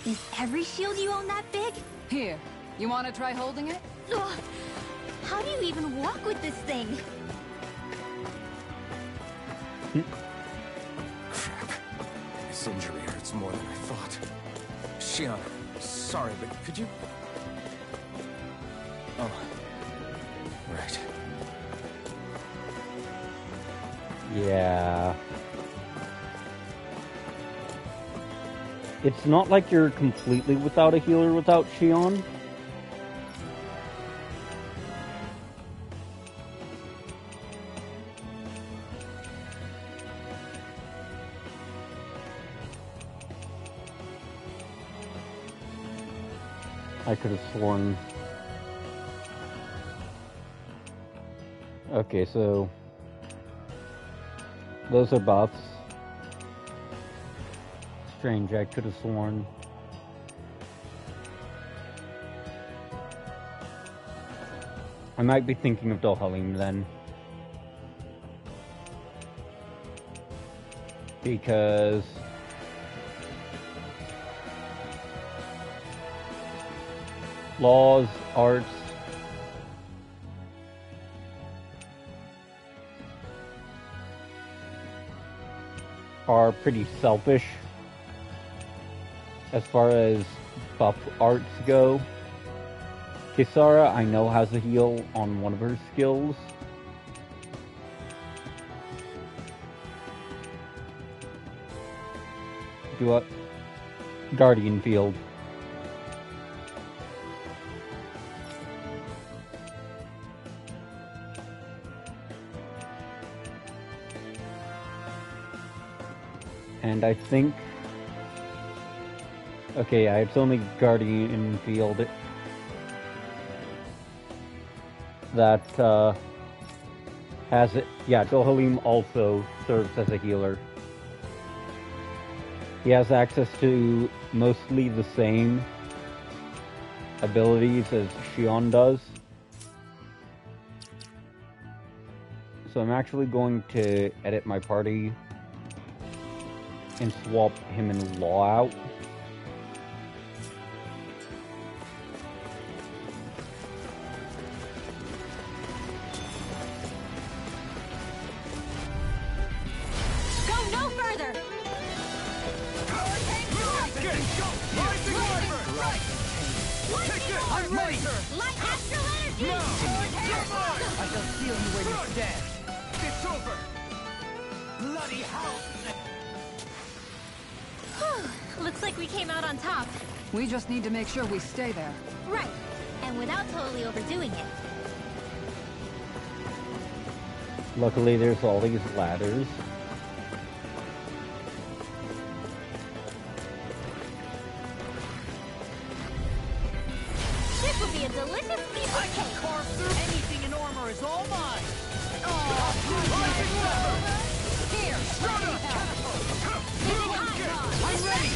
Is every shield you own that big? Here, you want to try holding it? Ugh. How do you even walk with this thing? Crap. This injury hurts more than I thought. Shion, sorry, but could you... Oh. Right. Yeah. It's not like you're completely without a healer without Shion. I could have sworn... Okay, so... those are buffs. Strange, I could have sworn. I might be thinking of Dohalim then. Because... laws, arts... are pretty selfish as far as buff arts go. Kisara, I know, has a heal on one of her skills. Do what? Guardian Field. And I think... Okay, yeah, it's only Guardian Field that has it. Yeah, Dohalim also serves as a healer. He has access to mostly the same abilities as Shion does. So I'm actually going to edit my party and swap him and Law out. Go no further! I'm ready! Light astral energy! No! I shall feel you where you stand. It's over! Bloody hell! Looks like we came out on top. We just need to make sure we stay there. Right. And without totally overdoing it. Luckily, there's all these ladders. This will be a delicious piece of cake. Carve through anything in armor is all mine. Here, I'm ready.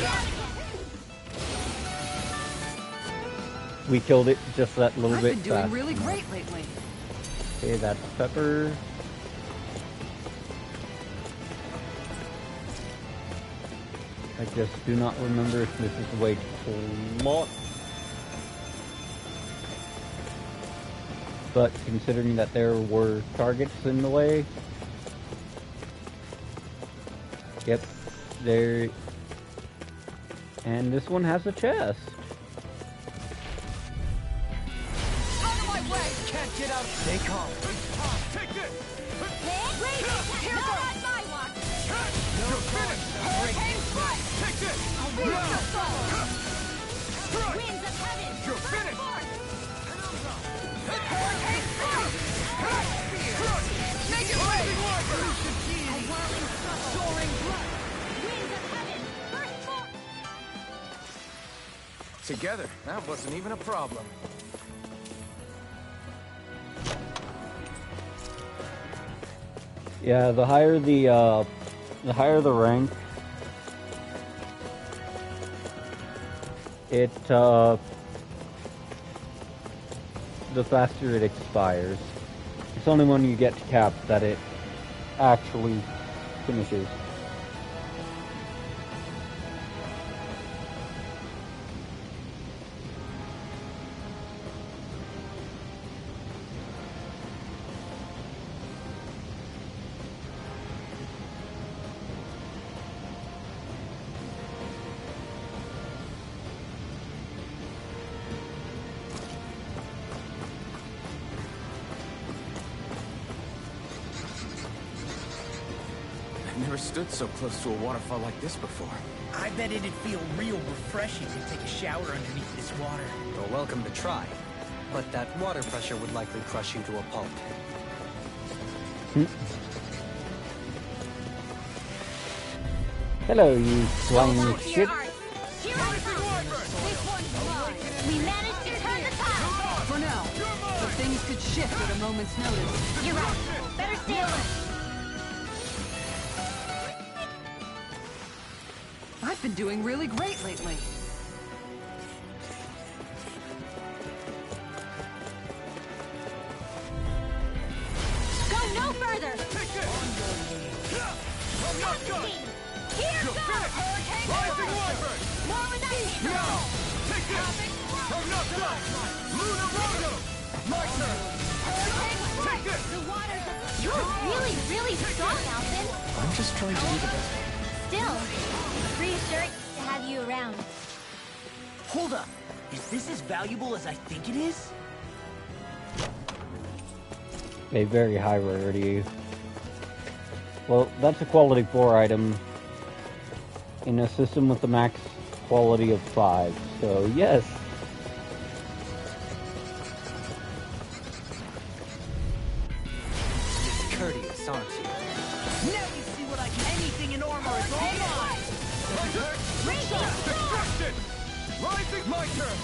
We killed it just that little I've bit been doing fast. really great lately. Okay, that's Pepper. I just do not remember if this is the way to plot. But considering that there were targets in the way... Yep, there... And this one has a chest. Out of my way! Can't get out. Stay calm. Take this! Here goes my watch. You're finished! Hurricane strike. Take this! Winds of heaven. You're finished! Hurricane strike. Make it rain! A whirling struggle. Soaring blood. Winds of heaven. First force. Together, that wasn't even a problem. Yeah, the higher the rank, the faster it expires. It's only when you get to cap that it actually finishes. I've never stood so close to a waterfall like this before. I bet it'd feel real refreshing to take a shower underneath this water. You're welcome to try, but that water pressure would likely crush you to a pulp. Hello, you slimy shit. Here I come. This one's mine. We managed to turn the tide. For now, but things could shift at a moment's notice. You're right. Better stay alert. I've been doing really great lately. Go no further. I'm not done! Here You're goes. finished! Hurricane Rising strike. Wyvern! More with that. No! Take this! I'm not done! Lunar Rondo! My turn! Take this! The waters of... You're really, really strong, Alvin. I'm just trying to do the best. Still, reassuring to have you around. Hold up. Is this as valuable as I think it is? A very high rarity. Well, that's a quality 4 item in a system with a max quality of 5, so yes. Discourteous, aren't you? Now you see what I can. Anything in armor is all mine. Destruction! Rising my turn!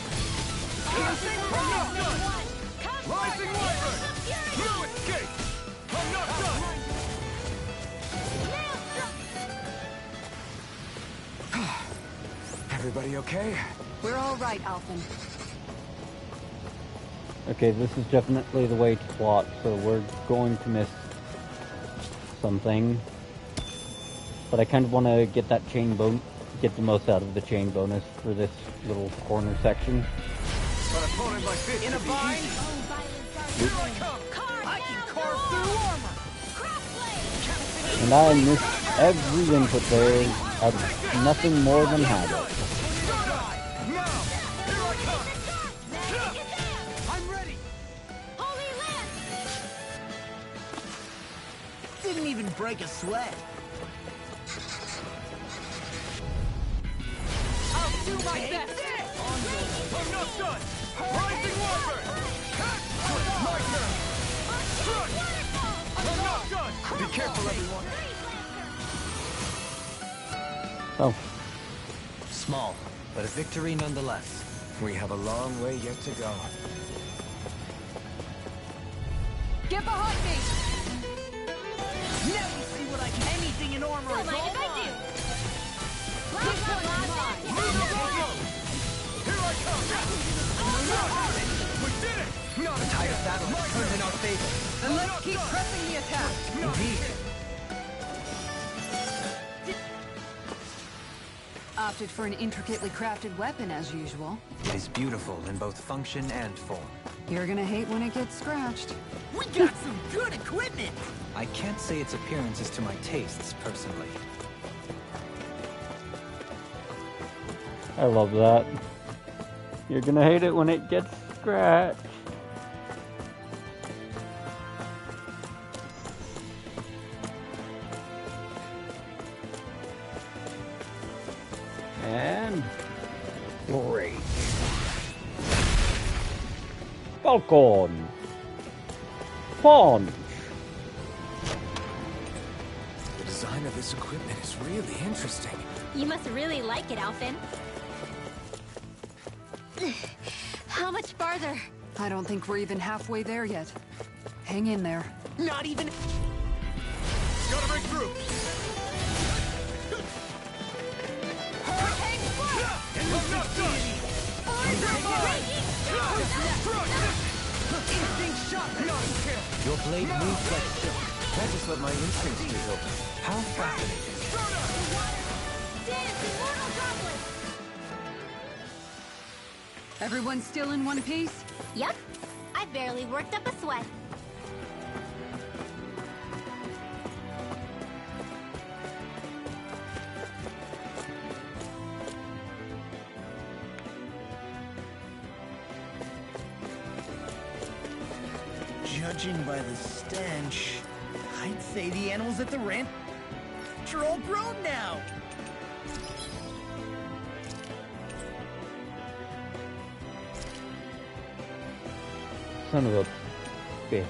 Piercing from not done! Rising wyvern! No escape! I'm not done! Everybody okay? We're all right, Alphen. Okay, this is definitely the way to plot, so we're going to miss something. But I kind of want to get that get the most out of the chain bonus for this little corner section. An opponent like this In a can be bind? easy. Here I come! I can carve through armor! And I missed every input there. Nothing more than habit. Now! Here I come! I'm ready! Holy Lance! Didn't even break a sweat. I'll do my best. I'm not done! Rising wyvern! My turn! Strike! I'm not done! Be careful, everyone! Oh, Small, but a victory nonetheless. We have a long way yet to go. Get behind me. Now we see what I can. Anything in armor is all mine. Here I come! We did it! Not The tide of battle has turned in our favor. Then let's keep pressing the attack. Indeed. Opted for an intricately crafted weapon as usual. It is beautiful in both function and form. You're gonna hate when it gets scratched. We got some good equipment! I can't say its appearance is to my tastes, personally. I love that. You're gonna hate it when it gets scratched. And great. Falcon. Punch. The design of this equipment is really interesting. You must really like it, Alphen. How much farther? I don't think we're even halfway there yet. Hang in there. Not even... Gotta break through! Hurricane I'm not done! Your blade moves like silk. That is what my instincts reveal. How fascinating. Dance, immortal droplets! Everyone still in one piece? Yep. I barely worked up a sweat. Judging by the stench, I'd say the animals at the ranch are all grown now. Son of a bitch.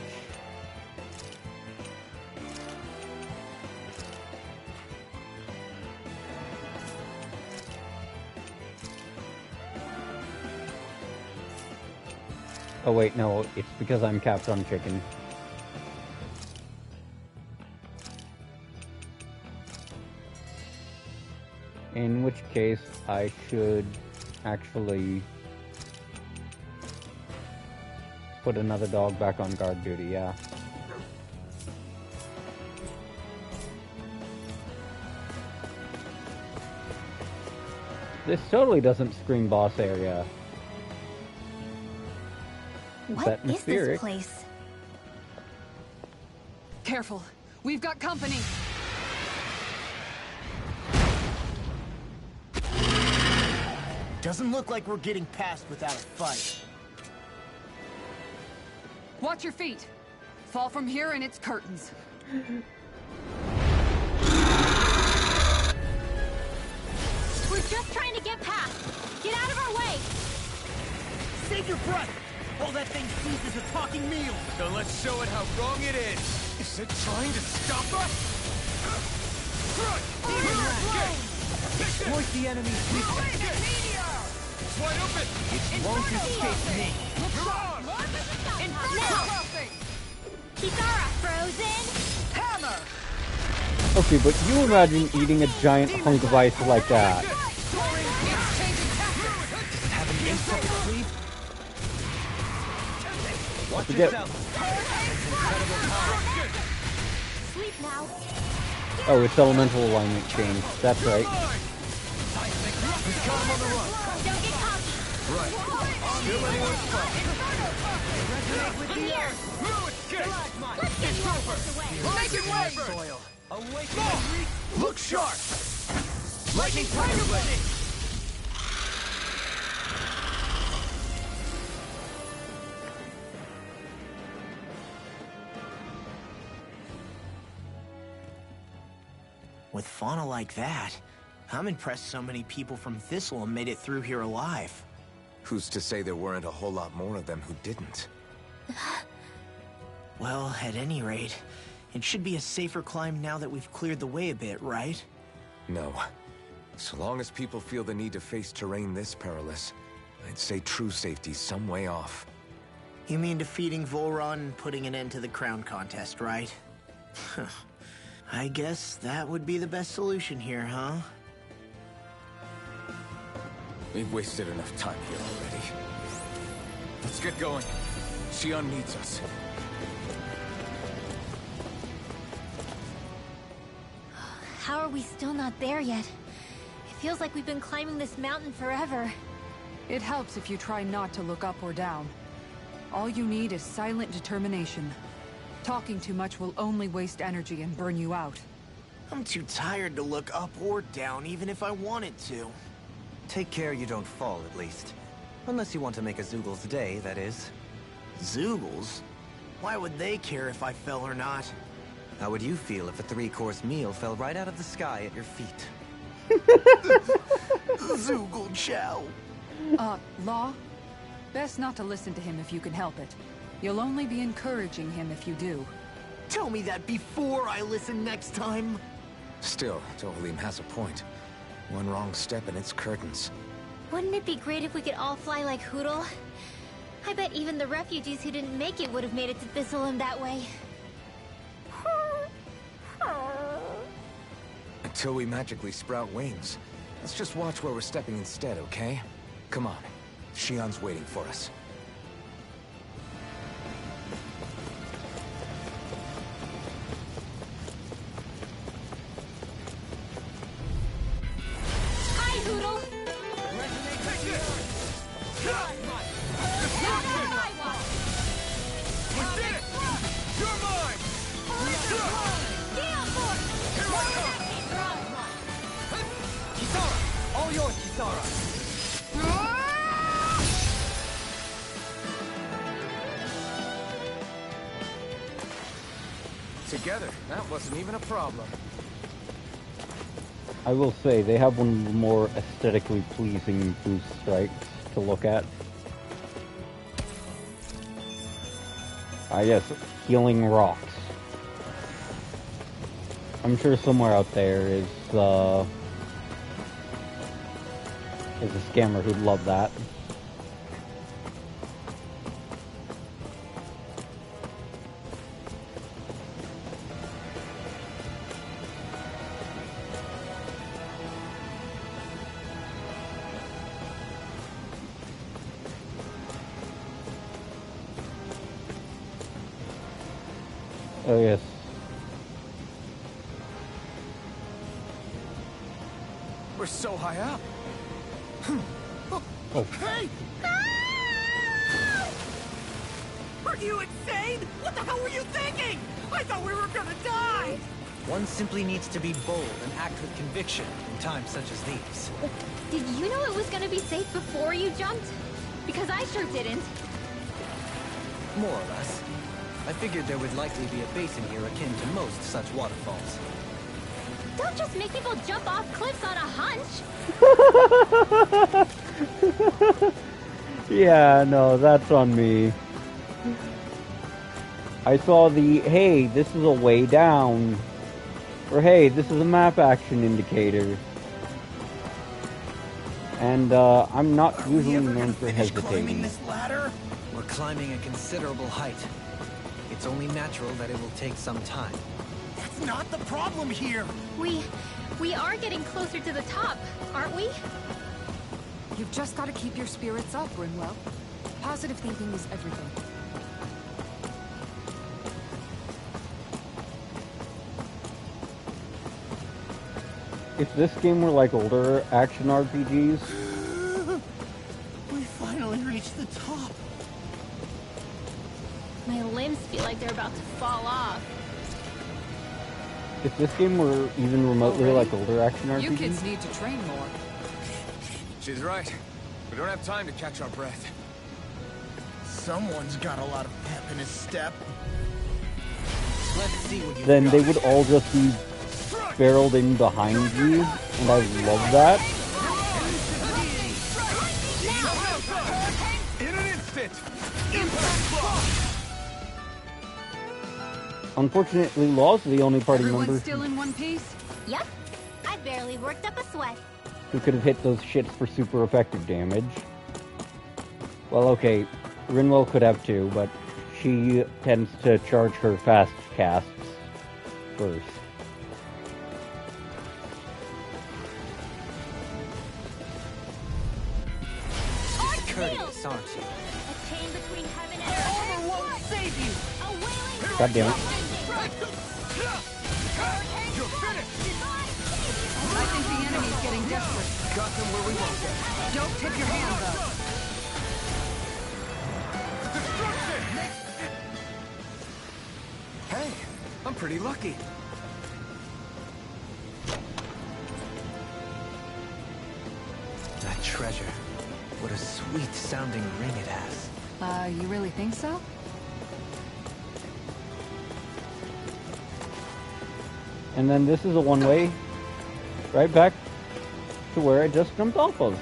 Oh wait, no, it's because I'm capped on chicken. In which case, I should actually put another dog back on guard duty, yeah. This totally doesn't scream boss area. What is this atmospheric. place? Careful. We've got company. Doesn't look like we're getting past without a fight. Watch your feet. Fall from here and it's curtains. We're just trying to get past. Get out of our way. Save your breath! All that thing sees is a talking meal! So let's show it how wrong it is! Is it trying to stop us? Strike! Exploit the enemy's weakness. It's wide open. It won't escape me. You're on. Now! Kisara, frozen! Hammer! Okay, but you imagine eating a giant hunk of ice like that. Have an ace up its sleeve. Watch Forget- yourself. Incredible power. Sleep now. Oh, it's elemental alignment change. That's right. We've got him on the run. Don't get cocky. Right. Still anyone's fight. I'm here. Move escape. Let's get you out of the way. Make it waver. Soil. Awaken and reach. Look sharp. Lightning tiger ready. With fauna like that, I'm impressed so many people from Thistle made it through here alive. Who's to say there weren't a whole lot more of them who didn't? Well, at any rate, it should be a safer climb now that we've cleared the way a bit, right? No. So long as people feel the need to face terrain this perilous, I'd say true safety's some way off. You mean defeating Volron and putting an end to the crown contest, right? I guess that would be the best solution here, huh? We've wasted enough time here already. Let's get going. Xion needs us. How are we still not there yet? It feels like we've been climbing this mountain forever. It helps if you try not to look up or down. All you need is silent determination. Talking too much will only waste energy and burn you out. I'm too tired to look up or down, even if I wanted to. Take care you don't fall, at least. Unless you want to make a Zoogel's day, that is. Zoogles? Why would they care if I fell or not? How would you feel if a 3-course meal fell right out of the sky at your feet? Zoogle chow. Law? Best not to listen to him if you can help it. You'll only be encouraging him if you do. Tell me that before I listen next time. Still, Tohalim has a point. One wrong step and it's curtains. Wouldn't it be great if we could all fly like Hootle? I bet even the refugees who didn't make it would have made it to Thistleum that way. Until we magically sprout wings. Let's just watch where we're stepping instead, okay? Come on. Xion's waiting for us. Hi, Hootle! We did it! You're mine! Kisara! All yours, Kisara! Together, that wasn't even a problem. I will say, they have one of the more aesthetically pleasing boost strikes to look at. Ah yes, healing rocks. I'm sure somewhere out there is a scammer who'd love that. Oh yes. We're so high up. Oh. Hey! Are you insane? What the hell were you thinking? I thought we were gonna die! One simply needs to be bold and act with conviction in times such as these. Did you know it was gonna be safe before you jumped? Because I sure didn't. More or less. I figured there would likely be a basin here akin to most such waterfalls. Don't just make people jump off cliffs on a hunch. Yeah, no, that's on me. I saw the, hey, this is a way down. Or hey, this is a map action indicator. And I'm not usually known for hesitating. This ladder? We're climbing a considerable height. It's only natural that it will take some time. That's not the problem here. We are getting closer to the top, aren't we? You've just got to keep your spirits up, Rinwell. Positive thinking is everything. If this game were like older action RPGs, We finally reached the top. My limbs feel like they're about to fall off. if this game were even remotely like older action You kids RPGs, need to train more. She's right. We don't have time to catch our breath. Someone's got a lot of pep in his step. Let's see what you then they would all just be barreled in behind you, and I love that. In an instant! Unfortunately, Law's the only party Everyone's member still in one piece? Yep. I barely worked up a sweat. who could have hit those shits for super effective damage. Well, okay, Rinwell could have too, but she tends to charge her fast casts first. courteous, aren't you? A chain between heaven and earth. Armor won't save you. A wailing God damn it. You're finished! I think the enemy's getting desperate. Got them where we want them. Don't tip your hand, though. Destruction! Hey, I'm pretty lucky. That treasure. What a sweet-sounding ring it has. You really think so? And then this is a one-way right back to where I just jumped off of.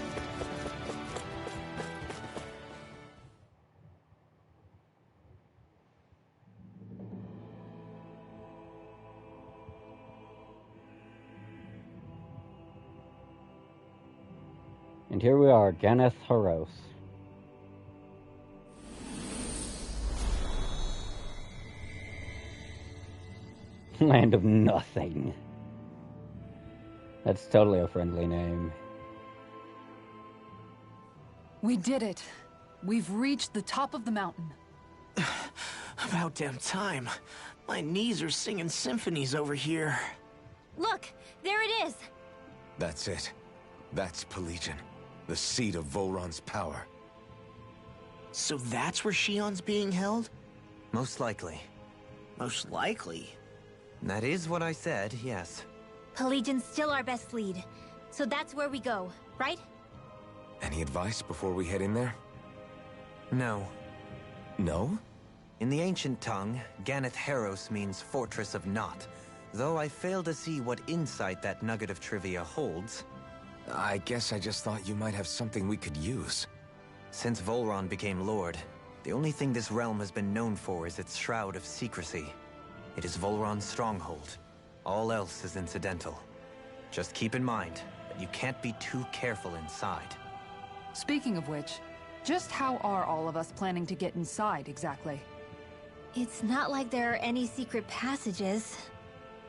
And here we are, Ganeth Haros. Land of Nothing. That's totally a friendly name. We did it. We've reached the top of the mountain. About damn time. My knees are singing symphonies over here. Look, there it is. That's it. That's Pelegion, the seat of Volron's power. So that's where Shion's being held? Most likely. Most likely. That is what I said, yes. Pelagian's still our best lead. So that's where we go, right? Any advice before we head in there? No. No? In the ancient tongue, Ganeth Haros means Fortress of Naught, though I fail to see what insight that nugget of trivia holds. I guess I just thought you might have something we could use. Since Volron became Lord, the only thing this realm has been known for is its shroud of secrecy. It is Volron's stronghold. All else is incidental. Just keep in mind that you can't be too careful inside. Speaking of which, just how are all of us planning to get inside exactly? It's not like there are any secret passages.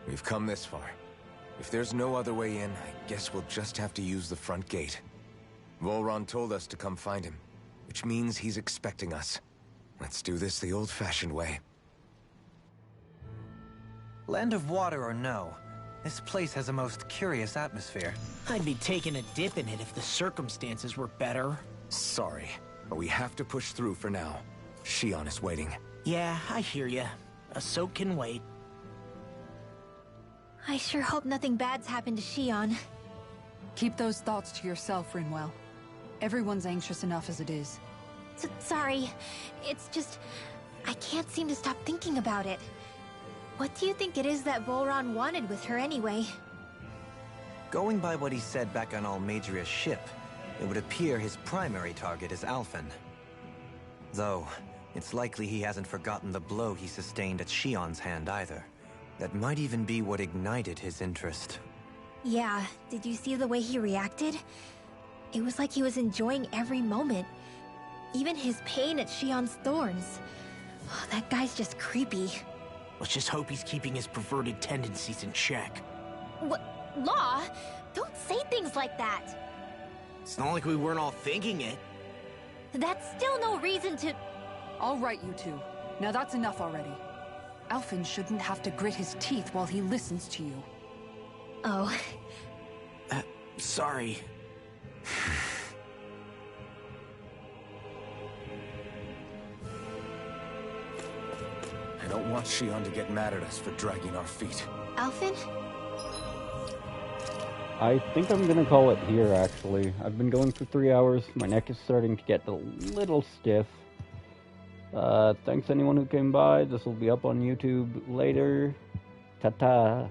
We've come this far. If there's no other way in, I guess we'll just have to use the front gate. Volron told us to come find him, which means he's expecting us. Let's do this the old-fashioned way. Land of water or no, this place has a most curious atmosphere. I'd be taking a dip in it if the circumstances were better. Sorry, but we have to push through for now. Shion is waiting. Yeah, I hear ya. A soak can wait. I sure hope nothing bad's happened to Shion. Keep those thoughts to yourself, Rinwell. Everyone's anxious enough as it is. Sorry. It's just... I can't seem to stop thinking about it. What do you think it is that Volron wanted with her anyway? Going by what he said back on Almeidrea's ship, it would appear his primary target is Alphen. Though, it's likely he hasn't forgotten the blow he sustained at Shion's hand either. That might even be what ignited his interest. Yeah, did you see the way he reacted? It was like he was enjoying every moment. Even his pain at Shion's thorns. Oh, that guy's just creepy. Let's just hope he's keeping his perverted tendencies in check. What? Law? Don't say things like that. It's not like we weren't all thinking it. That's still no reason to... All right, you two. Now that's enough already. Alphen shouldn't have to grit his teeth while he listens to you. Oh. Sorry. I don't want Shion to get mad at us for dragging our feet. Alphen? I think I'm gonna call it here, actually. I've been going for 3 hours. My neck is starting to get a little stiff. Thanks anyone who came by. This will be up on YouTube later. Ta-ta.